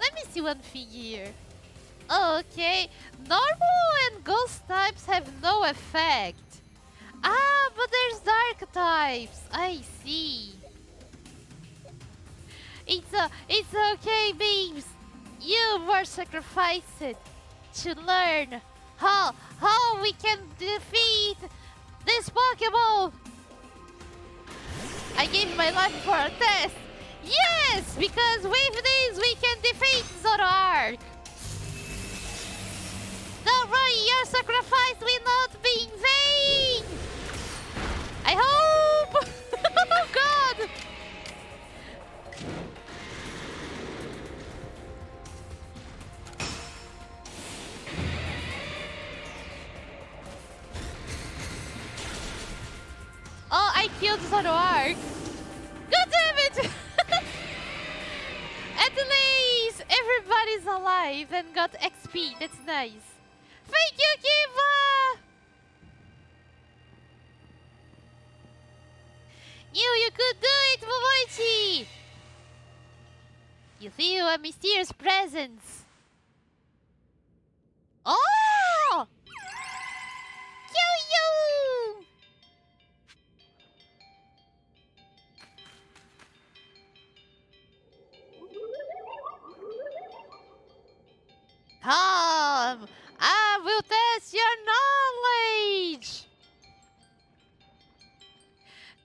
let me see one thing here. Okay, normal and ghost types have no effect. Ah, but there's dark types. I see. It's okay, babes. You were sacrificed to learn how we can defeat this Pokemon. I gave my life for a test. Yes, because with this we can defeat Zoroark. Don't worry, your sacrifice will not be in vain! I hope! Oh God! Oh, I killed Zoroark! God damn it! At least everybody's alive and got XP, that's nice. Thank you, Kiva! You could do it, Momochi! You feel a mysterious presence. Oh! Yo! Come! I will test your knowledge!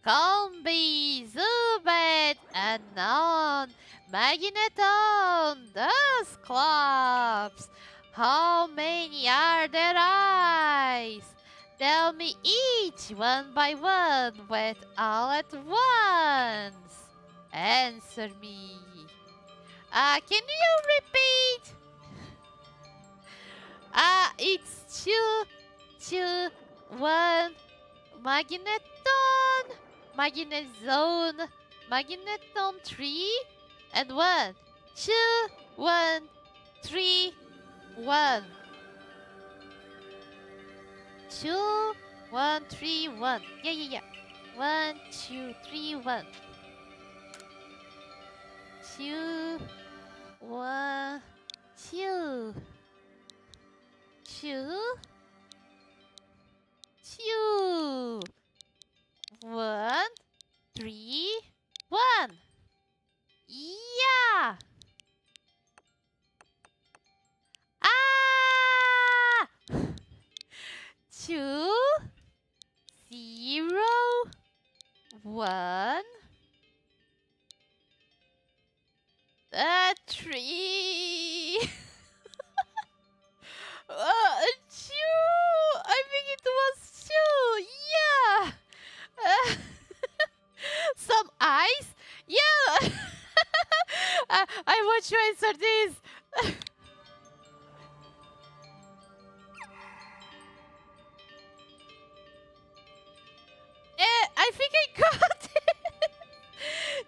Combi, Zubat, Anon, Magneton, Dusclops. How many are there eyes? Tell me each one by one, but all at once. Answer me. Can you repeat? It's 2, 1, Magneton, Magnezone, Magneton 3, and 1, 2, 1, 3, 1. 2, 1, 3, 1. Yeah. 1, 2, 3, 1. 2, 1, 2. 2, 2, 1, 3, 1. Yeah. Ah. 2, 0, 1. 3. 2. I think it was 2. Yeah. Some eyes. Yeah. I want to answer this. I think I got it.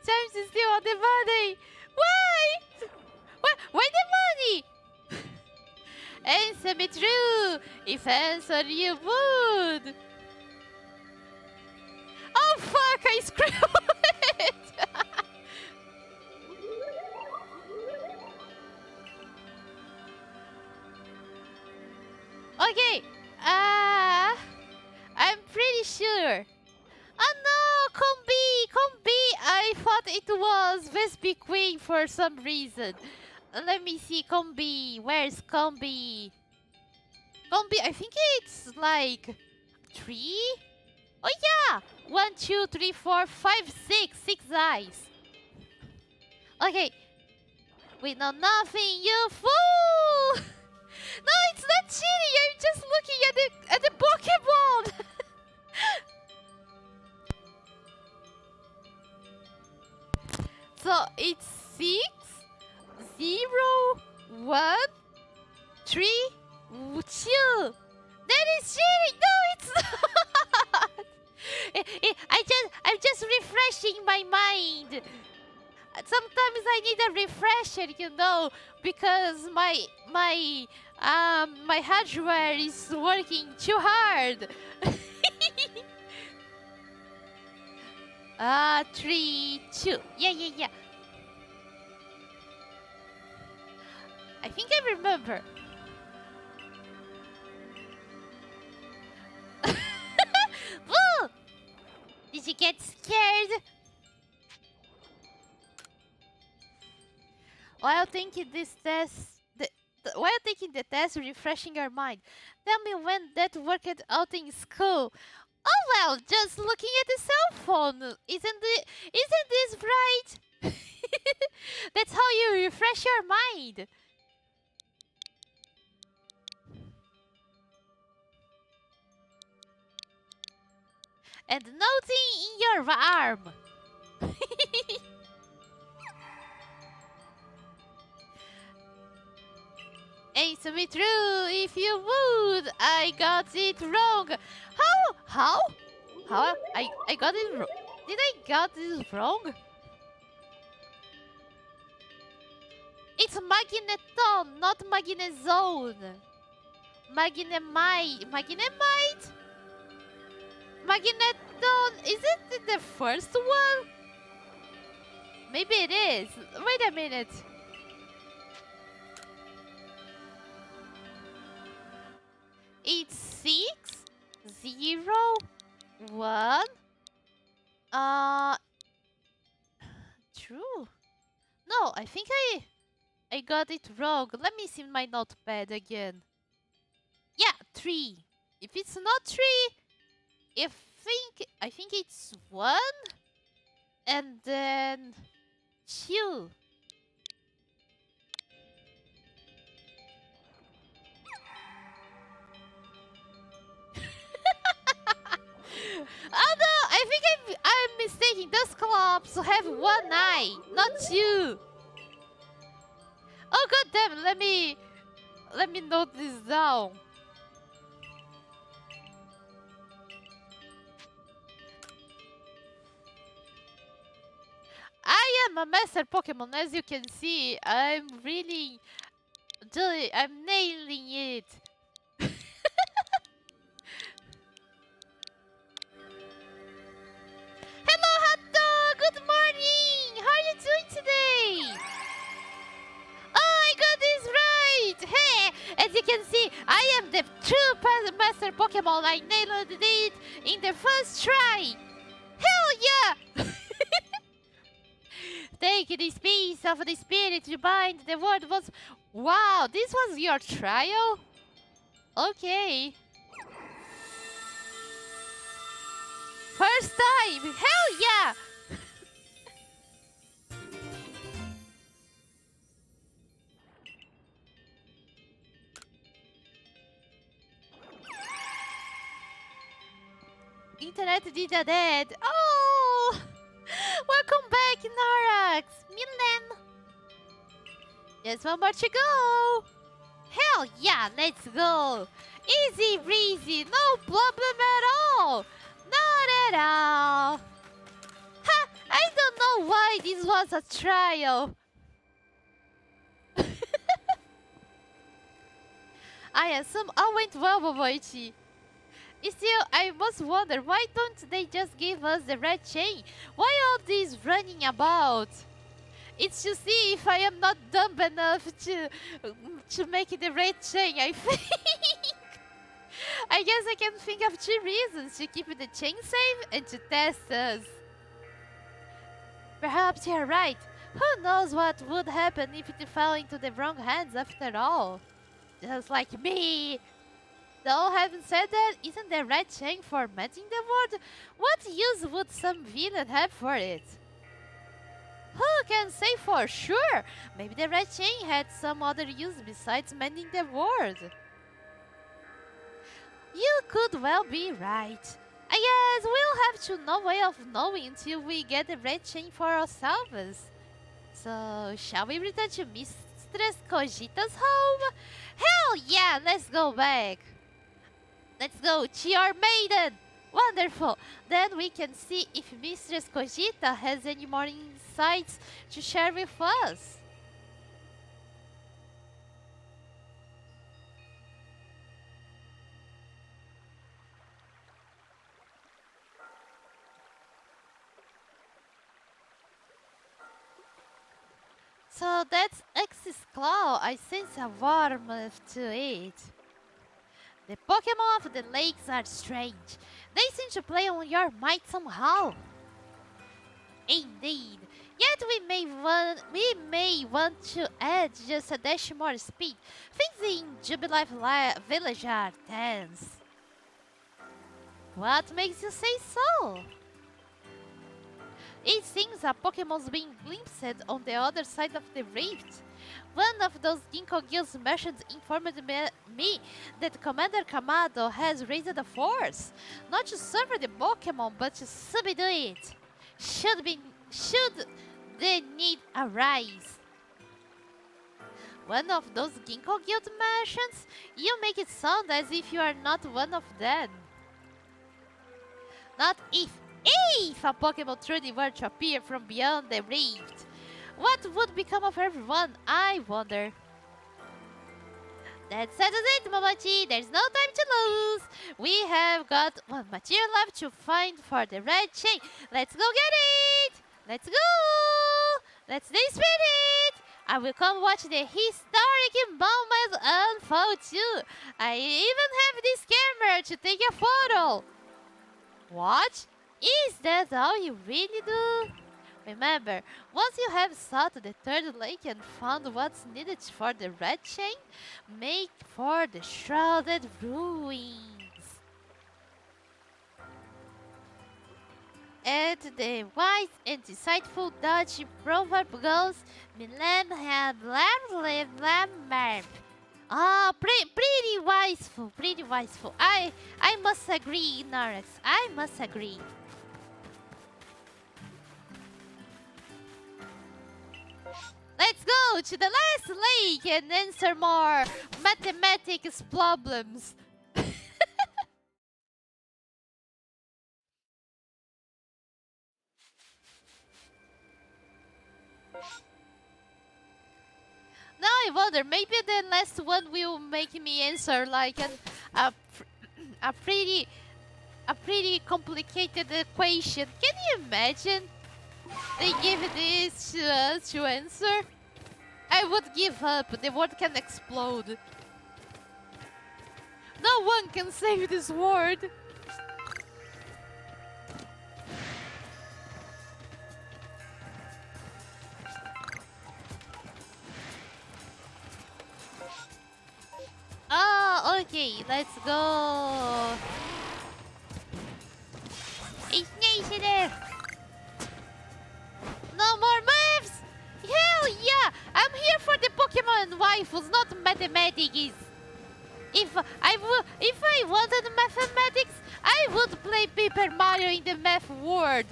James is still on the money. Why? Why the money? Answer me true. If answer you would. Oh fuck! I screwed it. it was Vespi Queen for some reason. Let me see, Combi. Where's Combi? Combi, I think it's like 3? Oh yeah! 1, 2, 3, 4, 5, 6. 6 eyes. Okay. We know nothing, you fool! No, it's not cheating. I'm just looking at the Pokemon. So it's 6, 0, 1, 3, 2. That is cheating. No, it's not. I'm just refreshing my mind. Sometimes I need a refresher, you know, because my hardware is working too hard. 3, 2. Yeah. I think I remember. Woo! Did you get scared? While taking this test, while taking the test, refreshing your mind. Tell me when that worked out in school. Oh well, just looking at the cell phone. Isn't this right? That's how you refresh your mind. And nothing in your arm. Answer me true if you would. I got it wrong. How? I got it wrong. Did I got this wrong? It's magneton, not magnezone. Magnemite. Magneton, is it the first one? Maybe it is. Wait a minute. It's 6, 0, 1. True. No, I think I got it wrong. Let me see my notepad again. Yeah, 3. If it's not 3, I think it's 1 and then 2. Oh no, I think I'm mistaken. Those clubs have 1 eye, not 2. Oh god damn, let me note this down. I am a master Pokemon, as you can see. I'm nailing it. Hello, Hato! Good morning! How are you doing today? Oh, I got this right! Hey! As you can see, I am the true master Pokemon. I nailed it in the first try! Hell yeah! Take this piece of the spirit to bind the word was... Wow, this was your trial? Okay. First time! Hell yeah! Internet did a dead. Oh! Welcome back, Norax! Milan! Just one more to go! Hell yeah, let's go! Easy breezy, no problem at all! Not at all! Ha! I don't know why this was a trial! I assume all went well, Momochi. Still, I must wonder, why don't they just give us the red chain? Why all this running about? It's to see if I am not dumb enough to make the red chain, I think. I guess I can think of 2 reasons: to keep the chain safe and to test us. Perhaps you're right. Who knows what would happen if it fell into the wrong hands after all? Just like me. Though having said that, isn't the red chain formatting the world? What use would some villain have for it? Who can say for sure? Maybe the red chain had some other use besides mending the world. You could well be right. I guess we'll have to no way of knowing until we get the red chain for ourselves. So, shall we return to Mistress Cogita's home? Hell yeah, let's go back. Let's go, cheer maiden! Wonderful! Then we can see if Mistress Cogita has any more insights to share with us. So that's X's claw. I sense a warmth to it. The Pokemon of the lakes are strange. They seem to play on your might somehow. Indeed. Yet we may want to add just a dash more speed. Things in Jubilife Village are tense. What makes you say so? It seems a Pokemon's being glimpsed on the other side of the rift. One of those Ginkgo Guild's merchants informed me that Commander Kamado has raised a force, not to serve the Pokemon, but to subdue it. Should the need arise. One of those Ginkgo Guild merchants? You make it sound as if you are not one of them. Not if a Pokemon truly were to appear from beyond the rift. What would become of everyone, I wonder? That settles it, Momochi. There's no time to lose. We have got one material left to find for the red chain. Let's go get it. Let's go. Let's display it. I will come watch the historic moment unfold too. I even have this camera to take a photo. What? Is that all you really do? Remember, once you have sought the third lake and found what's needed for the red chain, make for the shrouded ruins. And the wise and insightful Dutch proverb goes, Milam had lamb. Ah, pretty wiseful, pretty wiseful. I must agree, Norex. I must agree. Let's go to the last lake and answer more mathematics problems. Now I wonder, maybe the last one will make me answer like a pretty complicated equation. Can you imagine? They give this to us to answer? I would give up. The world can explode. No one can save this world. Oh, okay, let's go. Ignition! No more moves! Hell yeah! I'm here for the Pokemon waifus, not mathematics. If I wanted mathematics, I would play Paper Mario in the math world.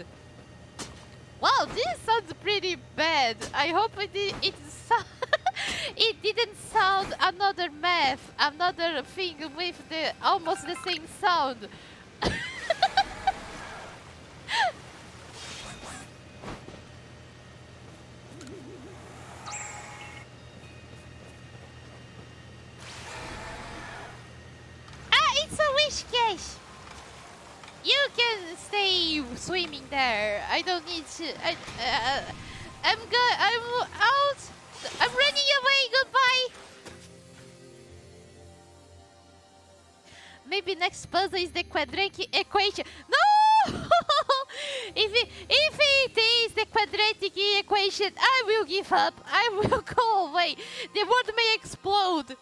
Wow, this sounds pretty bad. I hope it didn't sound another math, another thing with the almost the same sound. It's a wish cache. You can stay swimming there. I don't need to. I'm good. I'm out. I'm running away. Goodbye. Maybe next puzzle is the quadratic equation. No! if it is the quadratic quadratic equation. I will give up. I will go away. The world may explode.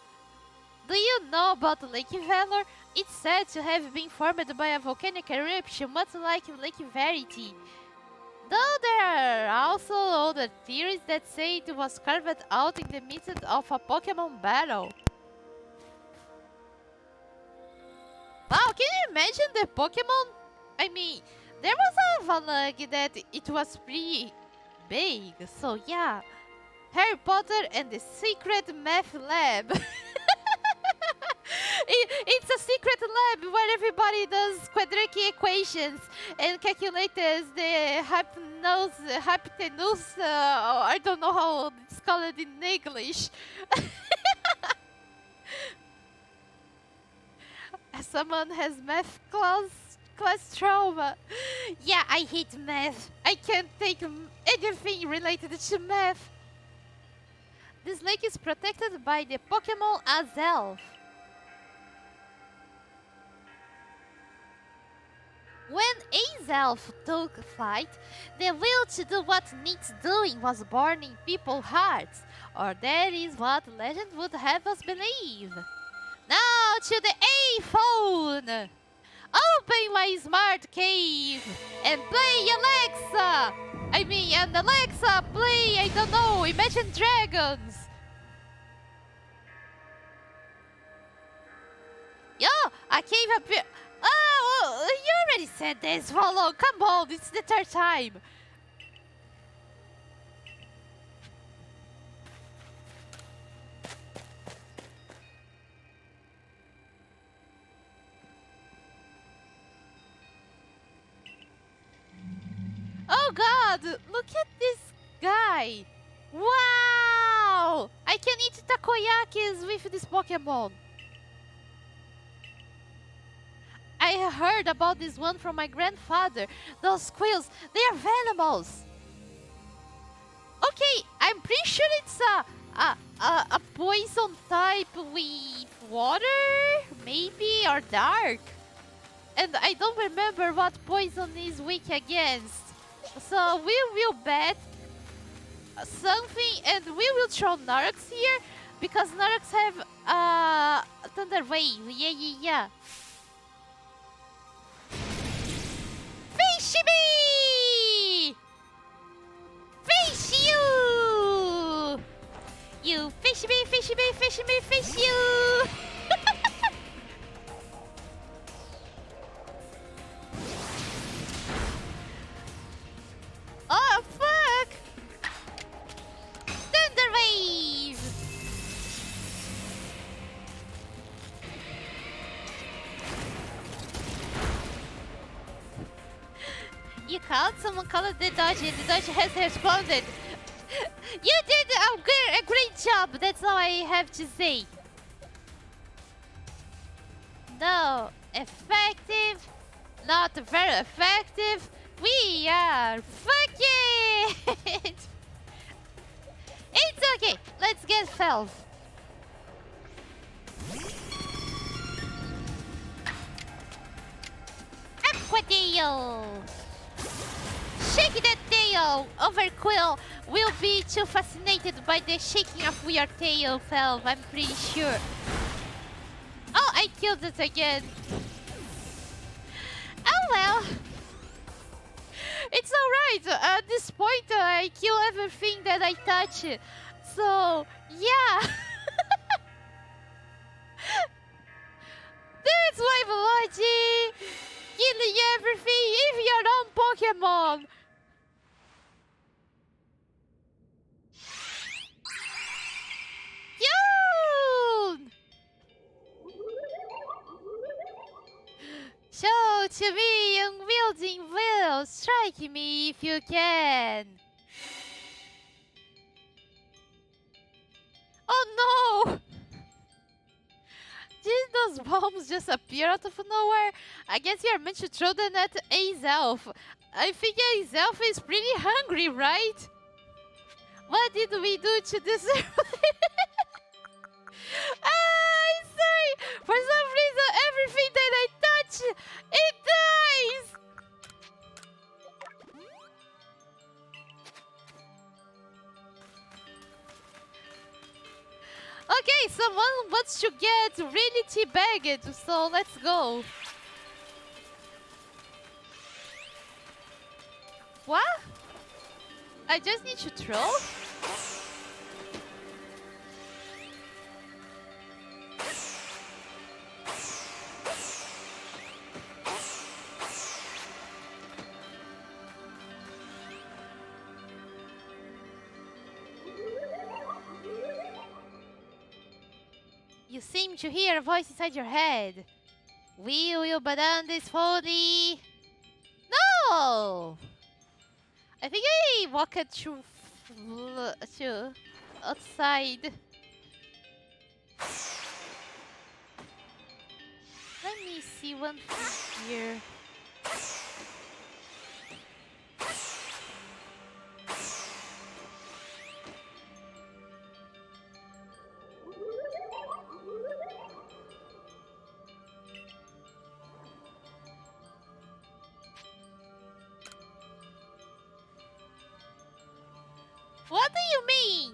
Do you know about Lake Valor? It's said to have been formed by a volcanic eruption, much like Lake Verity. Though there are also other theories that say it was carved out in the midst of a Pokemon battle. Wow, can you imagine the Pokemon? I mean, there was a Avalugg that it was pretty big, so yeah. Harry Potter and the Secret Math Lab. It's a secret lab where everybody does quadratic equations and calculates the hypotenuse, I don't know how it's called in English. Someone has math class trauma. Yeah, I hate math. I can't take anything related to math. This lake is protected by the Pokemon Azelf. When Azelf took flight, the will to do what needs doing was born in people's hearts, or that is what legend would have us believe. Now to the A phone! Open my smart cave and play Alexa! And Alexa, play, I don't know, Imagine Dragons! Yo, a cave appear. Oh, you already said this, Follow. Come on, it's the third time. Oh god, look at this guy. Wow! I can eat takoyakis with this Pokemon. I heard about this one from my grandfather. Those squills, they are venomous. Okay, I'm pretty sure it's a poison type with water, maybe, or dark. And I don't remember what poison is weak against. So we will bet something and we will throw Naruks here because Naruks have Thunder Wave. Yeah. Fish me! Fish you! You fish me, fish me, fish me, fish you! Oh fuck! Thunder Wave! You called? Someone called the dodge and the dodge has responded. You did a great job, that's all I have to say. No, effective, not very effective. We are fuck it! It's okay, let's get Felv. Aquatail! Shake the tail! Overquill will be too fascinated by the shaking of your tail, Felv, I'm pretty sure. Oh, I killed it again. Oh well. It's alright. At this point, I kill everything that I touch. So, yeah. That's WAIFUS! Killing everything if your own Pokemon. Yoon! Show to me, unwielding will, strike me if you can. Oh no! Did those bombs just appear out of nowhere? I guess you're meant to throw them at Azelf. I think Azelf is pretty hungry, right? What did we do to deserve it? I'm sorry! For some reason, everything that I touch, it dies! Okay, someone wants to get really teabagged, so let's go. What? I just need to throw? You seem to hear a voice inside your head. We will burn this folly. No! I think I walked to outside. Let me see one thing here. What do you mean?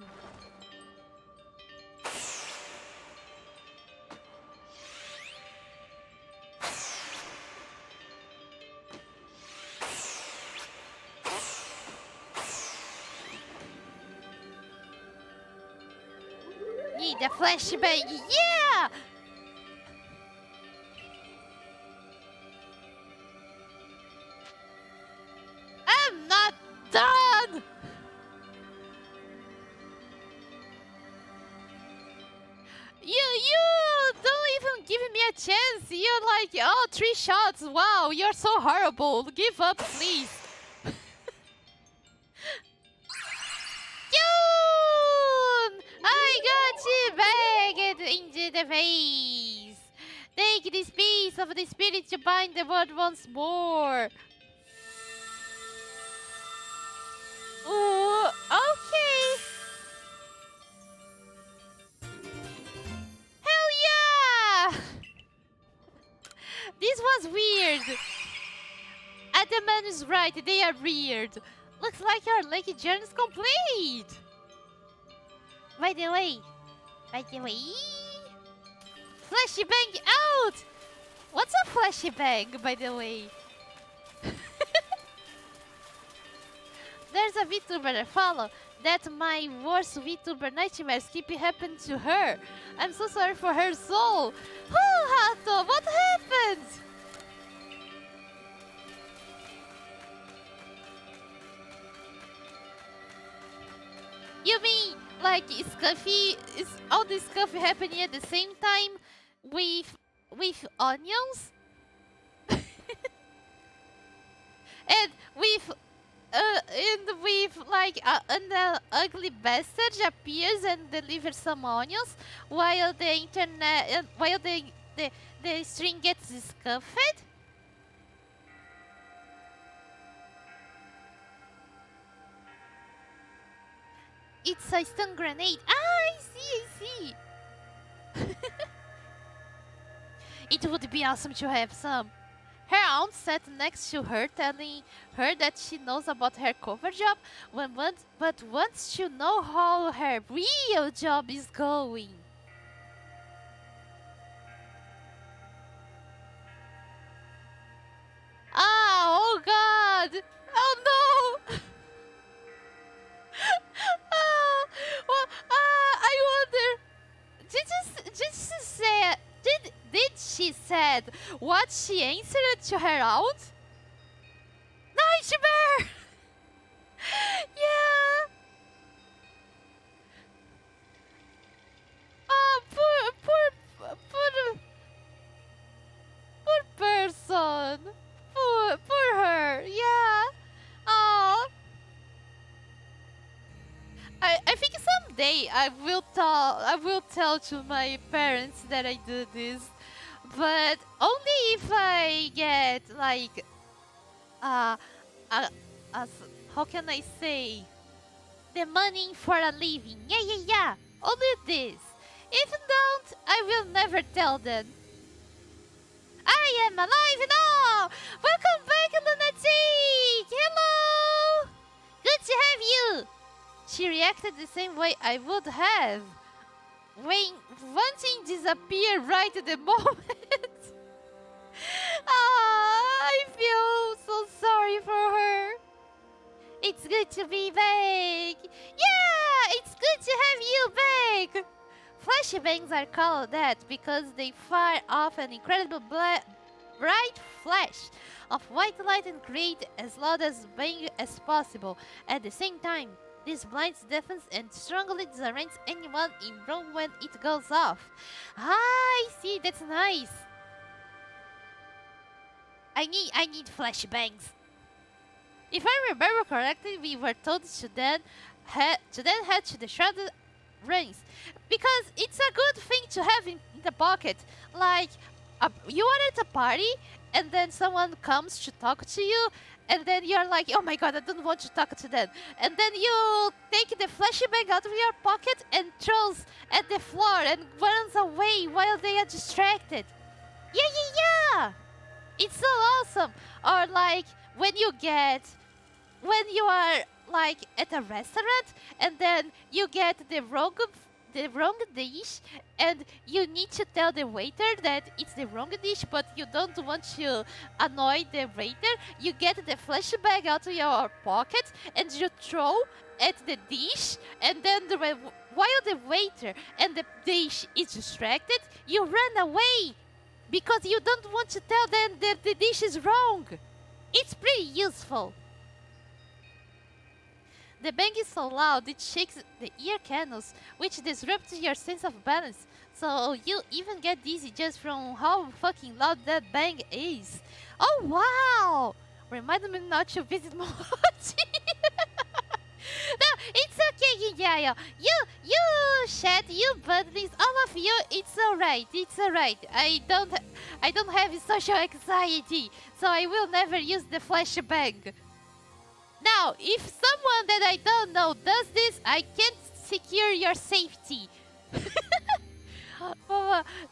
Need a flashbang, yeah! I'm not done! You don't even give me a chance. You're like, oh, 3 shots. Wow, you're so horrible. Give up, please. June! I got you bagged into the face. Take this piece of the spirit to bind the world once more. Ooh, okay. Hell yeah! This was weird. Adaman is right, they are weird. Looks like our lucky journey is complete. By the way, flashbang out! What's a flashbang, by the way? There's a VTuber I follow. That my worst VTuber nightmares keep happening to her. I'm so sorry for her soul. Oh, Hato, what happened? You mean like Scuffy? Is all this stuff happening at the same time with onions? And with like an ugly bastard appears and delivers some onions while the internet while the string gets scuffed. It's a stun grenade. Ah, I see. It would be awesome to have some. Her aunt sat next to her, telling her that she knows about her cover job, but wants to know how her real job is going. Ah, oh God! Oh no! I wonder. Did she said what she answered to her aunt? Nightmare! Yeah. Oh, poor person. Poor her. Yeah. Oh. I think someday I will tell to my parents that I do this, but only if I get like as how can I say, the money for a living. Yeah. Only this. If don't, I will never tell them. I am alive now. Welcome back, Lunatic. Hello. Good to have you. She reacted the same way I would have. when one thing disappear right at the moment. I feel so sorry for her. It's good to be back. Yeah, it's good to have you back. Flashbangs are called that because they fire off an incredible bright flash of white light and create as loud as bang as possible. At the same time, this blinds, deafens, and strongly disorients anyone in room when it goes off. Ah, I see. That's nice. I need flashbangs. If I remember correctly, we were told to then head to the shrouded rings because it's a good thing to have in the pocket. Like, you are at a party and then someone comes to talk to you, and then you're like, oh my god, I don't want to talk to them. And then you take the flashbang out of your pocket and throws at the floor and runs away while they are distracted. Yeah. It's so awesome. Or like when you are like at a restaurant and then you get the wrong dish and you need to tell the waiter that it's the wrong dish, but you don't want to annoy the waiter. You get the flashbang out of your pocket and you throw at the dish, and then while the waiter and the dish is distracted, you run away because you don't want to tell them that the dish is wrong. It's pretty useful. The bang is so loud it shakes the ear canals, which disrupts your sense of balance. So you even get dizzy just from how fucking loud that bang is. Oh wow! Remind me not to visit Momochi. No, it's okay, Yayo. You, Shed, you buddies, all of you, it's alright. I don't have social anxiety, so I will never use the flashbang. Now, if someone that I don't know does this, I can't secure your safety.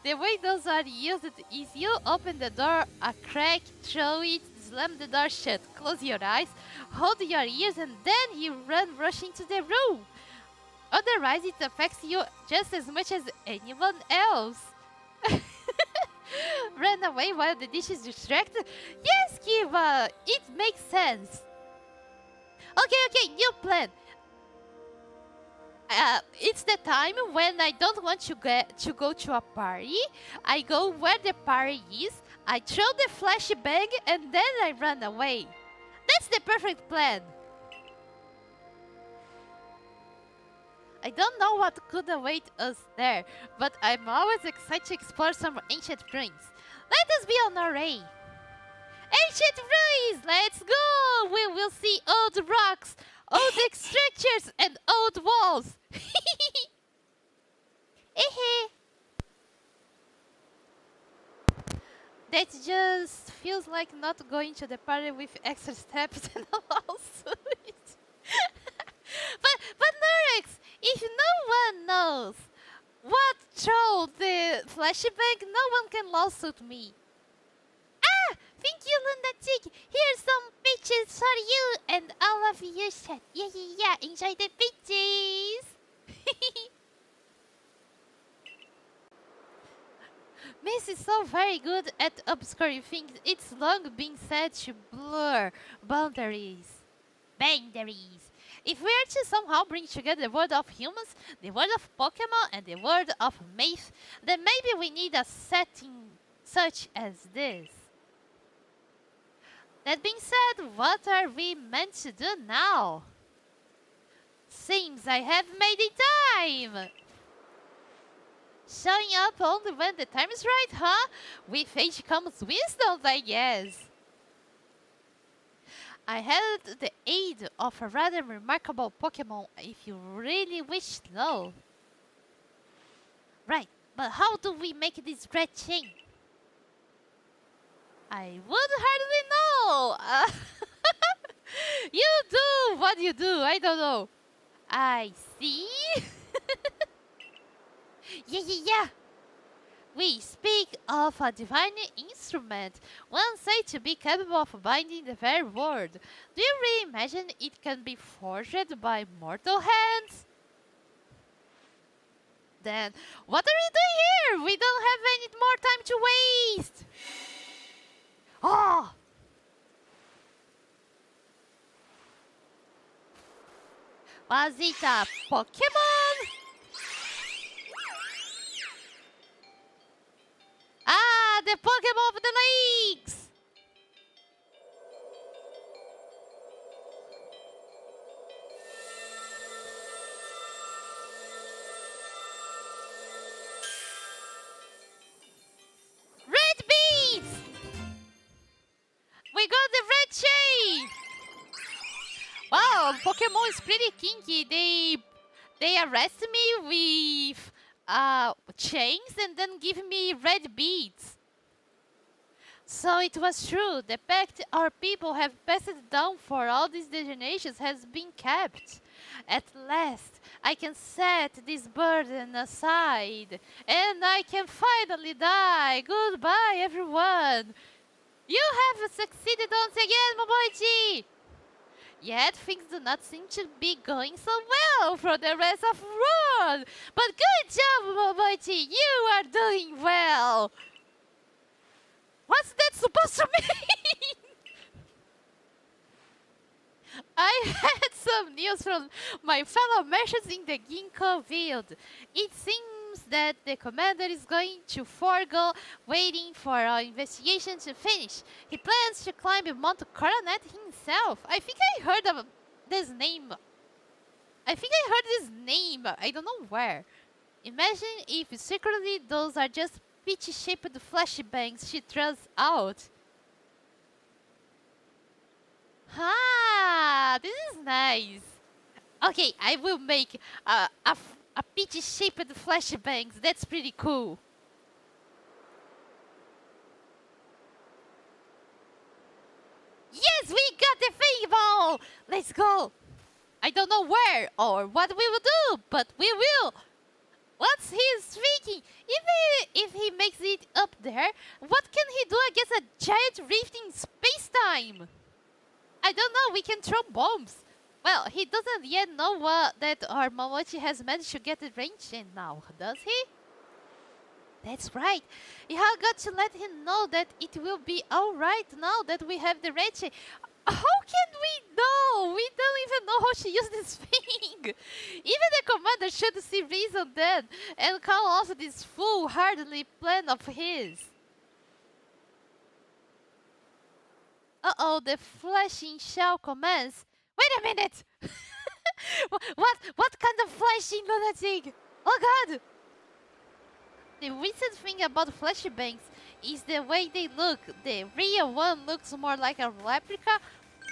The way those are used is you open the door a crack, throw it, slam the door shut, close your eyes, hold your ears, and then you run rushing to the room. Otherwise, it affects you just as much as anyone else. Run away while the dish is distracted? Yes, Kiva, it makes sense. Okay, new plan. It's the time when I don't want to go to a party. I go where the party is, I throw the flashbang, and then I run away. That's the perfect plan. I don't know what could await us there, but I'm always excited to explore some ancient ruins. Let us be on our way. Ancient ruins, let's go! We will see old rocks, old structures, and old walls. That just feels like not going to the party with extra steps and a lawsuit. but Norex, if no one knows what throw the flashbang, no one can lawsuit me. Thank you, Lunatic. Here's some pictures for you and all of you. Yeah. Enjoy the pictures. Miss is so very good at obscuring things. It's long been said to blur boundaries. If we are to somehow bring together the world of humans, the world of Pokemon, and the world of myth, then maybe we need a setting such as this. That being said, what are we meant to do now? Seems I have made it time! Showing up only when the time is right, huh? With age comes wisdom, I guess. I had the aid of a rather remarkable Pokemon, if you really wish to know. Right, but how do we make this red chain? I would hardly know. You do what you do, I don't know. I see. Yeah. We speak of a divine instrument, one said to be capable of binding the very world. Do you really imagine it can be forged by mortal hands? Then, what are we doing here? We don't have any more time to waste. Oh! Was it a Pokemon? Ah, the Pokemon of the lakes! Red beads! We got the red chain! Wow, Pokemon is pretty kinky. They arrest me with chains and then give me red beads. So it was true. The pact our people have passed down for all these generations has been kept. At last, I can set this burden aside, and I can finally die. Goodbye, everyone. You have succeeded once again, Momochi. Yet things do not seem to be going so well for the rest of the world. But good job, Momochi. You are doing well. What's that supposed to mean? I had some news from my fellow merchants in the Ginkgo field. It seems that the commander is going to forego waiting for our investigation to finish. He plans to climb Mount Coronet himself. I think I heard of this name. I don't know where. Imagine if secretly those are just peach-shaped flashbangs she throws out. Ah, this is nice. Okay, I will make a peach-shaped flashbangs. That's pretty cool. Yes, we got the thing ball. Let's go. I don't know where or what we will do, but we will. What's he thinking? If he makes it up there, what can he do against a giant rift in space-time? I don't know, we can throw bombs. Well, he doesn't yet know that our Momochi has managed to get the range in now, does he? That's right. You have got to let him know that it will be alright now that we have the range. How can we know? We don't even know how to use this thing. Even the commander should see reason then and call off this foolhardy plan of his. Uh-oh, the flashing shell commands. Wait a minute! What kind of flashing lunatic? Oh god! The recent thing about flashbangs is the way they look. The real one looks more like a replica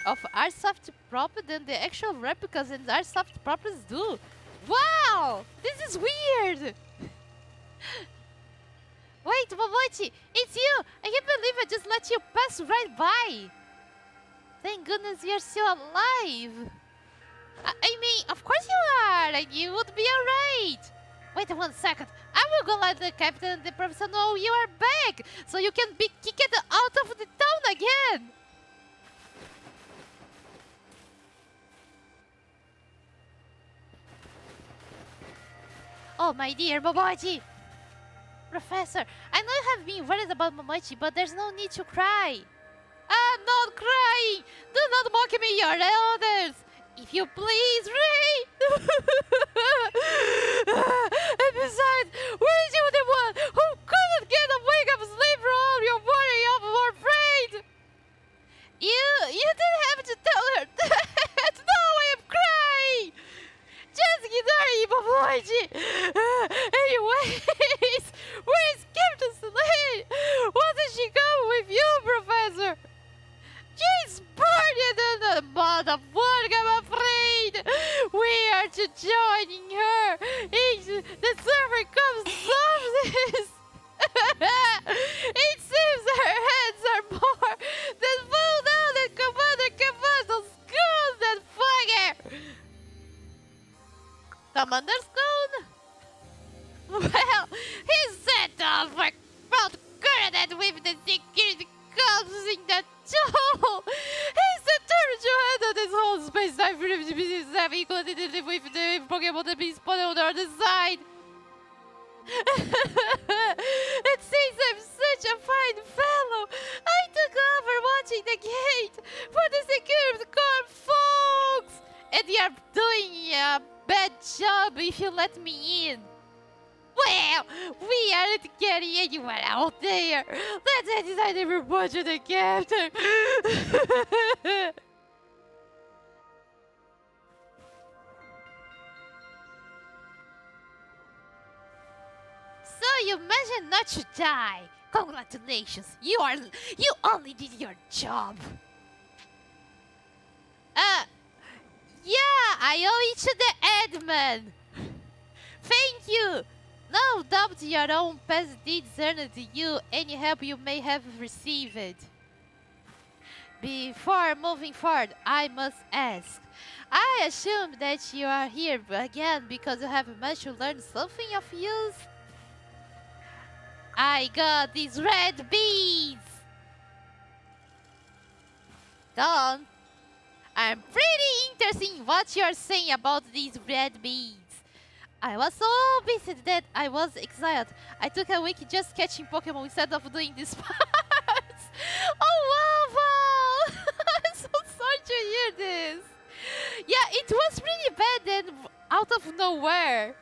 of Airsoft prop than the actual replicas and Airsoft props do. Wow! This is weird! Wait, Momochi! It's you! I can't believe I just let you pass right by! Thank goodness you're still alive! I mean, of course you are! Like, you would be alright! Wait 1 second. I will go let the captain and the professor know you are back, so you can be kicked out of the town again. Oh, my dear Momochi. Professor, I know you have been worried about Momochi, but there's no need to cry. I'm not crying. Do not mock me, your elders. If you please, Ray! And besides, weren't you the one who couldn't get a wake-up sleep from all your worry of more afraid? You didn't have to tell her that! No, I'm crying! Just ignore me, Momochi! Anyways, where's Captain Slade? Why did she come with you, Professor? She's burning in the mud of work, I'm afraid. We are to joining her. The server comes this. It seems her heads are more than full now that Commander Cavazo schools that fucker. Commander's gone? Well, he set off for Mount Coronet with the security cops in the tow. He's determined to handle this whole space-time business having continued with the Pokemon that being spotted on the other side. It seems I'm such a fine fellow. I took over watching the gate for the security corps folks. And you're doing a bad job if you let me in. Well, we aren't getting anywhere out there. Let's decide if we're watching the captain. So you mentioned not to die. Congratulations, you only did your job. Yeah, I owe it to the Edman. Thank you. No doubt your own past deeds earned you any help you may have received. Before moving forward, I must ask. I assume that you are here again because you have managed to learn something of use? I got these red beads! Go on. I'm pretty interested in what you're saying about these red beads. I was so busy that I was exiled. I took a week just catching Pokemon instead of doing these parts. Oh wow! I'm so sorry to hear this. Yeah, it was pretty bad and out of nowhere.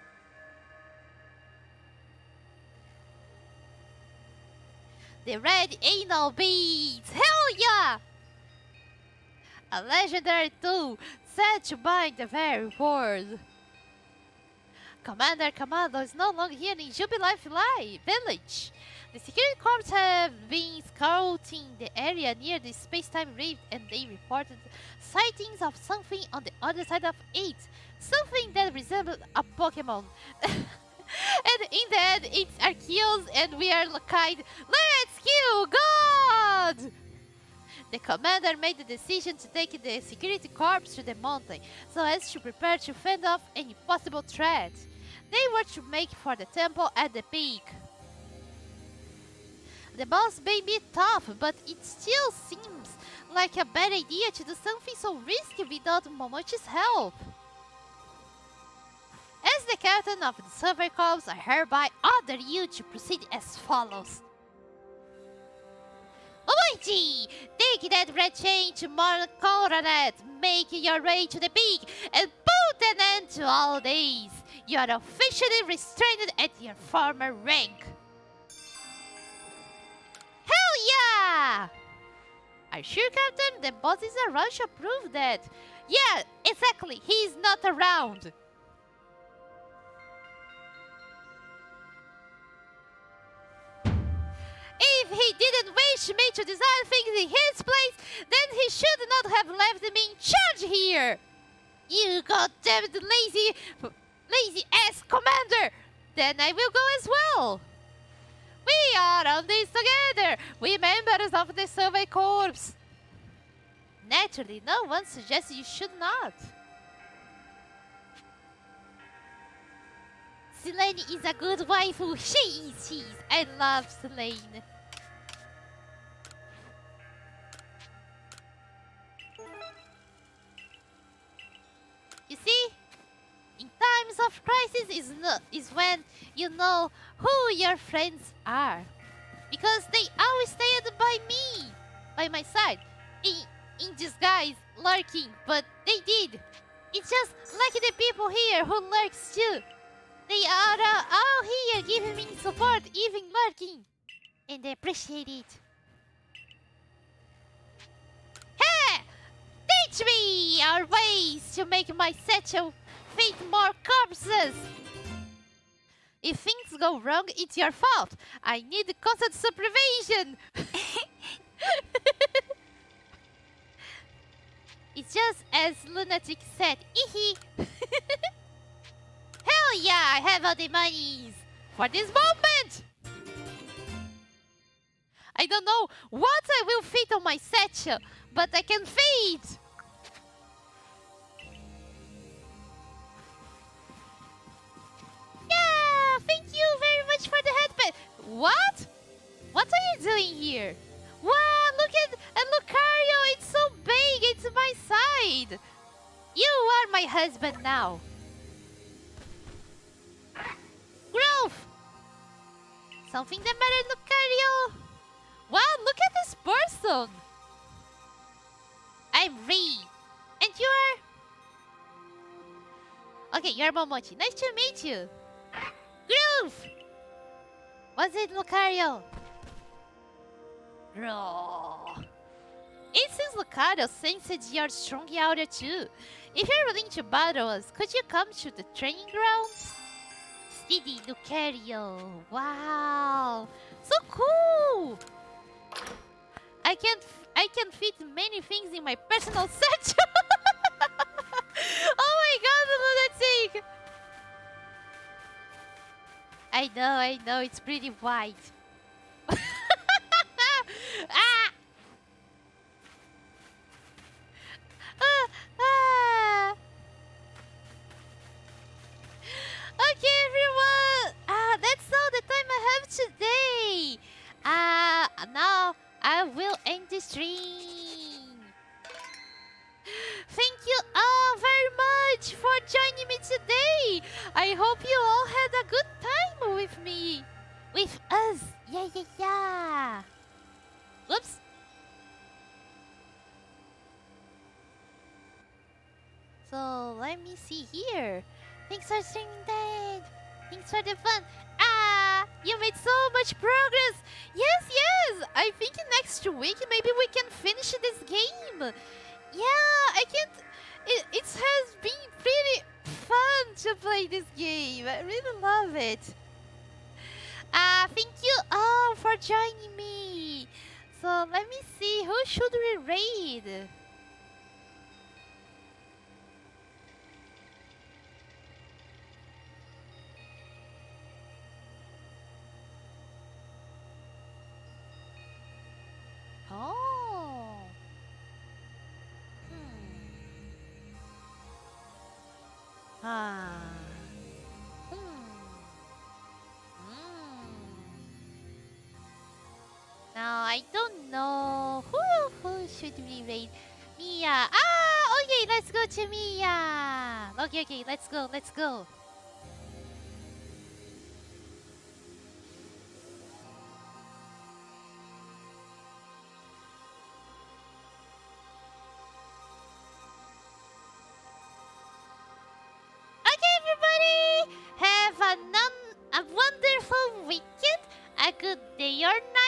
The red anal beads! Hell yeah! A legendary tool set to bind the very world. Commander Commando is no longer here in Jubilife Village. The security corps have been scouting the area near the space-time rift and they reported sightings of something on the other side of it. Something that resembled a Pokemon. And in the end, it's Arceus and we are kind. Let's kill God! The commander made the decision to take the security corps to the mountain so as to prepare to fend off any possible threat. They were to make for the temple at the peak. The boss may be tough, but it still seems like a bad idea to do something so risky without Momochi's help. As the captain of the Silver Corps, I hereby order you to proceed as follows. Momochi! Take that red chain to Mount Coronet, make your way to the peak, and put an end to all this. You are officially restrained at your former rank. Hell yeah! Are you sure, Captain? The boss is around to prove that. Yeah, exactly. He's not around. If he didn't wish me to design things in his place, then he should not have left me in charge here. You goddamn lazy ass commander! Then I will go as well. We are on this together. We members of the Silver Corps. Naturally, no one suggests you should not. Selene is a good waifu. She is. I love Selene. You see, in times of crisis is when you know who your friends are. Because they always stand by my side. In disguise, lurking, but they did. It's just like the people here who lurks too. They are all here giving me support, even lurking. And I appreciate it. Hey! Teach me our ways to make my satchel fit more corpses. If things go wrong, it's your fault. I need constant supervision. It's just as Lunatic said. Hell yeah, I have all the monies for this moment. I don't know what I will fit on my satchel, but I can fit. Yeah, thank you very much for the headband. What? What are you doing here? Wow, look at Lucario, it's so big, it's my side. You are my husband now. Growth! Something the matter, Lucario? Wow, look at this person! I'm Rei. And you're... Okay, you're Momochi. Nice to meet you. Groove! What's it, Lucario? Raw. It seems Lucario senses you're strong outer too. If you're willing to battle us, could you come to the training grounds? Steady, Lucario. Wow. So cool! I can fit many things in my personal satchel. Oh my god, lunatic! I know, it's pretty wide. Ah! Ah! Okay, everyone. That's all the time I have today. Now I will end the stream. Thank you all very much for joining me today. I hope you all had a good time with me. With us. Yeah. Whoops. So, let me see here. Thanks for streaming, Dad. Thanks for the fun. You made so much progress. Yes. I think next week maybe we can finish this game. Yeah, I can't... It has been pretty fun to play this game. I really love it. Thank you all for joining me. So let me see, who should we raid? Oh. Now I don't know who should we raid. Mia. Okay, let's go to Mia. Okay, let's go. Okay, everybody, have a wonderful weekend, a good day or night.